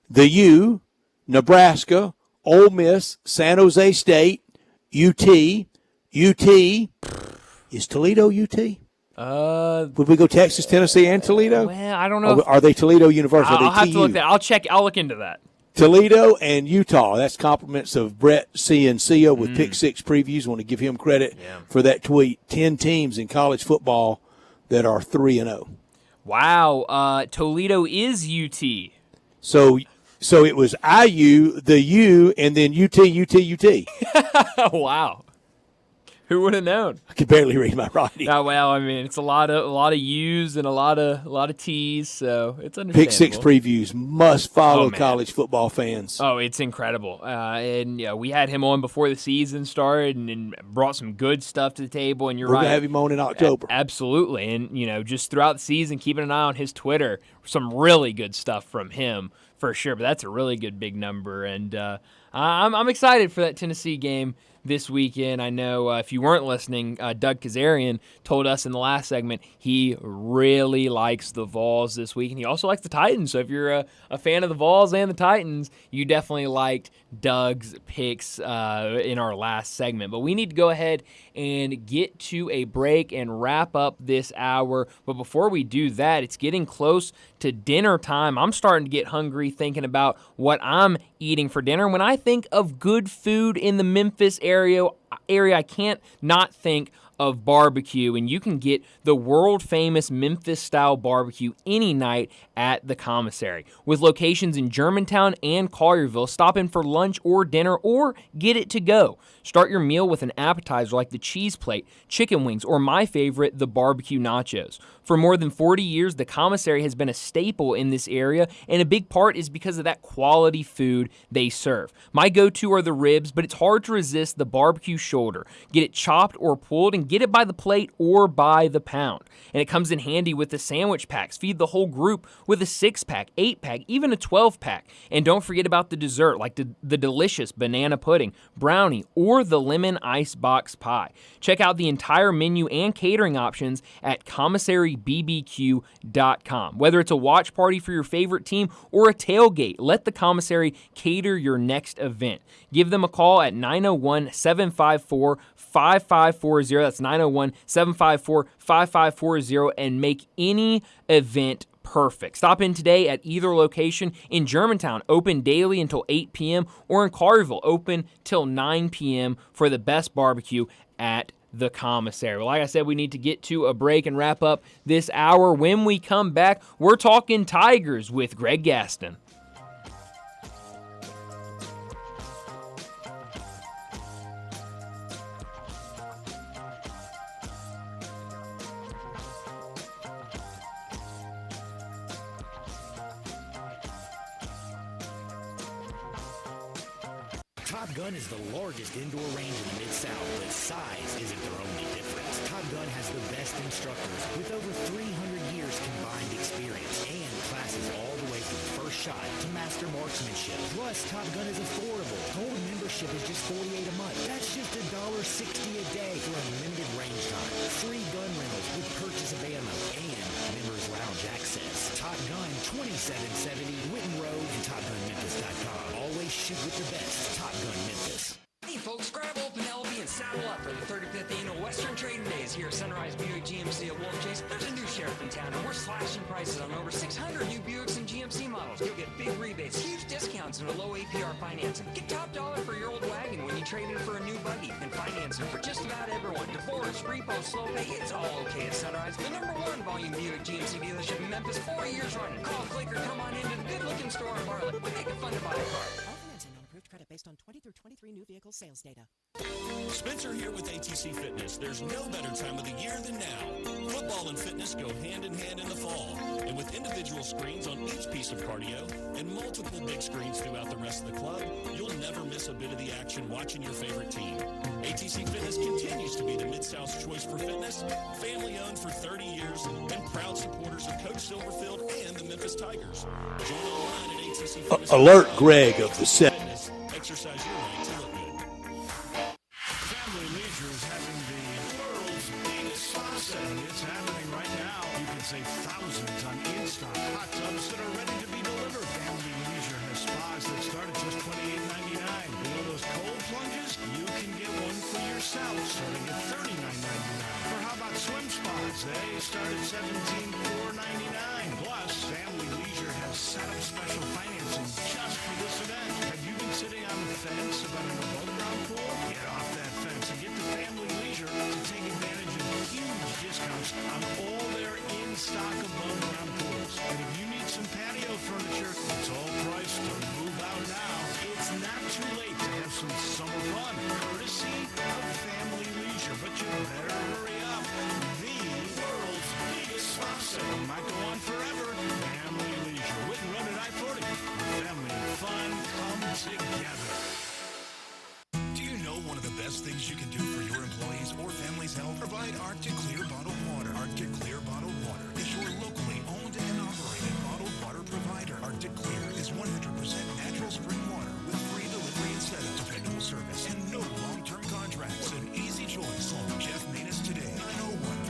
the U, Nebraska, Ole Miss, San Jose State, UT. Is Toledo UT? Would we go Texas, Tennessee, and Toledo? Well, I don't know. Are they Toledo University? I'll have to look that. I'll look into that. Toledo and Utah. That's compliments of Brett Ciancia with Pick 6 previews. I want to give him credit for that tweet. 10 teams in college football that are 3-0. Wow. Toledo is UT. So it was IU, the U, and then UT. Wow. Who would have known? I could barely read my writing. Oh, well, I mean, it's a lot of U's and a lot of T's, so it's understandable. Pick 6 previews must follow college football fans. Oh, it's incredible. And we had him on before the season started and brought some good stuff to the table. And you're right. We're going to have him on in October. Absolutely. And, just throughout the season, keeping an eye on his Twitter, some really good stuff from him for sure. But that's a really good big number. And I'm excited for that Tennessee game this weekend. I know if you weren't listening, Doug Kazarian told us in the last segment he really likes the Vols this week, and he also likes the Titans. So if you're a fan of the Vols and the Titans, you definitely liked Doug's picks in our last segment. But we need to go ahead and get to a break and wrap up this hour. But before we do that, it's getting close to dinner time. I'm starting to get hungry thinking about what I'm eating for dinner. When I think of good food in the Memphis area, I can't not think of barbecue, and you can get the world-famous Memphis-style barbecue any night at the Commissary. With locations in Germantown and Collierville, stop in for lunch or dinner or get it to go. Start your meal with an appetizer like the cheese plate, chicken wings, or my favorite, the barbecue nachos. For more than 40 years, the Commissary has been a staple in this area, and a big part is because of that quality food they serve. My go-to are the ribs, but it's hard to resist the barbecue shoulder. Get it chopped or pulled, and get it by the plate or by the pound. And it comes in handy with the sandwich packs. Feed the whole group with a 6-pack, 8-pack, even a 12-pack. And don't forget about the dessert, like the delicious banana pudding, brownie, or the lemon icebox pie. Check out the entire menu and catering options at commissarybbq.com. Whether it's a watch party for your favorite team or a tailgate, let the Commissary cater your next event. Give them a call at 901-754-5540. That's 901-754-5540 and make any event perfect. Stop in today at either location. In Germantown, open daily until 8 p.m. or in Collierville, open till 9 p.m. for the best barbecue at the Commissary. Well, like I said, we need to get to a break and wrap up this hour. When we come back, we're talking Tigers with Greg Gaston. Top Gun is the largest indoor range in the Mid-South, but size isn't their only difference. Top Gun has the best instructors with over 300 years combined experience and classes all the way from first shot to master marksmanship. Plus, Top Gun is affordable. Gold membership is just $48 a month. That's just $1.60 a day for unlimited range time. Free gun rentals with purchase of ammo and members lounge access. Top Gun 2770 Witten Road and TopGunMemphis.com. Always shoot with the best. Top Gun Memphis. Hey folks, grab old Penelope and Saddle up for the 35th annual Western Trading Days here at Sunrise Buick GMC at Wolf Chase. There's a new sheriff in town, and we're slashing prices on over 600 new Buicks and GMC models. You'll get big rebates, huge discounts, and a low APR financing. Get top dollar for your old wagon when you trade in for a new buggy, and financing for just about everyone. Divorce, repo, slow pay, it's all okay at Sunrise. The #1 volume Buick GMC dealership in Memphis, 4 years running. Call, click, or come on into the good-looking store in Bartlett. We make it fun to buy a car. All financing on approved credit based on 20 through 23 new vehicle sales data. Spencer here with ATC Fitness. There's no better time of the year than now. Football and fitness go hand in hand in the fall. And with individual screens on each piece of cardio and multiple big screens throughout the rest of the club, you'll never miss a bit of the action watching your favorite team. ATC Fitness continues to be the Mid-South's choice for fitness, family-owned for 30 years, and proud supporters of Coach Silverfield and the Memphis Tigers. Join online at ATC Fitness. Alert Greg of the set. Exercise your right to look good. Family Leisure is having the world's biggest spa set. It's happening right now. You can save thousands on in-stock hot tubs that are ready to be delivered. Family Leisure has spas that start at just $28.99. You know those cold plunges? You can get one for yourself starting at $39.99. Or how about swim spas? They start at $17,499. Plus, Family Leisure has set up special financing just for this event. Have you been sitting on the fence about an above-ground pool? Get off that fence and get to Family Leisure to take advantage of huge discounts on all their in-stock above-ground pools. And if you need some patio furniture, it's all priced to move out now. It's not too late to have some summer fun, courtesy of Family Leisure. But you better hurry up. The world's biggest spa set might go on forever. Family Leisure. Wit and Run at I-40. Family and fun come together. Do you know one of the best things you can do for your employees or family's health? Provide Arctic Clear bottled water. Arctic Clear bottled water is your locally owned and operated bottled water provider. Arctic Clear is 100% natural spring water with free delivery and setup, dependable service, and no long-term contracts. What an easy choice. Call Jeff Manus today,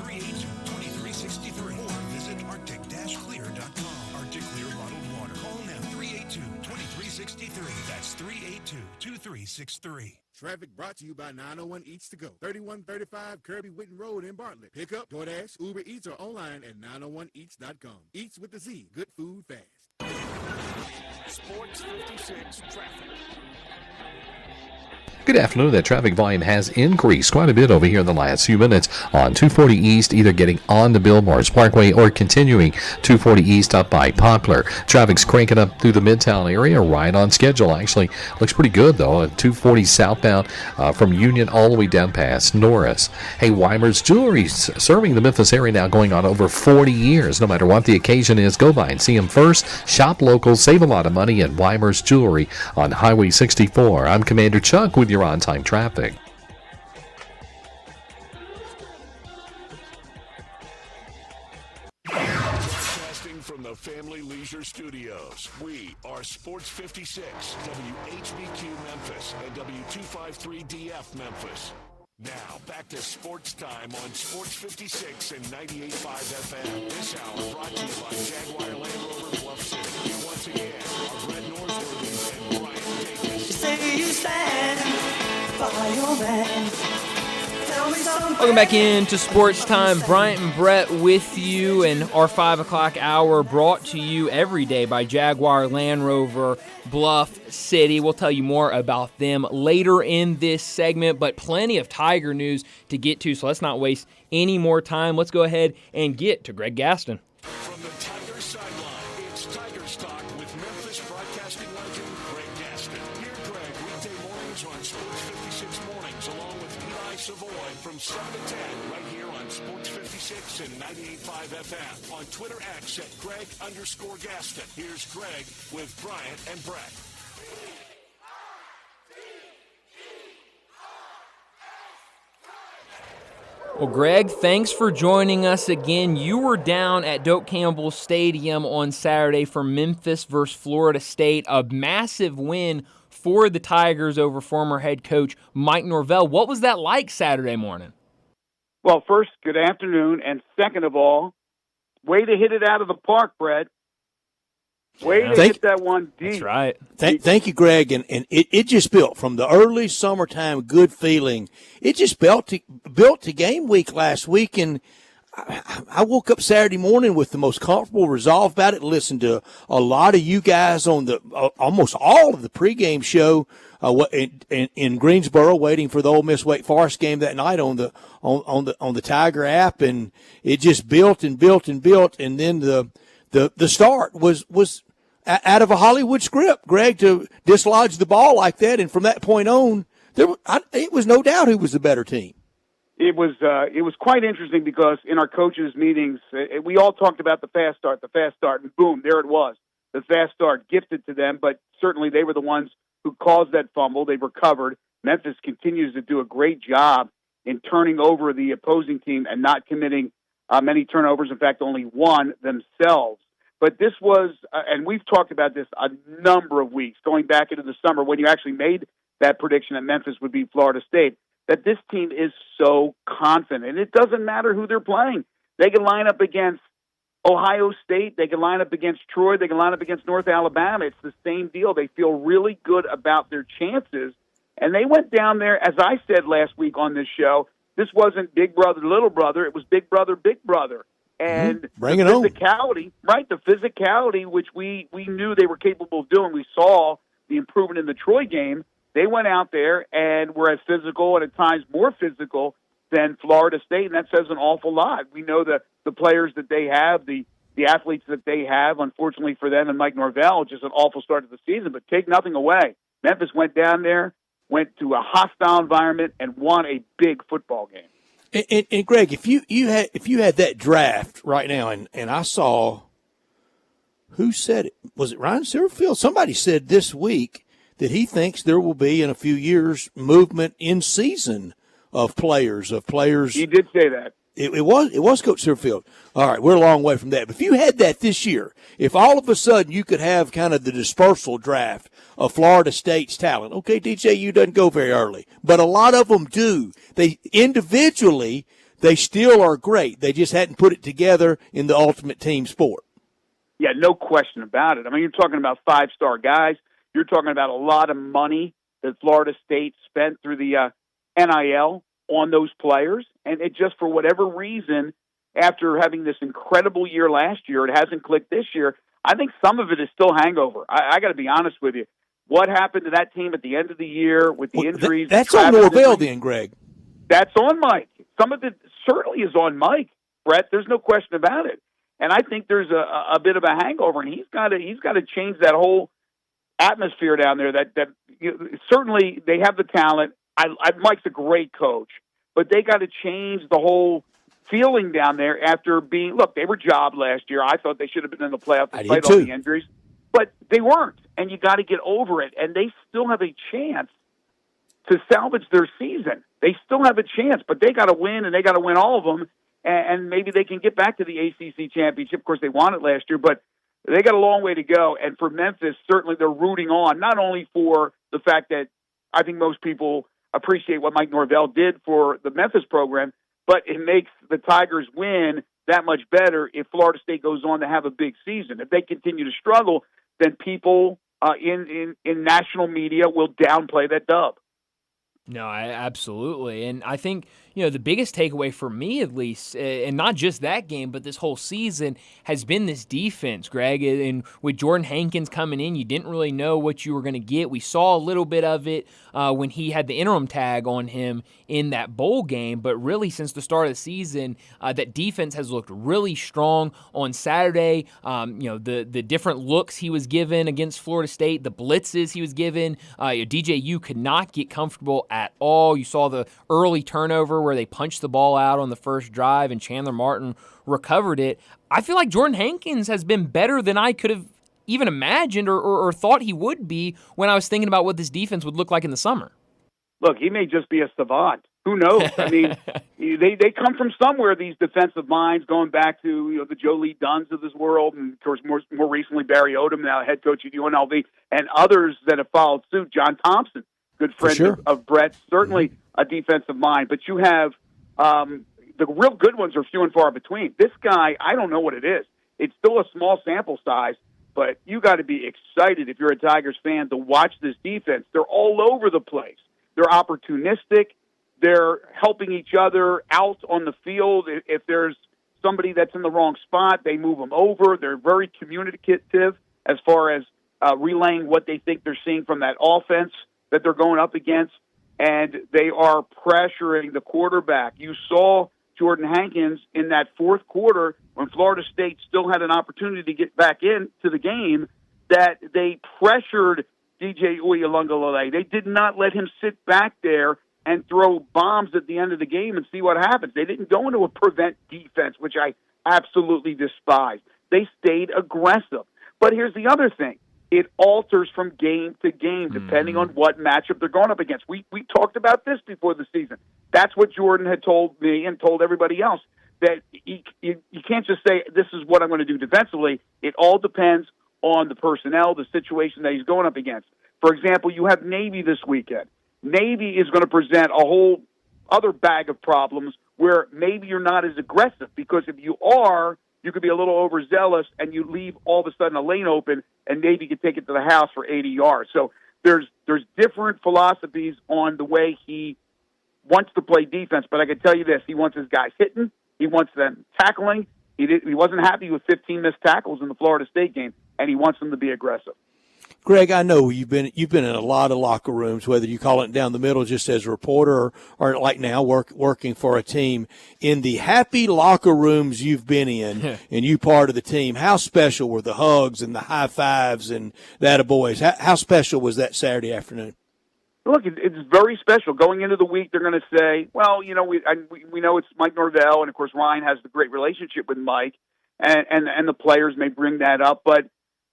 901-382-2363, or visit arctic-clear.com. Arctic Clear bottled water. Call now, 382-2363. That's 382-2363. Traffic brought to you by 901 Eats to Go, 3135 Kirby Whitten Road in Bartlett. Pick up, DoorDash, Uber Eats, or online at 901eats.com. Eats with a Z. Good food fast. Sports 56 traffic. Good afternoon. That traffic volume has increased quite a bit over here in the last few minutes on 240 East, either getting on to Bill Morris Parkway or continuing 240 East up by Poplar. Traffic's cranking up through the Midtown area, right on schedule. Actually, looks pretty good, though, at 240 southbound from Union all the way down past Norris. Hey, Weimer's Jewelry, serving the Memphis area now going on over 40 years. No matter what the occasion is, go by and see them first. Shop local, save a lot of money at Weimer's Jewelry on Highway 64. I'm Commander Chuck with your on-time traffic. Broadcasting from the Family Leisure Studios, we are Sports 56, WHBQ Memphis, and W253DF Memphis. Now, back to Sports Time on Sports 56 and 98.5 FM. This hour brought to you by Jaguar Land Rover Bluff City. Once again, our Brett Norsworthy and Brian Davis. You say you stand by your man. Tell me something. Welcome back into Sports Time. Bryant and Brett with you, and our 5 o'clock hour brought to you every day by Jaguar Land Rover Bluff City. We'll tell you more about them later in this segment, but plenty of Tiger news to get to, so let's not waste any more time. Let's go ahead and get to Greg Gaston. From the Tigers sideline, it's Tigers Talk with Memphis broadcasting legend Greg Gaston. Hear Greg weekday mornings on Sports 56 mornings, along with Eli Savoy from 7 to 10, right here on Sports 56 and 98.5 FM. On Twitter X at Greg_Gaston. Here's Greg with Bryant and Brett. Well, Greg, thanks for joining us again. You were down at Doak Campbell Stadium on Saturday for Memphis versus Florida State, a massive win for the Tigers over former head coach Mike Norvell. What was that like Saturday morning? Well, first, good afternoon, and second of all, way to hit it out of the park, Brett. Way to hit that one deep. That's right. Thank you, Greg. And it just built from the early summertime good feeling. It just built to game week last week. And I woke up Saturday morning with the most comfortable resolve about it. Listened to a lot of you guys on the almost all of the pregame show in Greensboro, waiting for the Ole Miss Wake Forest game that night on the Tiger app, and it just built and built and built. And then the start was out of a Hollywood script, Greg, to dislodge the ball like that, and from that point on, it was no doubt who was the better team. It was quite interesting because in our coaches' meetings, we all talked about the fast start, and boom, there it was. The fast start gifted to them, but certainly they were the ones who caused that fumble. They recovered. Memphis continues to do a great job in turning over the opposing team and not committing many turnovers. In fact, only one themselves. But this was, and we've talked about this a number of weeks, going back into the summer when you actually made that prediction that Memphis would beat Florida State, that this team is so confident. And it doesn't matter who they're playing. They can line up against Ohio State. They can line up against Troy. They can line up against North Alabama. It's the same deal. They feel really good about their chances. And they went down there, as I said last week on this show, this wasn't big brother, little brother. It was big brother, big brother. And Bring the it on. physicality, right, the physicality, which we knew they were capable of doing. We saw the improvement in the Troy game. They went out there and were as physical and at times more physical than Florida State, and that says an awful lot. We know the players that they have, the athletes that they have, unfortunately for them and Mike Norvell, just an awful start to the season, but take nothing away. Memphis went down there, went to a hostile environment, and won a big football game. And Greg, if you had that draft right now, and I saw, who said it? Was it Ryan Silverfield? Somebody said this week that he thinks there will be in a few years movement in season of players. He did say that. It was Coach Silverfield. All right, we're a long way from that. But if you had that this year, if all of a sudden you could have kind of the dispersal draft of Florida State's talent, okay, DJU doesn't go very early, but a lot of them do. They individually, they still are great. They just hadn't put it together in the ultimate team sport. Yeah, no question about it. I mean, you're talking about five-star guys. You're talking about a lot of money that Florida State spent through the NIL on those players, and it just, for whatever reason, after having this incredible year last year, it hasn't clicked this year. I think some of it is still hangover. I got to be honest with you. What happened to that team at the end of the year with the injuries? That's on Norvell then, Greg. That's on Mike. Some of it certainly is on Mike, Brett. There's no question about it. And I think there's a bit of a hangover, and he's got to change that whole atmosphere down there. Certainly they have the talent. Mike's a great coach, but they got to change the whole feeling down there after being. Look, they were jobbed last year. I thought they should have been in the playoffs despite all the injuries, but they weren't. And you got to get over it. And they still have a chance to salvage their season. They still have a chance, but they got to win, and they got to win all of them. And maybe they can get back to the ACC championship. Of course, they won it last year, but they got a long way to go. And for Memphis, certainly they're rooting on, not only for the fact that I think most people appreciate what Mike Norvell did for the Memphis program, but it makes the Tigers win that much better if Florida State goes on to have a big season. If they continue to struggle, then people in national media will downplay that dub. No, absolutely. And I think, the biggest takeaway for me, at least, and not just that game, but this whole season, has been this defense, Greg. And with Jordan Hankins coming in, you didn't really know what you were going to get. We saw a little bit of it when he had the interim tag on him in that bowl game. But really, since the start of the season, that defense has looked really strong. On Saturday, the different looks he was given against Florida State, the blitzes he was given, DJU could not get comfortable at all. You saw the early turnover where they punched the ball out on the first drive and Chandler Martin recovered it. I feel like Jordan Hankins has been better than I could have even imagined or thought he would be when I was thinking about what this defense would look like in the summer. Look, he may just be a savant. Who knows? I mean, they come from somewhere, these defensive minds, going back to the Joe Lee Dunns of this world, and of course more recently Barry Odom, now head coach at UNLV, and others that have followed suit. John Thompson, good friend of Brett, certainly a defensive mind. But you have the real good ones are few and far between. This guy, I don't know what it is. It's still a small sample size, but you got to be excited if you're a Tigers fan to watch this defense. They're all over the place. They're opportunistic. They're helping each other out on the field. If there's somebody that's in the wrong spot, they move them over. They're very communicative as far as relaying what they think they're seeing from that offense that they're going up against, and they are pressuring the quarterback. You saw Jordan Hankins in that fourth quarter when Florida State still had an opportunity to get back into the game, that they pressured DJ Uiagalelei. They did not let him sit back there and throw bombs at the end of the game and see what happens. They didn't go into a prevent defense, which I absolutely despise. They stayed aggressive. But here's the other thing. It alters from game to game depending on what matchup they're going up against. We talked about this before the season. That's what Jordan had told me and told everybody else, that you can't just say, this is what I'm going to do defensively. It all depends on the personnel, the situation that he's going up against. For example, you have Navy this weekend. Navy is going to present a whole other bag of problems where maybe you're not as aggressive, because if you are, you could be a little overzealous and you leave all of a sudden a lane open and Navy could take it to the house for 80 yards. So there's different philosophies on the way he wants to play defense, but I can tell you this, he wants his guys hitting, he wants them tackling. He wasn't happy with 15 missed tackles in the Florida State game, and he wants them to be aggressive. Greg, I know you've been in a lot of locker rooms, whether you call it down the middle just as a reporter or like now working for a team. In the happy locker rooms you've been in and you part of the team, how special were the hugs and the high fives and that of boys? How special was that Saturday afternoon? Look, it's very special. Going into the week, they're going to say, well, we know it's Mike Norvell, and of course Ryan has the great relationship with Mike, and the players may bring that up, but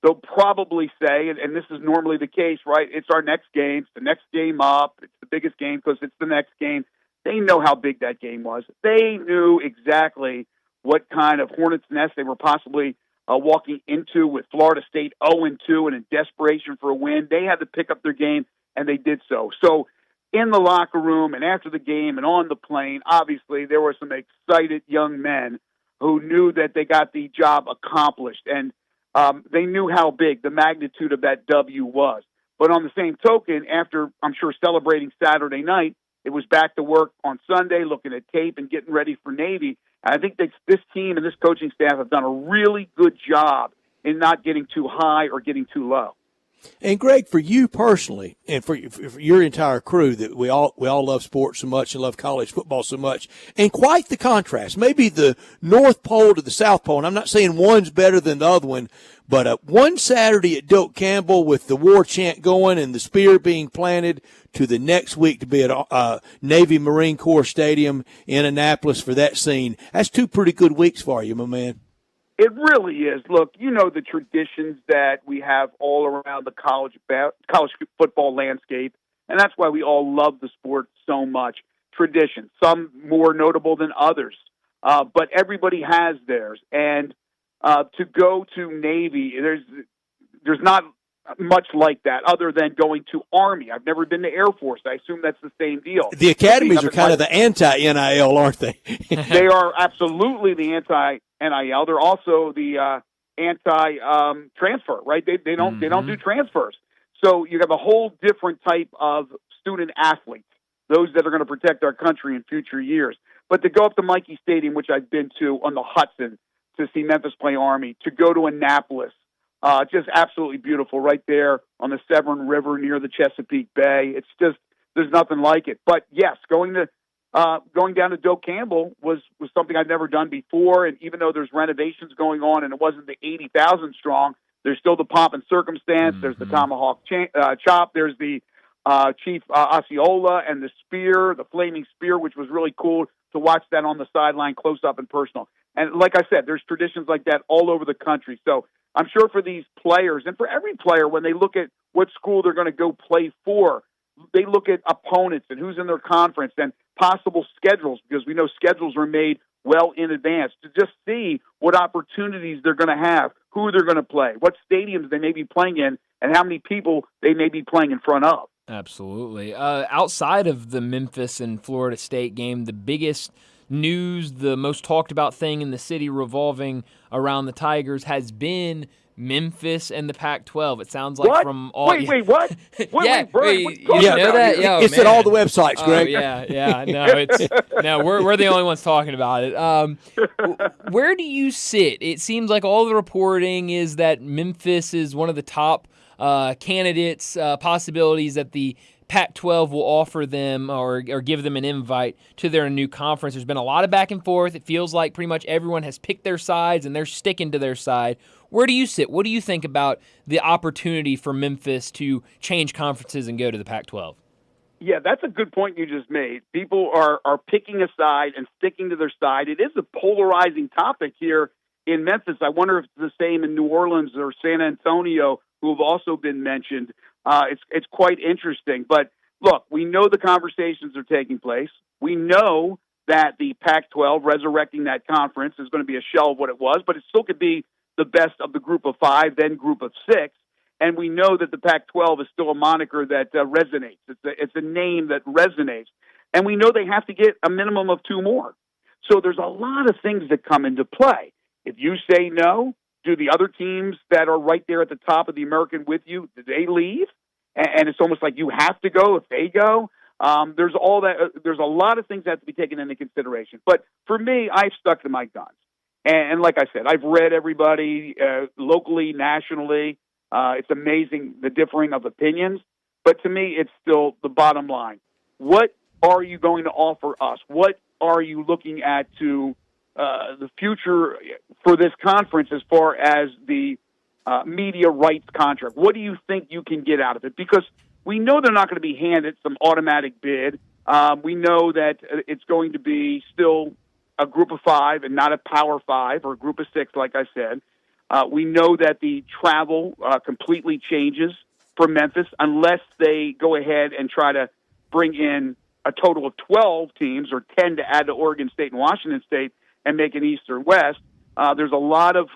they'll probably say, and this is normally the case, right? It's our next game. It's the next game up. It's the biggest game because it's the next game. They know how big that game was. They knew exactly what kind of hornet's nest they were possibly walking into with Florida State 0-2 and in desperation for a win. They had to pick up their game, and they did so. So in the locker room and after the game and on the plane, obviously there were some excited young men who knew that they got the job accomplished, and they knew how big the magnitude of that W was. But on the same token, after, I'm sure, celebrating Saturday night, it was back to work on Sunday, looking at tape and getting ready for Navy. And I think that this team and this coaching staff have done a really good job in not getting too high or getting too low. And Greg, for you personally, and for your entire crew, that we all love sports so much and love college football so much, and quite the contrast, maybe the North Pole to the South Pole. And I'm not saying one's better than the other one, but one Saturday at Doak Campbell with the war chant going and the spear being planted, to the next week to be at Navy Marine Corps Stadium in Annapolis for that scene. That's two pretty good weeks for you, my man. It really is. Look, you know the traditions that we have all around the college football landscape, and that's why we all love the sport so much. Traditions, some more notable than others, but everybody has theirs. And to go to Navy, there's not much like that other than going to Army. I've never been to Air Force. I assume that's the same deal. The academies are kind of the anti-NIL, aren't they? They are absolutely the anti-NIL. They're also the anti-transfer, right? They don't do transfers. So you have a whole different type of student athletes, those that are going to protect our country in future years. But to go up to Michie Stadium, which I've been to on the Hudson, to see Memphis play Army, to go to Annapolis, just absolutely beautiful right there on the Severn River near the Chesapeake Bay. It's just, there's nothing like it. But yes, going down to Doak Campbell was something I'd never done before. And even though there's renovations going on and it wasn't the 80,000 strong, there's still the pomp and circumstance. There's the tomahawk chop. There's the Chief Osceola and the spear, the flaming spear, which was really cool to watch that on the sideline close up and personal. And like I said, there's traditions like that all over the country. So I'm sure for these players and for every player, when they look at what school they're going to go play for, they look at opponents and who's in their conference and possible schedules, because we know schedules are made well in advance, to just see what opportunities they're going to have, who they're going to play, what stadiums they may be playing in, and how many people they may be playing in front of. Absolutely. Outside of the Memphis and Florida State game, the biggest news, the most talked about thing in the city revolving around the Tigers has been Memphis and the Pac-12. It sounds like What? from all. Wait, what? Wait, yeah, Brian, what are you talking you about know that? here? Yeah, It's at all the websites, Greg. Yeah. No, we're the only ones talking about it. Where do you sit? It seems like all the reporting is that Memphis is one of the top candidates, possibilities that the Pac-12 will offer them or give them an invite to their new conference. There's been a lot of back and forth. It feels like pretty much everyone has picked their sides and they're sticking to their side. Where do you sit? What do you think about the opportunity for Memphis to change conferences and go to the Pac-12? Yeah, that's a good point you just made. People are picking a side and sticking to their side. It is a polarizing topic here in Memphis. I wonder if it's the same in New Orleans or San Antonio, who have also been mentioned. It's quite interesting. But look, we know the conversations are taking place. We know that the Pac-12, resurrecting that conference, is going to be a shell of what it was, but it still could be the best of the group of 5, then group of 6. And we know that the Pac-12 is still a moniker that resonates. It's a name that resonates. And we know they have to get a minimum of 2 more. So there's a lot of things that come into play. If you say no, do the other teams that are right there at the top of the American with you, do they leave? And it's almost like you have to go if they go. There's all that. There's a lot of things that have to be taken into consideration. But for me, I've stuck to my guns. And like I said, I've read everybody locally, nationally. It's amazing the differing of opinions. But to me, it's still the bottom line. What are you going to offer us? What are you looking at to the future for this conference as far as the media rights contract? What do you think you can get out of it? Because we know they're not going to be handed some automatic bid. We know that it's going to be still a group of 5 and not a power 5 or a group of 6, like I said. We know that the travel completely changes for Memphis unless they go ahead and try to bring in a total of 12 teams or 10 to add to Oregon State and Washington State and make an East or West. There's a lot of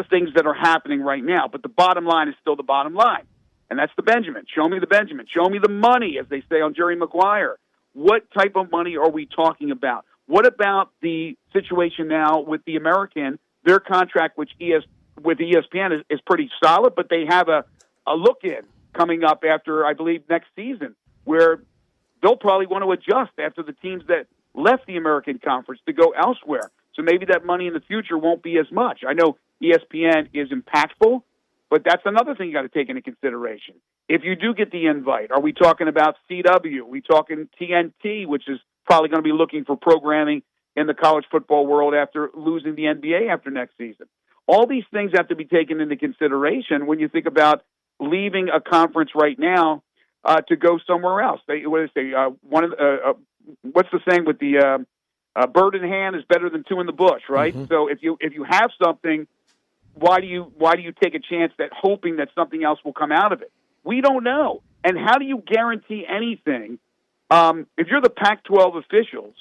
things that are happening right now, but the bottom line is still the bottom line, and that's the Benjamin. Show me the Benjamin. Show me the money, as they say on Jerry Maguire. What type of money are we talking about? What about the situation now with the American? Their contract, with ESPN, is pretty solid, but they have a look-in coming up after, I believe, next season, where they'll probably want to adjust after the teams that left the American Conference to go elsewhere. So maybe that money in the future won't be as much. I know ESPN is impactful, but that's another thing you got to take into consideration. If you do get the invite, are we talking about CW? Are we talking TNT, which is probably going to be looking for programming in the college football world after losing the NBA after next season? All these things have to be taken into consideration when you think about leaving a conference right now to go somewhere else. What's the saying with the bird in hand is better than 2 in the bush, right? Mm-hmm. So if you have something, why do you take a chance that hoping that something else will come out of it? We don't know. And how do you guarantee anything? If you're the Pac-12 officials,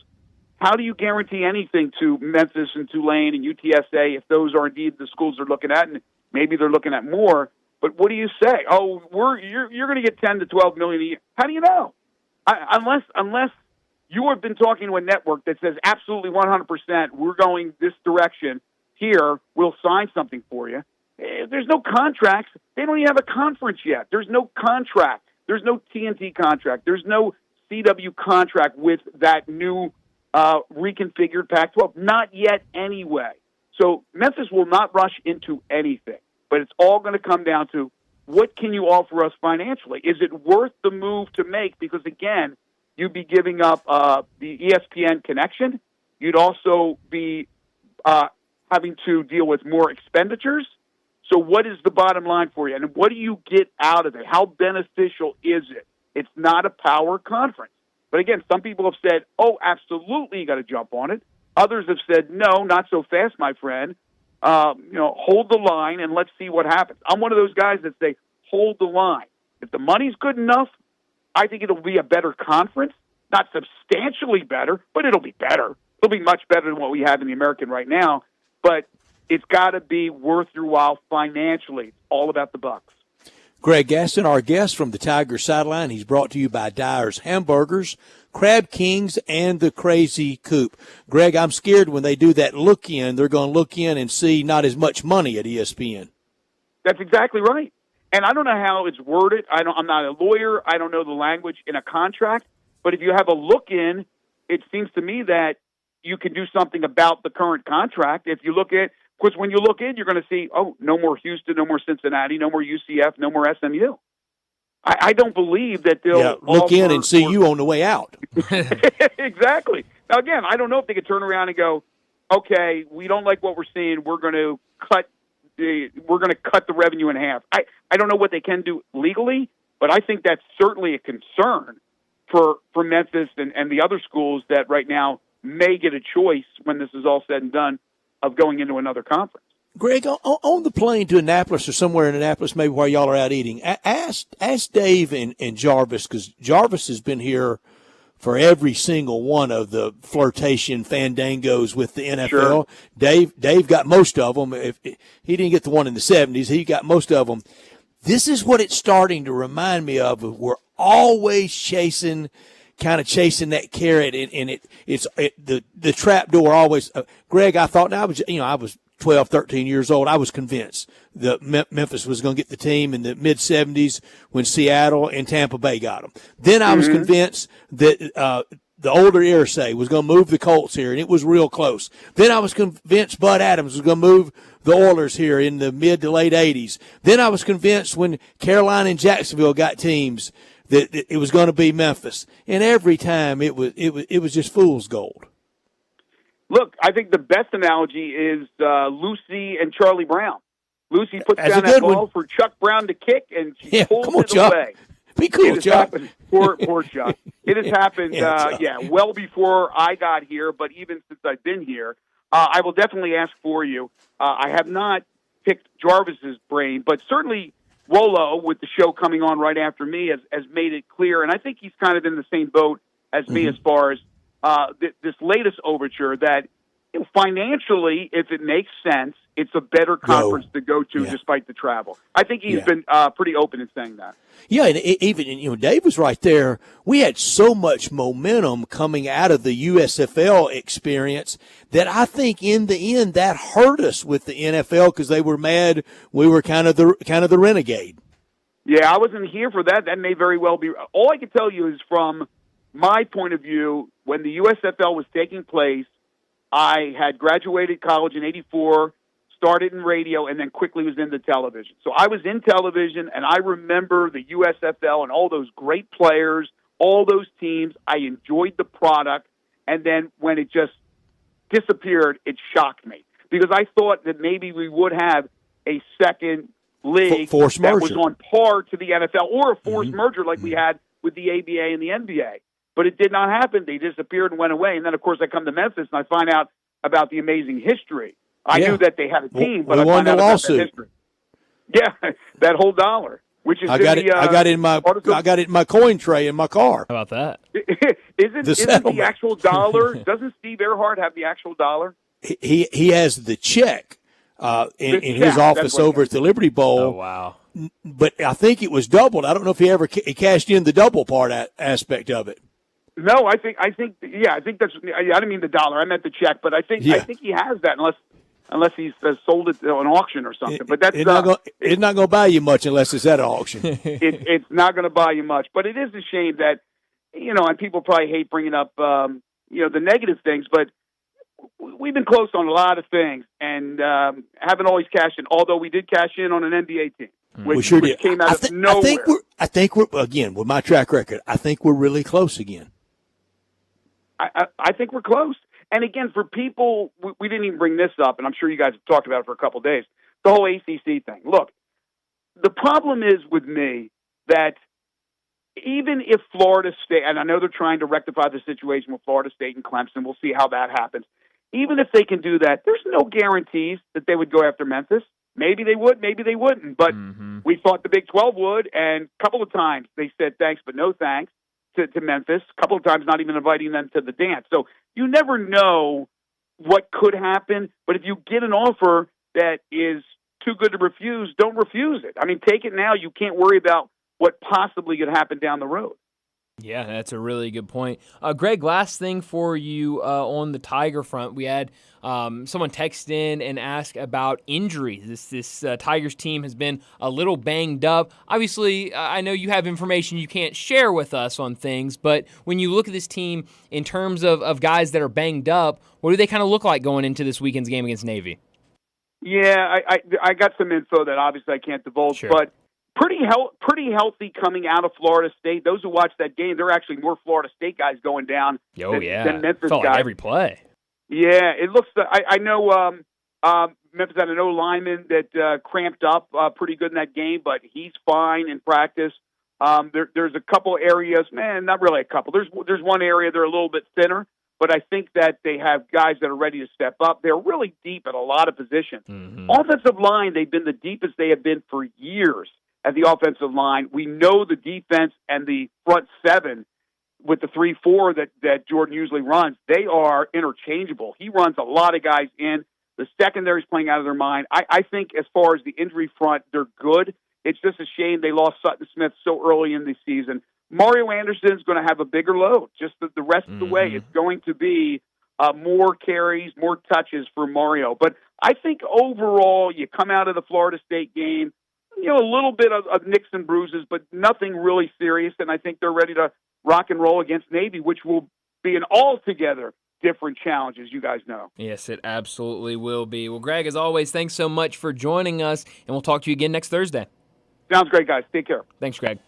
how do you guarantee anything to Memphis and Tulane and UTSA if those are indeed the schools they're looking at, and maybe they're looking at more? But what do you say? Oh, you're going to get 10 to 12 million a year. How do you know? Unless you have been talking to a network that says absolutely 100%, we're going this direction here, we'll sign something for you. There's no contracts. They don't even have a conference yet. There's no contract. There's no TNT contract. There's no CW contract with that new reconfigured Pac-12. Not yet anyway. So Memphis will not rush into anything, but it's all going to come down to what can you offer us financially? Is it worth the move to make? Because, again, you'd be giving up the ESPN connection. You'd also be having to deal with more expenditures. So what is the bottom line for you? And what do you get out of it? How beneficial is it? It's not a power conference. But, again, some people have said, oh, absolutely, you got to jump on it. Others have said, no, not so fast, my friend. Hold the line and let's see what happens. I'm one of those guys that say, hold the line. If the money's good enough, I think it'll be a better conference. Not substantially better, but it'll be better. It'll be much better than what we have in the American right now. But it's got to be worth your while financially. It's all about the bucks. Greg Gaston, our guest from the Tiger Sideline. He's brought to you by Dyer's Hamburgers, Crab Kings, and the Crazy Coop. Greg, I'm scared when they do that look-in, they're going to look in and see not as much money at ESPN. That's exactly right. And I don't know how it's worded. I'm not a lawyer. I don't know the language in a contract. But if you have a look-in, it seems to me that you can do something about the current contract. If you look at, because when you look in, you're going to see, oh, no more Houston, no more Cincinnati, no more UCF, no more SMU. I don't believe that they'll look in and see you on the way out. Exactly. Now, again, I don't know if they could turn around and go, okay, we don't like what we're seeing. We're going to cut the revenue in half. I don't know what they can do legally, but I think that's certainly a concern for Memphis and the other schools that right now may get a choice when this is all said and done of going into another conference. Greg, on the plane to Annapolis or somewhere in Annapolis, maybe while y'all are out eating, ask Dave and Jarvis, because Jarvis has been here for every single one of the flirtation fandangos with the NFL. Sure. Dave got most of them. If he didn't get the one in the 70s, he got most of them. This is what it's starting to remind me of. We're always chasing that carrot, and the trap door always. Greg, I thought, now I was 12, 13 years old. I was convinced that Memphis was going to get the team in the mid 70s when Seattle and Tampa Bay got them. Then I was convinced that the older Irsay was going to move the Colts here, and it was real close. Then I was convinced Bud Adams was going to move the Oilers here in the mid to late 80s. Then I was convinced when Carolina and Jacksonville got teams that it was going to be Memphis. And every time it was just fool's gold. Look, I think the best analogy is Lucy and Charlie Brown. Lucy puts That's down a good that ball one. for Chuck Brown to kick, and she pulls come on, it Chuck. away. Be cool, It has Chuck. happened. Poor Chuck. It has happened, Chuck. well before I got here, but even since I've been here. I will definitely ask for you. I have not picked Jarvis's brain, but certainly Wolo, with the show coming on right after me, has made it clear, and I think he's kind of in the same boat as me as far as this latest overture that financially, if it makes sense, it's a better conference to go to despite the travel. I think he's been pretty open in saying that. Yeah, and even Dave was right there. We had so much momentum coming out of the USFL experience that I think in the end that hurt us with the NFL because they were mad we were kind of the renegade. Yeah, I wasn't here for that. That may very well be. All I can tell you is from my point of view, when the USFL was taking place, I had graduated college in '84, started in radio, and then quickly was into television. So I was in television, and I remember the USFL and all those great players, all those teams. I enjoyed the product, and then when it just disappeared, it shocked me because I thought that maybe we would have a second league that was on par to the NFL or a forced merger like we had with the ABA and the NBA. But it did not happen. They disappeared and went away. And then, of course, I come to Memphis and I find out about the amazing history. I knew that they had a team, but I won find the out lawsuit. about that history. Yeah, that whole dollar, which is I got it in my coin tray in my car. How about that? Isn't the actual dollar? Doesn't Steve Earhart have the actual dollar? He has the check in his office over at the Liberty Bowl. Oh, wow. But I think it was doubled. I don't know if he ever cashed in the double part aspect of it. No, I think that's. I didn't mean the dollar. I meant the check. But I think he has that unless he's sold it at an auction or something. But that's it's not going to buy you much unless it's at an auction. It's not going to buy you much. But it is a shame that and people probably hate bringing up the negative things, but we've been close on a lot of things and haven't always cashed in. Although we did cash in on an NBA team. We sure did. Came out of nowhere. I think we're again with my track record. I think we're really close again. I think we're close. And again, for people, we didn't even bring this up, and I'm sure you guys have talked about it for a couple of days. The whole ACC thing. Look, the problem is with me that even if Florida State, and I know they're trying to rectify the situation with Florida State and Clemson, we'll see how that happens. Even if they can do that, there's no guarantees that they would go after Memphis. Maybe they would, maybe they wouldn't. But we thought the Big 12 would, and a couple of times they said thanks but no thanks to Memphis. A couple of times not even inviting them to the dance. So you never know what could happen. But if you get an offer that is too good to refuse, don't refuse it. I mean, take it now. You can't worry about what possibly could happen down the road. Yeah, that's a really good point. Greg, last thing for you on the Tiger front. We had someone text in and ask about injuries. This Tigers team has been a little banged up. Obviously, I know you have information you can't share with us on things, but when you look at this team in terms of guys that are banged up, what do they kind of look like going into this weekend's game against Navy? Yeah, I got some info that obviously I can't divulge, but pretty healthy coming out of Florida State. Those who watch that game, there are actually more Florida State guys going down than Memphis felt guys. like every play. Yeah, it looks. I know Memphis had an O lineman that cramped up pretty good in that game, but he's fine in practice. There's a couple areas, not really a couple. There's one area they're a little bit thinner, but I think that they have guys that are ready to step up. They're really deep at a lot of positions. Offensive line, they've been the deepest they have been for years at the offensive line. We know the defense and the front seven with the 3-4 that Jordan usually runs, they are interchangeable. He runs a lot of guys in. The secondary's playing out of their mind. I think as far as the injury front, they're good. It's just a shame they lost Sutton Smith so early in the season. Mario Anderson's going to have a bigger load just the rest of the way. It's going to be more carries, more touches for Mario. But I think overall, you come out of the Florida State game, a little bit of nicks and bruises, but nothing really serious. And I think they're ready to rock and roll against Navy, which will be an altogether different challenge, as you guys know. Yes, it absolutely will be. Well, Greg, as always, thanks so much for joining us, and we'll talk to you again next Thursday. Sounds great, guys. Take care. Thanks, Greg.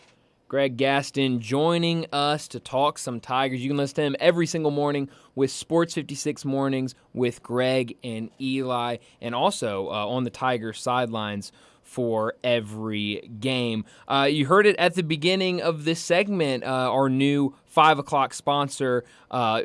Greg Gaston joining us to talk some Tigers. You can listen to him every single morning with Sports 56 Mornings with Greg and Eli, and also on the Tigers sidelines for every game. You heard it at the beginning of this segment, our new 5 o'clock sponsor,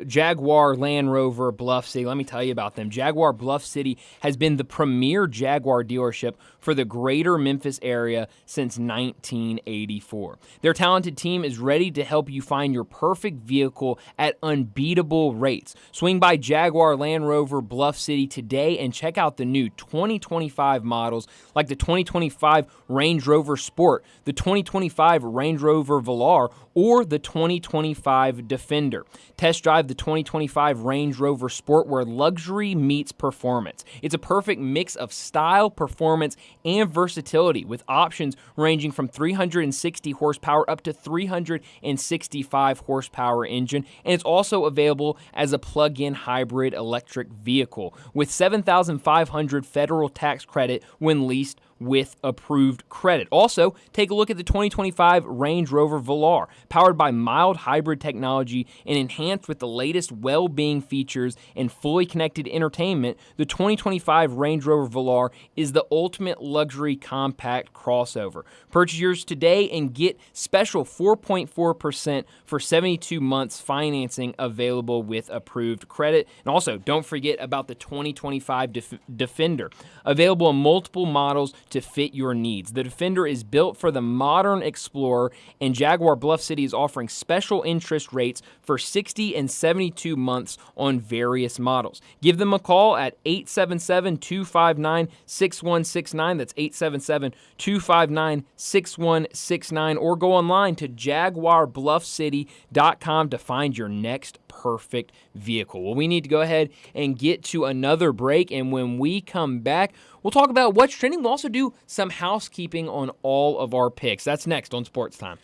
Jaguar Land Rover Bluff City. Let me tell you about them. Jaguar Bluff City has been the premier Jaguar dealership for the greater Memphis area since 1984. Their talented team is ready to help you find your perfect vehicle at unbeatable rates. Swing by Jaguar Land Rover Bluff City today and check out the new 2025 models like the 2025 Range Rover Sport, the 2025 Range Rover Velar, or the 2025 Defender. Test drive the 2025 Range Rover Sport, where luxury meets performance. It's a perfect mix of style, performance, and versatility, with options ranging from 360 horsepower up to 365 horsepower engine, and it's also available as a plug-in hybrid electric vehicle with $7,500 federal tax credit when leased with approved credit. Also, take a look at the 2025 Range Rover Velar, powered by mild hybrid technology and enhanced with the latest well-being features and fully connected entertainment. The 2025 Range Rover Velar is the ultimate luxury compact crossover. Purchase yours today and get special 4.4% for 72 months financing available with approved credit. And also, don't forget about the 2025 Defender, available in multiple models to fit your needs. The Defender is built for the modern explorer, and Jaguar Bluff City is offering special interest rates for 60 and 72 months on various models. Give them a call at 877-259-6169. That's 877-259-6169, or go online to jaguarbluffcity.com to find your next perfect vehicle. Well, we need to go ahead and get to another break, and when we come back, we'll talk about what's trending. We'll also do some housekeeping on all of our picks. That's next on Sports Time.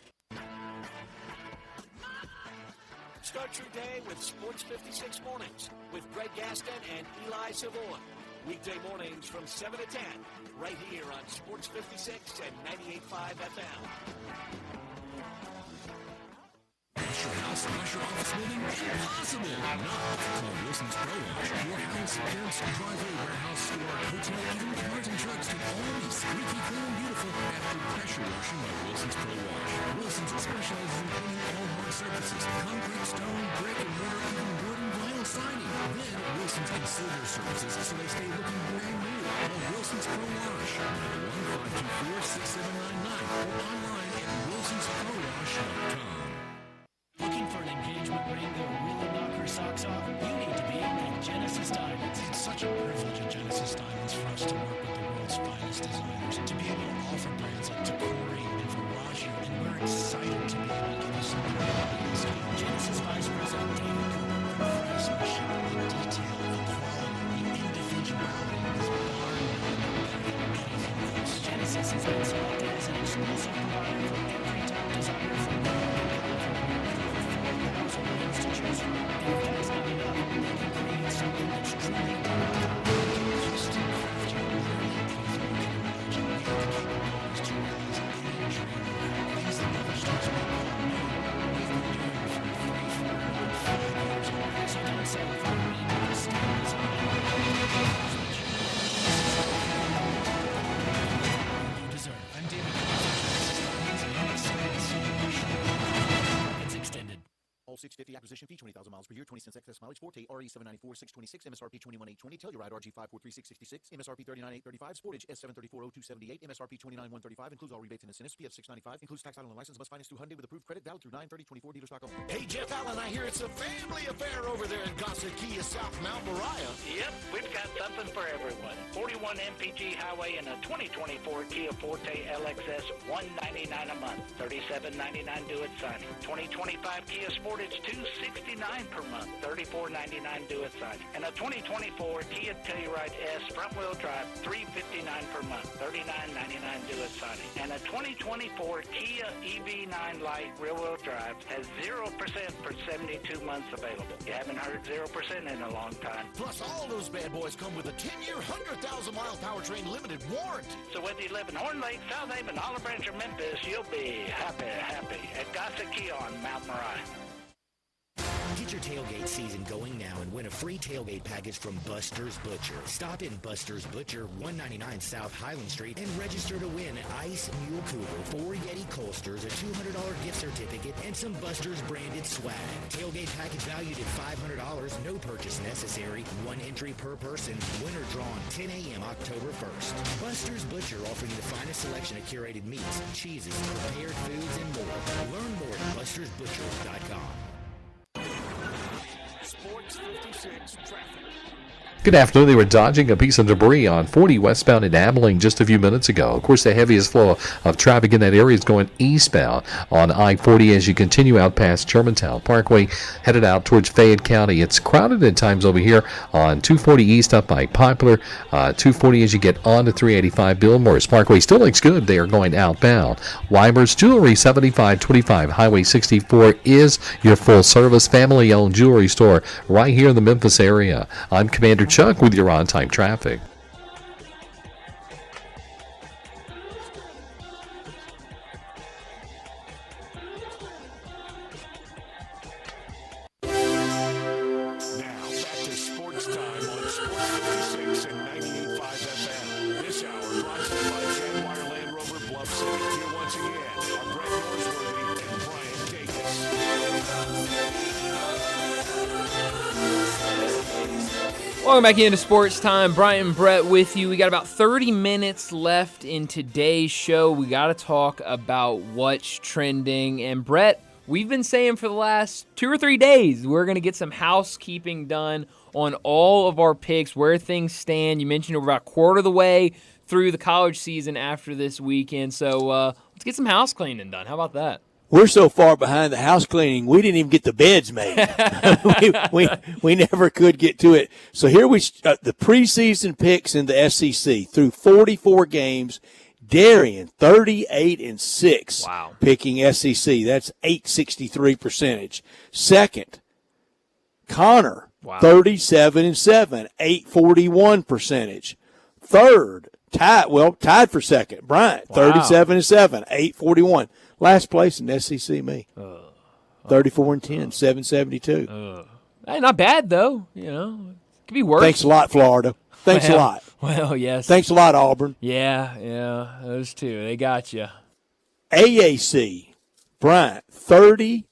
Start your day with Sports 56 Mornings with Greg Gaston and Eli Savoy. Weekday mornings from 7 to 10, right here on Sports 56 and 98.5 FM. Wash your house or wash your office building? Impossible! Not call Wilson's Pro Wash. Your house, fence, driveway, warehouse, store, hotel, even cars and trucks can all be squeaky clean and beautiful after pressure washing by Wilson's Pro Wash. Wilson's specializes in cleaning all hard surfaces, concrete, stone, brick, and mortar, even wood and vinyl siding. Then Wilson's can seal their surfaces so they stay looking brand new. Call Wilson's Pro Wash, 1-524-6799, or online at wilsonsprowash.com. Looking for an engagement ring that will really knock your socks off? You need to be at Genesis Diamonds. It's such a privilege at Genesis Diamonds for us to work with the world's finest designers. to Corey and for Raja, and we're excited to be able to give you some of the Genesis Vice President David Cooper, the craftsmanship, the detail, the quality, the individuality is bar none anything else. Genesis has been selected as an exclusive provider for every top designer from ways to choose from. And if that's not enough, they can create something that's truly custom craft your learning anything you can imagine. We have the capabilities to realize any dream. Things that other stores may call new. We've been doing it for 34 and 5 years already. So don't settle for a medium style design. You deserve. I'm David Cooper from Genesis Diamonds, and I'm excited to see you show up. It's extended. All 650 acquisition fee, 20,000 miles per year, 20 cents excess mileage, Forte, RE 794, 626, MSRP 21,820, Telluride RG 543,666, MSRP 39,835, Sportage S734,0278, MSRP 29,135, includes all rebates and incentives, PF 695, includes tax, title, and license, must finance through Hyundai with approved credit, valid through 9/30/24, dealers.com. Hey, Jeff Allen, I hear it's a family affair over there in Gossett Kia, South Mount Moriah. Yep, we've got something for everyone. 41 MPG Highway and a 2024 Kia Forte LXS, $199 a month, $37.99 due at signing. 2025 Kia Sportage, $269 per month, $34.99 due at signing. And a 2024 Kia Telluride S front-wheel drive, $359 per month, $39.99 due at signing. And a 2024 Kia EV9 Lite rear-wheel drive has 0% for 72 months available. You haven't heard 0% in a long time. Plus, all those bad boys come with a 10-year, 100,000-mile powertrain limited warranty. So whether you live in Horn Lake, South Haven, Olive Branch, or Memphis, you'll be happy at Gossett Kia on Mount Moriah. Get your tailgate season going now and win a free tailgate package from Buster's Butcher. Stop in Buster's Butcher, 199 South Highland Street, and register to win Ice Mule Cooler, 4 Yeti Coasters, a $200 gift certificate, and some Buster's branded swag. Tailgate package valued at $500, no purchase necessary, 1 entry per person. Winner drawn 10 a.m. October 1st. Buster's Butcher offering the finest selection of curated meats, cheeses, prepared foods, and more. Learn more at bustersbutcher.com. Sports 56 traffic. Good afternoon. They were dodging a piece of debris on 40 westbound in Abilene just a few minutes ago. Of course, the heaviest flow of traffic in that area is going eastbound on I-40 as you continue out past Germantown Parkway, headed out towards Fayette County. It's crowded at times over here on 240 east up by Poplar, 240 as you get on to 385 Bill Morris Parkway. Still looks good. They are going outbound. Weimer's Jewelry, 7525 Highway 64 is your full-service family-owned jewelry store right here in the Memphis area. I'm Commander Chuck with your on-time traffic. Welcome back into Sports Time. Brian and Brett with you. We got about 30 minutes left in today's show. We got to talk about what's trending. And Brett, we've been saying for the last 2 or 3 days we're going to get some housekeeping done on all of our picks, where things stand. You mentioned we're about a quarter of the way through the college season after this weekend. So let's get some house cleaning done. How about that? We're so far behind the house cleaning, we didn't even get the beds made. we never could get to it. So here the preseason picks in the SEC through 44 games. Darian, 38-6. Wow. Picking SEC. That's 863%. Second, Connor, 37-7, 841%. Third, tied for second, Bryant, 37-7, 841. Last place in SEC, me. 34-10, 772. Hey, not bad, though. You know, it could be worse. Thanks a lot, Florida. Thanks a lot. Well, yes. Thanks a lot, Auburn. Yeah, those two. They got you. AAC, Bryant, 35-3.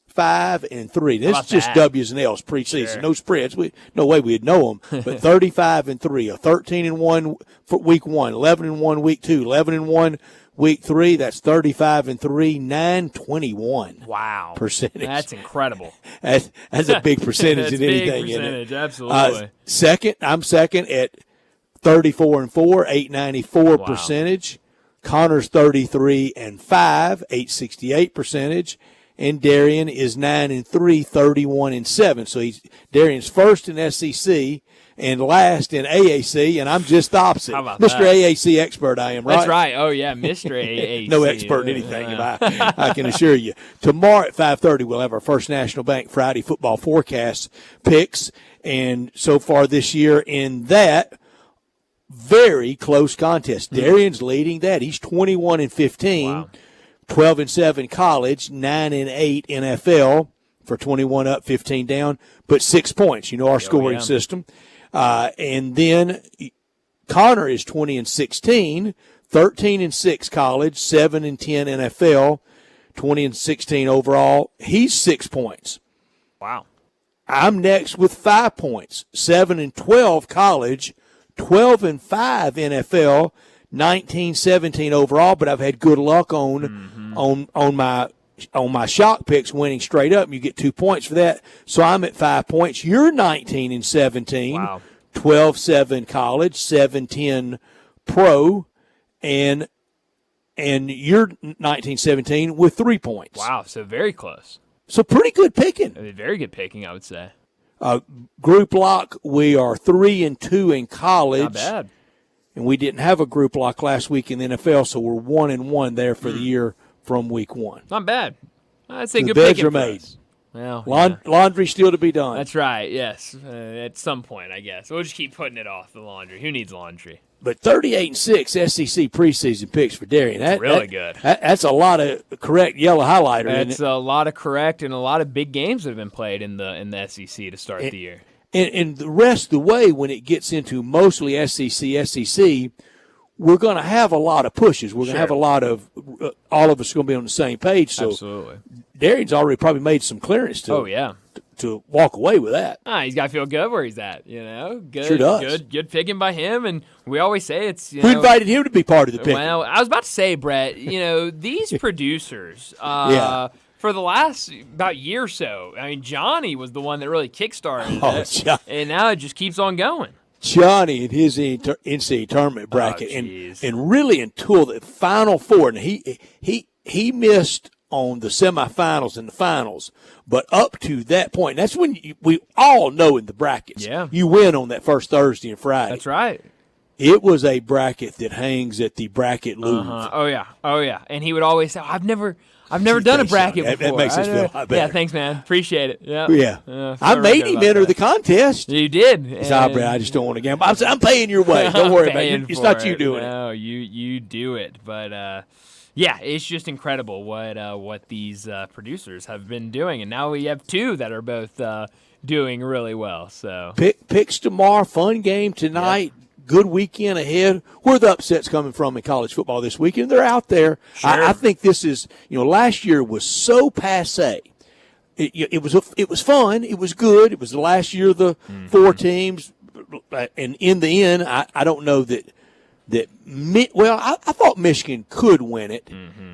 This is just that? W's and L's preseason. Sure. No spreads. No way we'd know them. But 35-3, a 13-1 for week 1, 11-1 week 2, 11-1 week 3. That's 35-3, 921. Wow, percentage. That's incredible. That's a big percentage in anything. Big percentage, isn't it? absolutely. I'm second at 34-4, 894 percentage. Connor's 33-5, 868 percentage. And Darian is 9-3, 31-7. So Darian's first in SEC and last in AAC, and I'm just the opposite. How about Mr. that? AAC expert, I am, right? That's right. Oh, yeah, Mr. AAC. No expert in anything, I can assure you. Tomorrow at 5:30, we'll have our first National Bank Friday football forecast picks. And so far this year in that, very close contest. Darian's leading that. He's 21-15. Wow. 12-7 college, 9-8 NFL for 21 up, 15 down, but 6 points. You know our scoring system. And then Connor is 20-16, 13-6 college, 7-10 NFL, 20-16 overall. He's 6 points. Wow. I'm next with 5 points, 7-12 college, 12-5 NFL. 19-17 overall, but I've had good luck on my shock picks winning straight up. And you get 2 points for that. So I'm at 5 points. You're 19-17. Wow. 12-7 college, 7-10 pro, and you're 19-17 with 3 points. Wow, so very close. So pretty good picking. Very good picking, I would say. Group lock, we are 3-2 in college. Not bad. And we didn't have a group lock last week in the NFL, so we're 1-1 there for the year from week 1. Not bad. I'd say The good beds picking are for made. us. Well, Laundry still to be done. That's right, yes. At some point, I guess. We'll just keep putting it off, the laundry. Who needs laundry? But 38-6 SEC preseason picks for Darian. That's really good. That's a lot of correct yellow highlighter. That's a lot of correct and a lot of big games that have been played in the SEC to start the year. And the rest of the way, when it gets into mostly SEC, we're going to have a lot of pushes. We're going to have a lot of all of us are going to be on the same page. So Absolutely. Darian's already probably made some clearance to walk away with that. He's got to feel good where he's at, you know. Good, Sure does. Good picking by him, and we always say it's. Who invited him to be part of the pick? Well, I was about to say, Brett. You know, these producers. For the last about year or so, I mean, Johnny was the one that really kickstarted it, and now it just keeps on going. Johnny in his NCAA tournament bracket, and really until the Final Four, and he missed on the semifinals and the finals, but up to that point, that's when we all know in the brackets, you win on that first Thursday and Friday. That's right. It was a bracket that hangs at the bracket Louvre. Oh yeah, and he would always say, "I've never done a bracket before." That makes us feel a lot better. Yeah, thanks, man. Appreciate it. Yeah. I made him enter the contest. You did. Brad, I just don't want to gamble. I'm paying your way. Don't worry about it. It's not you doing it. No, you do it. But yeah, it's just incredible what these producers have been doing, and now we have two that are both doing really well. So picks tomorrow, fun game tonight. Good weekend ahead. Where are the upsets coming from in college football this weekend? They're out there. Sure. I think this is, last year was so passé. It was fun. It was good. It was the last year of the four teams. And in the end, I don't know I thought Michigan could win it.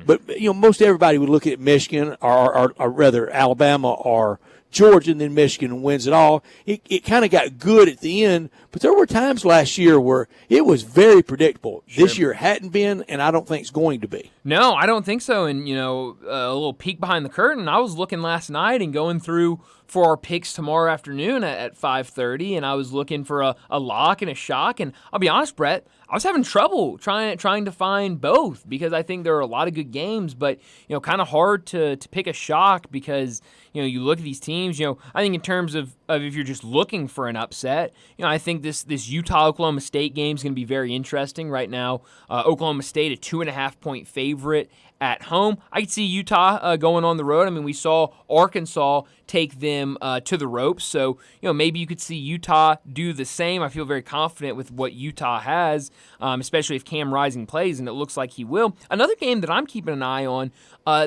But, most everybody would look at Michigan or rather Alabama or Georgia, and then Michigan wins it all. It kind of got good at the end, but there were times last year where it was very predictable. Sure. This year hadn't been, and I don't think it's going to be. No, I don't think so. And, a little peek behind the curtain, I was looking last night and going through for our picks tomorrow afternoon at 5:30, and I was looking for a lock and a shock. And I'll be honest, Brett, I was having trouble trying to find both because I think there are a lot of good games, but, kind of hard to pick a shock because, you look at these teams, I think in terms of if you're just looking for an upset, I think this Utah-Oklahoma State game is going to be very interesting right now. Oklahoma State, a 2.5-point favorite at home. I could see Utah going on the road. I mean, we saw Arkansas take them to the ropes. So, maybe you could see Utah do the same. I feel very confident with what Utah has, especially if Cam Rising plays, and it looks like he will. Another game that I'm keeping an eye on,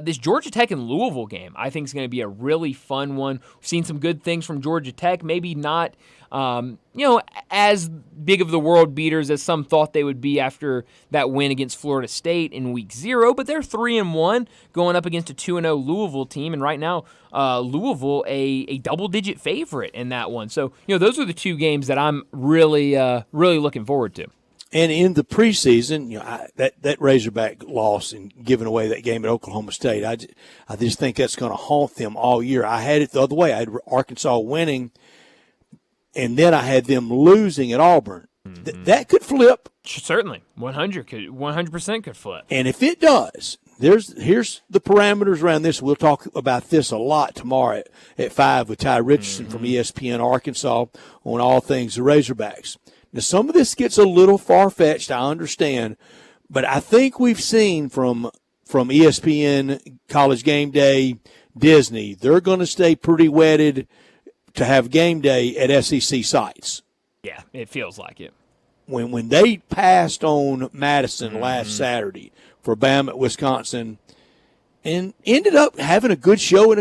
this Georgia Tech and Louisville game, I think is going to be a really fun one. We've seen some good things from Georgia Tech, maybe not as big of the world beaters as some thought they would be after that win against Florida State in week 0, but they're 3-1 going up against a 2-0 Louisville team, and right now Louisville a double-digit favorite in that one. So, those are the two games that I'm really looking forward to. And in the preseason, that Razorback loss and giving away that game at Oklahoma State, I just think that's going to haunt them all year. I had it the other way. I had Arkansas winning, and then I had them losing at Auburn. That could flip. Certainly, 100% could flip. And if it does, here's the parameters around this. We'll talk about this a lot tomorrow at 5 with Ty Richardson from ESPN Arkansas on all things the Razorbacks. Now, some of this gets a little far-fetched, I understand, but I think we've seen from ESPN, College Game Day, Disney, they're going to stay pretty wedded to have game day at SEC sites. Yeah, it feels like it. When they passed on Madison last Saturday for Bama at Wisconsin and ended up having a good show and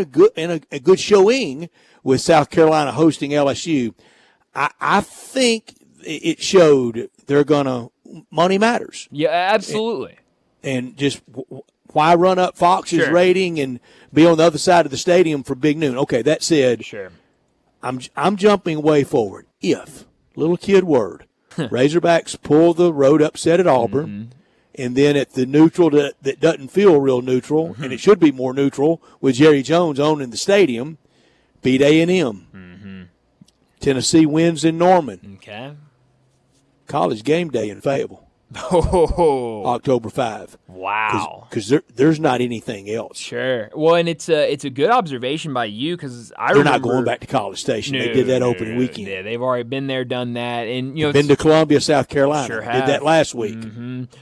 a good showing with South Carolina hosting LSU, I think it showed they're going to – money matters. Yeah, absolutely. And just why run up Fox's rating and be on the other side of the stadium for Big Noon? Okay, that said, I'm jumping way forward. If, little kid word, Razorbacks pull the road upset at Auburn, and then at the neutral that doesn't feel real neutral, and it should be more neutral with Jerry Jones owning the stadium, beat A&M. Tennessee wins in Norman. Okay. College Game Day in Fayetteville. October 5. Wow. Because there's not anything else. Sure. Well, and it's a good observation by you because they're not going back to College Station. They did that opening weekend. Yeah, they've already been there, done that, and been to Columbia, South Carolina. Sure did that last week.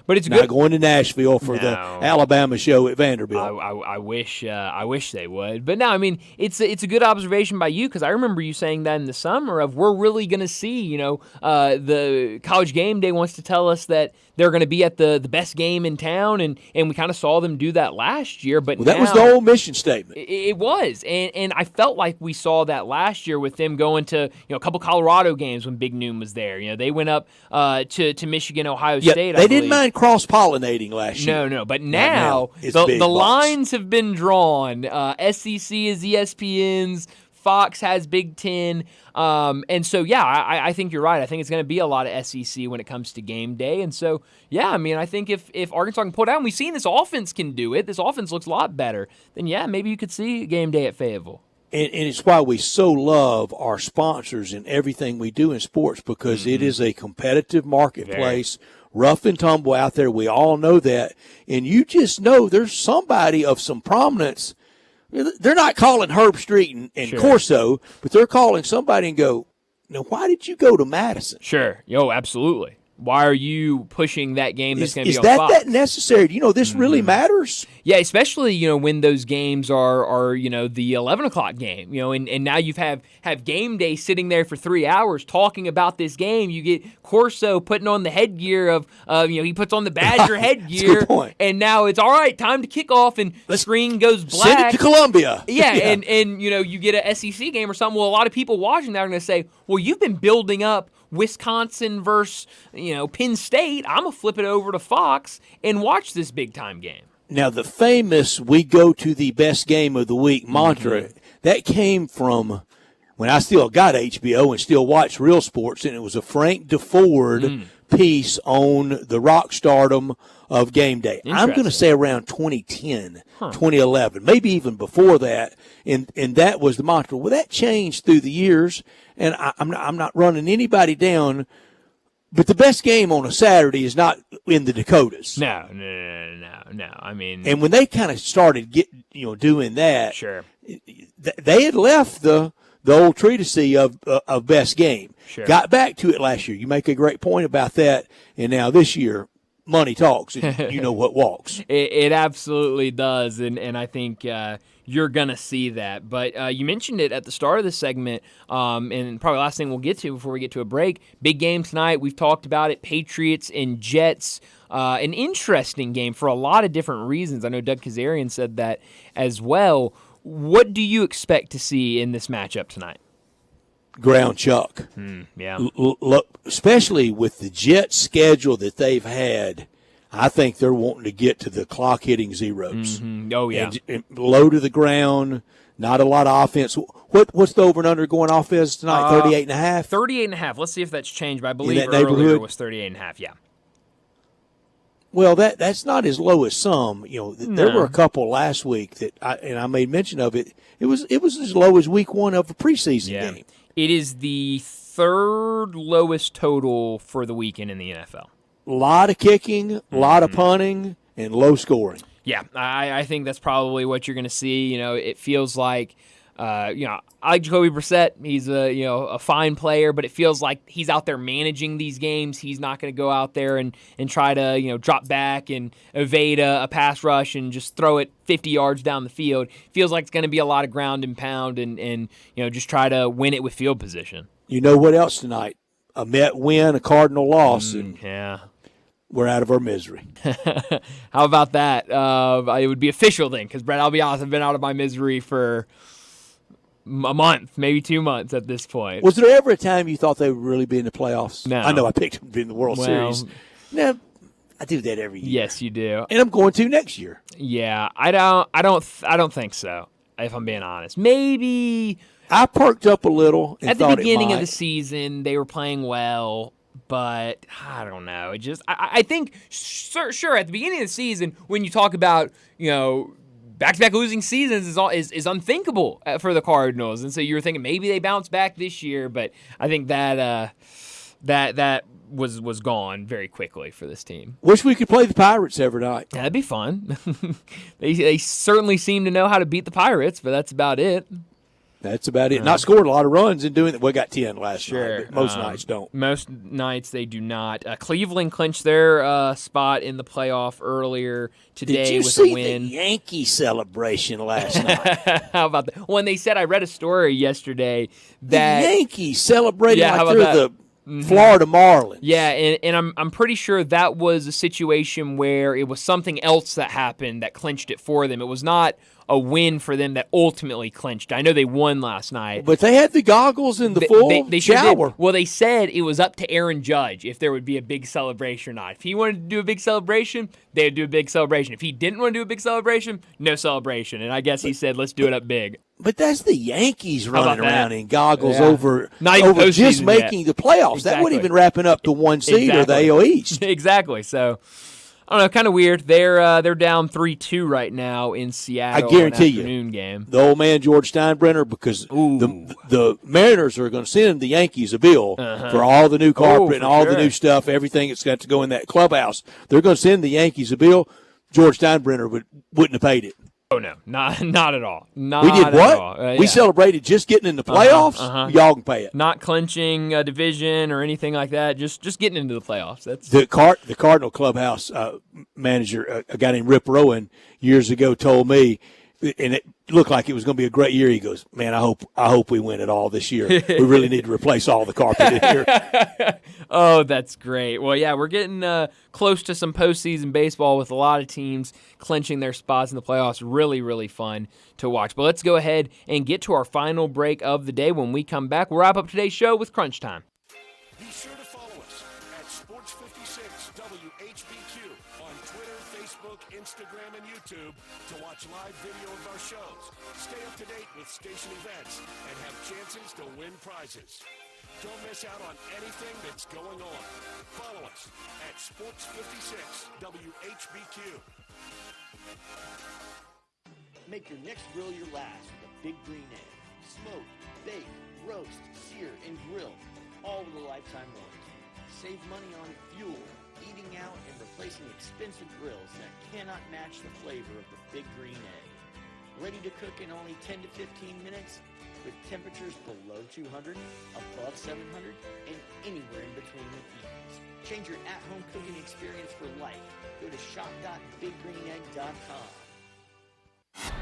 But it's not good. going to Nashville for the Alabama show at Vanderbilt. I wish they would, but no. I mean, it's a good observation by you because I remember you saying that in the summer of we're really going to see. The College Game Day wants to tell us that they're going to be at the best game in town, and we kind of saw them do that last year. But that was the whole mission statement. It was, and I felt like we saw that last year with them going to a couple Colorado games when Big Noon was there. They went up to Michigan, Ohio State. They didn't mind cross-pollinating last year. No, but now the lines have been drawn. SEC is ESPN's. Fox has Big Ten. And so, I think you're right. I think it's going to be a lot of SEC when it comes to game day. And so, I mean, I think if Arkansas can pull it out, and we've seen this offense can do it, this offense looks a lot better, then, maybe you could see game day at Fayetteville. And it's why we so love our sponsors and everything we do in sports because it is a competitive marketplace, rough and tumble out there. We all know that. And you just know there's somebody of some prominence. They're not calling Herb Street and Corso, but they're calling somebody and go, now, why did you go to Madison? Sure. Absolutely. Why are you pushing that game that's going to be on Is Fox? that necessary? This really matters? Yeah, especially, when those games are the 11 o'clock game, and now you have game day sitting there for 3 hours talking about this game. You get Corso putting on the headgear of he puts on the Badger headgear. And now it's all right, time to kick off, and the screen goes black. Send it to Columbia. Yeah. And you get a SEC game or something. Well, a lot of people watching that are going to say, well, you've been building up Wisconsin versus, Penn State. I'm going to flip it over to Fox and watch this big-time game. Now, the famous we go to the best game of the week mantra, that came from when I still got HBO and still watched Real Sports, and it was a Frank DeFord piece on the rock stardom of game day. I'm going to say around 2010, 2011, maybe even before that, and that was the mantra. Well, that changed through the years, and I'm not running anybody down, but the best game on a Saturday is not in the Dakotas. No. I mean, and when they kind of started doing that, sure, they had left the old treatise of best game. Sure. Got back to it last year. You make a great point about that, and now this year, money talks, and you know what walks. It absolutely does, and I think you're going to see that. But you mentioned it at the start of the segment, and probably the last thing we'll get to before we get to a break. Big game tonight. We've talked about it. Patriots and Jets. An interesting game for a lot of different reasons. I know Doug Kazarian said that as well. What do you expect to see in this matchup tonight? Ground chuck. Especially with the Jets schedule that they've had, I think they're wanting to get to the clock hitting zeros. Oh, yeah. And low to the ground, not a lot of offense. What's the over and under going offense tonight? 38.5? 38.5. Let's see if that's changed, but I believe that earlier neighborhood? was 38.5, yeah. Well, that's not as low as some. There were a couple last week that I made mention of it. It was as low as week 1 of a preseason game. It is the third lowest total for the weekend in the NFL. A lot of kicking, a lot of punting, and low scoring. Yeah, I think that's probably what you're going to see. It feels like, I like Jacoby Brissett. He's a fine player, but it feels like he's out there managing these games. He's not going to go out there and try to drop back and evade a pass rush and just throw it 50 yards down the field. Feels like it's going to be a lot of ground and pound and just try to win it with field position. You know what else tonight? A Met win, a Cardinal loss, and we're out of our misery. How about that? It would be official then, because Brett, I'll be honest, I've been out of my misery for a month, maybe 2 months at this point. Was there ever a time you thought they would really be in the playoffs? No. I know I picked them to be in the World Series. No, I do that every year. Yes, you do. And I'm going to next year. Yeah, I don't think so, if I'm being honest. Maybe I perked up a little and at the thought beginning it of might. the season they were playing well, but I don't know. It just I think sure at the beginning of the season when you talk about back-to-back losing seasons is unthinkable for the Cardinals, and so you were thinking maybe they bounce back this year, but I think that was gone very quickly for this team. Wish we could play the Pirates every night. That'd be fun. They certainly seem to know how to beat the Pirates, but that's about it. That's about it. Not scoring a lot of runs and doing that. We got 10 last Sure. night, but most nights don't. Most nights they do not. Cleveland clinched their spot in the playoff earlier today Did you with see a win. the Yankee celebration last night? How about that? When they said, I read a story yesterday that the Yankees celebrating how like about they're that? the Florida Marlins. Yeah, and I'm pretty sure that was a situation where it was something else that happened that clinched it for them. It was not a win for them that ultimately clinched. I know they won last night. But they had the goggles and the full they sure shower. did. Well, they said it was up to Aaron Judge if there would be a big celebration or not. If he wanted to do a big celebration, they would do a big celebration. If he didn't want to do a big celebration, no celebration. And I guess he said, let's do it up big. But that's the Yankees How about running around that? in goggles Yeah. over just making the playoffs. That wasn't even wrapping up the 1 seed or the AL East. Exactly. So, I don't know, kind of weird. They're down 3-2 right now in Seattle. I guarantee you, afternoon game. the old man George Steinbrenner, because the Mariners are going to send the Yankees a bill for all the new carpet and all the new stuff, everything that's got to go in that clubhouse. They're going to send the Yankees a bill. George Steinbrenner wouldn't have paid it. Oh, no, not at all. Not We did at what? all. We celebrated just getting in the playoffs. Y'all can pay it. Not clinching a division or anything like that. Just getting into the playoffs. That's The Cardinal clubhouse manager, a guy named Rip Rowan, years ago told me, and it looked like it was going to be a great year. He goes, "Man, I hope we win it all this year. We really need to replace all the carpet in here." Oh, that's great. Well, yeah, we're getting close to some postseason baseball with a lot of teams clinching their spots in the playoffs. Really, really fun to watch. But let's go ahead and get to our final break of the day. When we come back, we'll wrap up today's show with Crunch Time. Be sure to follow us at Sports56 WHBQ on Twitter, Facebook, Instagram, and YouTube to watch live video of our shows, stay up to date with station events, and have chances to win prizes. Don't miss out on anything that's going on. Follow us at Sports56 WHBQ. Make your next grill your last with a Big Green Egg. Smoke, bake, roast, sear, and grill, all with a lifetime warranty. Save money on fuel, eating out, and replacing expensive grills that cannot match the flavor of the Big Green Egg. Ready to cook in only 10 to 15 minutes with temperatures below 200, above 700, and anywhere in between with ease. Change your at-home cooking experience for life. Go to shop.biggreenegg.com.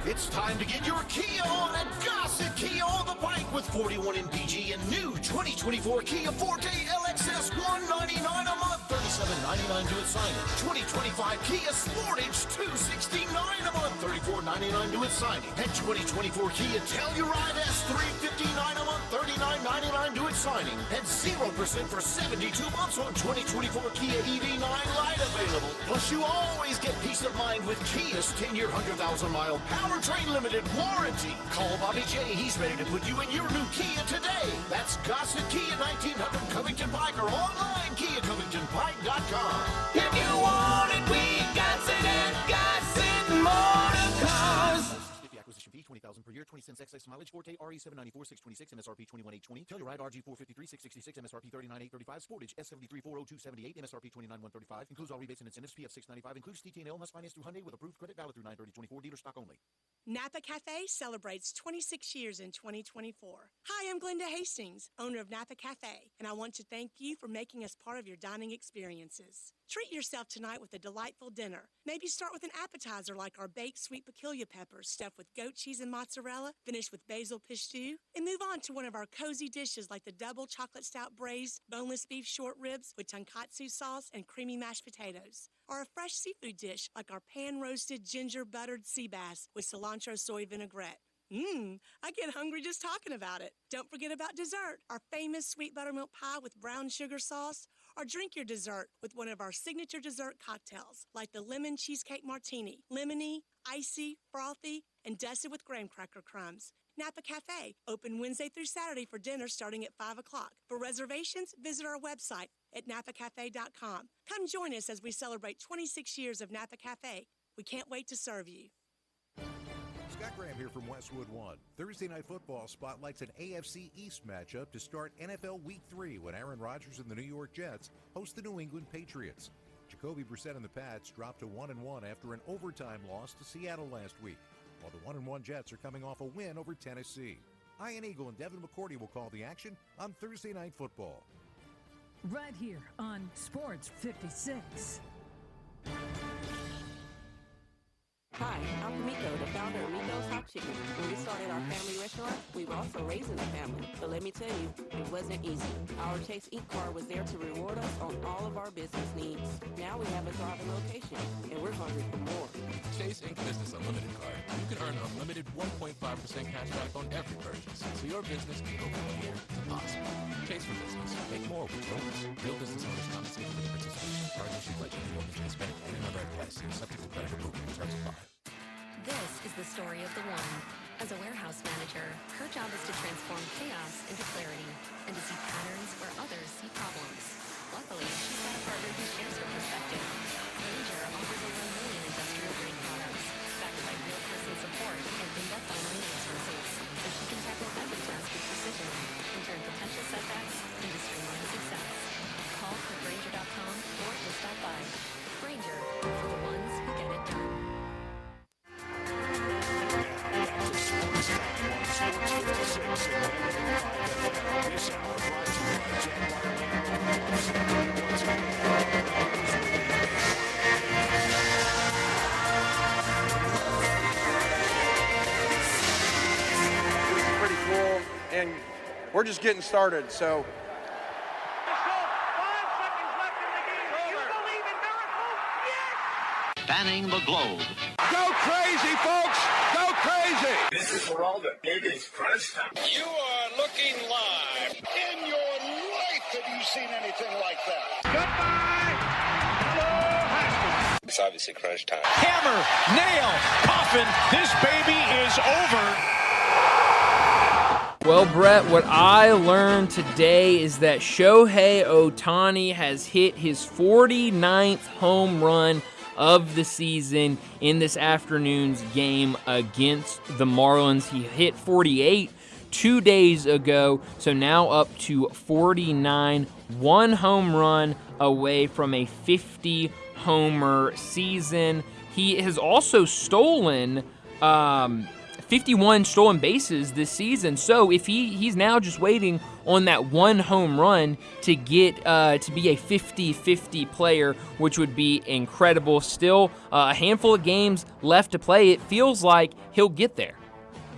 It's time to get your Kia on at Gossett Kia on the bike with 41 MPG and new 2024 Kia Forte LXS $199 a month, $37.99 do it sign it. 2025 Kia Sportage $269 a month, $34.99 $37.99 due at signing. At 2024 Kia Telluride S350 901 $39.99 due at signing. And 0% for 72 months on 2024 Kia EV9 Lite available. Plus, you always get peace of mind with Kia's 10-year, 100,000-mile powertrain limited warranty. Call Bobby J. He's ready to put you in your new Kia today. That's Gossett Kia 1900 Covington Pike or online KiaCovingtonPike.com. If you want it, we got it at Gossett Motor Cars. Acquisition fee $20,000 per year, 20 cents excess mileage. Forte RE794 626 MSRP 21820. Telluride RG453 666 MSRP 39835. Sportage S73 40278 MSRP 29135. Includes all rebates and incentives. PF 695 includes TTNL. Must finance through Hyundai with approved credit valid through 9/30/24. Dealer stock only. Napa Cafe celebrates 26 years in 2024. Hi, I'm Glenda Hastings, owner of Napa Cafe, and I want to thank you for making us part of your dining experiences. Treat yourself tonight with a delightful dinner. Maybe start with an appetizer like our baked sweet peculiar peppers stuffed with goat cheese and mozzarella, finish with basil pistou, and move on to one of our cozy dishes like the double chocolate stout braised boneless beef short ribs with tonkatsu sauce and creamy mashed potatoes, or a fresh seafood dish like our pan-roasted ginger buttered sea bass with cilantro soy vinaigrette. I get hungry just talking about it. Don't forget about dessert, our famous sweet buttermilk pie with brown sugar sauce, or drink your dessert with one of our signature dessert cocktails, like the lemon cheesecake martini, lemony, icy, frothy, and dusted with graham cracker crumbs. Napa Cafe, open Wednesday through Saturday for dinner starting at 5 o'clock. For reservations, visit our website at napacafe.com. Come join us as we celebrate 26 years of Napa Cafe. We can't wait to serve you. Scott Graham here from Westwood One. Thursday Night Football spotlights an AFC East matchup to start NFL Week 3 when Aaron Rodgers and the New York Jets host the New England Patriots. Jacoby Brissett and the Pats dropped to 1-1 after an overtime loss to Seattle last week, while the 1-1 Jets are coming off a win over Tennessee. Ian Eagle and Devin McCourty will call the action on Thursday Night Football. Right here on Sports 56. Hi, I'm Miko, the founder of Miko's Hot Chicken. When we started our family restaurant, we were also raising a family. But let me tell you, it wasn't easy. Our Chase Inc. card was there to reward us on all of our business needs. Now we have a thriving location, and we're hungry for more. Chase Inc. Business Unlimited card. You can earn unlimited 1.5% cash back on every purchase, so your business can go from here to possible. Chase for business. Make more with yours. Real business owners compensated for the participation. Card issued by JP Morgan Chase Bank and another advice. Subject to credit approval. Terms apply. This is the story of the one. As a warehouse manager, her job is to transform chaos into clarity and to see patterns where others see problems. Luckily, she's got a partner who shares her perspective. Grainger offers over 1 million industrial-grade products, backed by real-person support and in-depth online resources, so she can tackle every task with precision and turn potential setbacks into streamlined success. Call Grainger.com or just stop by. Grainger, for the ones who get it done. Pretty cool, and we're just getting started, so. Spanning the globe. Go crazy, folks! Go crazy! This is for all the biggest crunch time. You are looking live. In your life have you seen anything like that? Goodbye! Hello, Haskins. It's obviously crunch time. Hammer, nail, coffin. This baby is over. Well, Brett, what I learned today is that Shohei Ohtani has hit his 49th home run of the season in this afternoon's game against the Marlins. He hit 48 2 days ago, so now up to 49, one home run away from a 50-homer season. He has also stolen 51 stolen bases this season, so if he's now just waiting on that one home run to get to be a 50-50 player, which would be incredible. Still a handful of games left to play. It feels like he'll get there.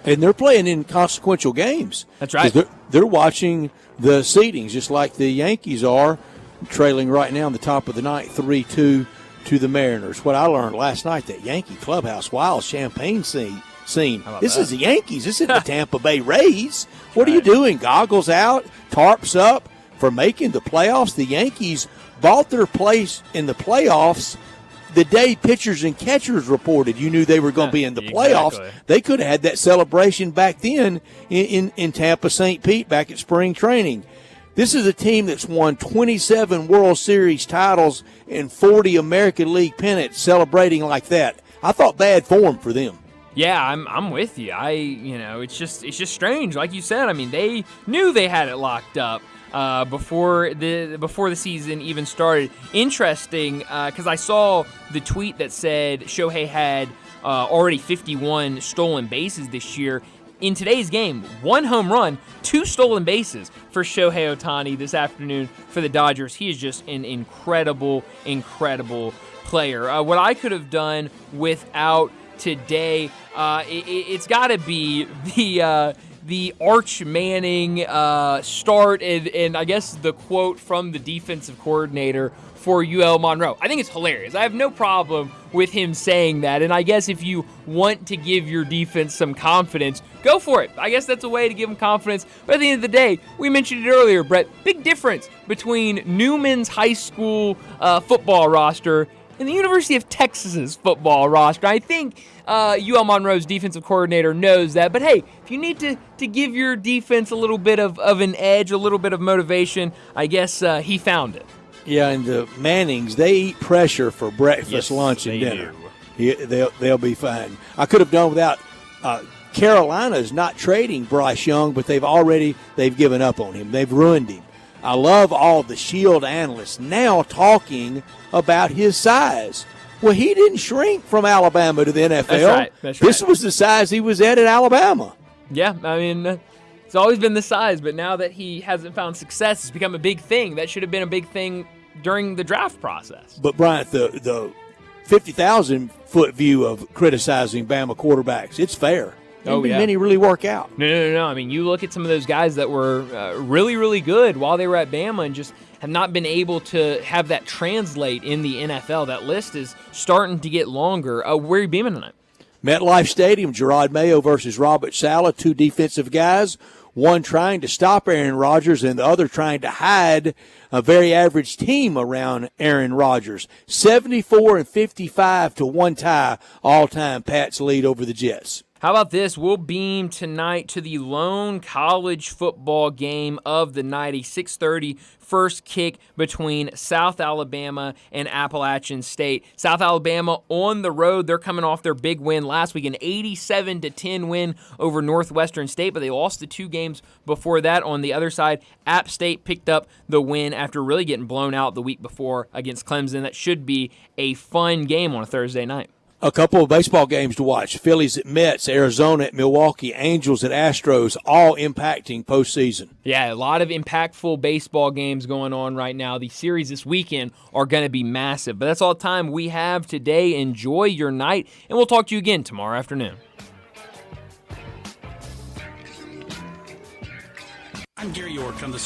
And they're playing inconsequential games. That's right. They're watching the seedings, just like the Yankees are, trailing right now in the top of the ninth, 3-2 to the Mariners. What I learned last night, that Yankee clubhouse, wild champagne scene. This is the Yankees. This isn't the Tampa Bay Rays. What are you doing? Goggles out, tarps up for making the playoffs. The Yankees bought their place in the playoffs the day pitchers and catchers reported. You knew they were going to be in the playoffs. Exactly. They could have had that celebration back then in Tampa, St. Pete, back at spring training. This is a team that's won 27 World Series titles and 40 American League pennants, celebrating like that. I thought bad form for them. Yeah, I'm with you. It's just strange. Like you said, I mean, they knew they had it locked up before the season even started. Interesting, because I saw the tweet that said Shohei had already 51 stolen bases this year. In today's game, 1 home run, 2 stolen bases for Shohei Ohtani this afternoon for the Dodgers. He is just an incredible, incredible player. What I could have done without today, it's got to be the Arch Manning start and I guess the quote from the defensive coordinator for UL Monroe. I think it's hilarious. I have no problem with him saying that, and I guess if you want to give your defense some confidence, go for it. I guess that's a way to give them confidence. But at the end of the day, we mentioned it earlier, Brett, big difference between Newman's high school football roster and the University of Texas's football roster. I think UL Monroe's defensive coordinator knows that. But hey, if you need to give your defense a little bit of an edge, a little bit of motivation, I guess he found it. Yeah, and the Mannings, they eat pressure for breakfast, lunch, and dinner. They'll be fine. I could have done without Carolina's not trading Bryce Young, but they've given up on him. They've ruined him. I love all the Shield analysts now talking about his size. Well, he didn't shrink from Alabama to the NFL. That's right. This was the size he was at Alabama. Yeah, I mean, it's always been the size, but now that he hasn't found success, it's become a big thing. That should have been a big thing during the draft process. But, Bryant, the 50,000-foot view of criticizing Bama quarterbacks, it's fair. Many really work out. No. I mean, you look at some of those guys that were really, really good while they were at Bama and just have not been able to have that translate in the NFL. That list is starting to get longer. Where are you beaming tonight? MetLife Stadium, Gerard Mayo versus Robert Saleh, 2 defensive guys, one trying to stop Aaron Rodgers and the other trying to hide a very average team around Aaron Rodgers. 74-55 to 1 tie, all-time Pats lead over the Jets. How about this? We'll beam tonight to the lone college football game of the night, a 6:30 first kick between South Alabama and Appalachian State. South Alabama on the road. They're coming off their big win last week, an 87-10 win over Northwestern State, but they lost the 2 games before that. On the other side, App State picked up the win after really getting blown out the week before against Clemson. That should be a fun game on a Thursday night. A couple of baseball games to watch. Phillies at Mets, Arizona at Milwaukee, Angels at Astros, all impacting postseason. Yeah, a lot of impactful baseball games going on right now. The series this weekend are going to be massive. But that's all the time we have today. Enjoy your night, and we'll talk to you again tomorrow afternoon. I'm Gary York. I'm the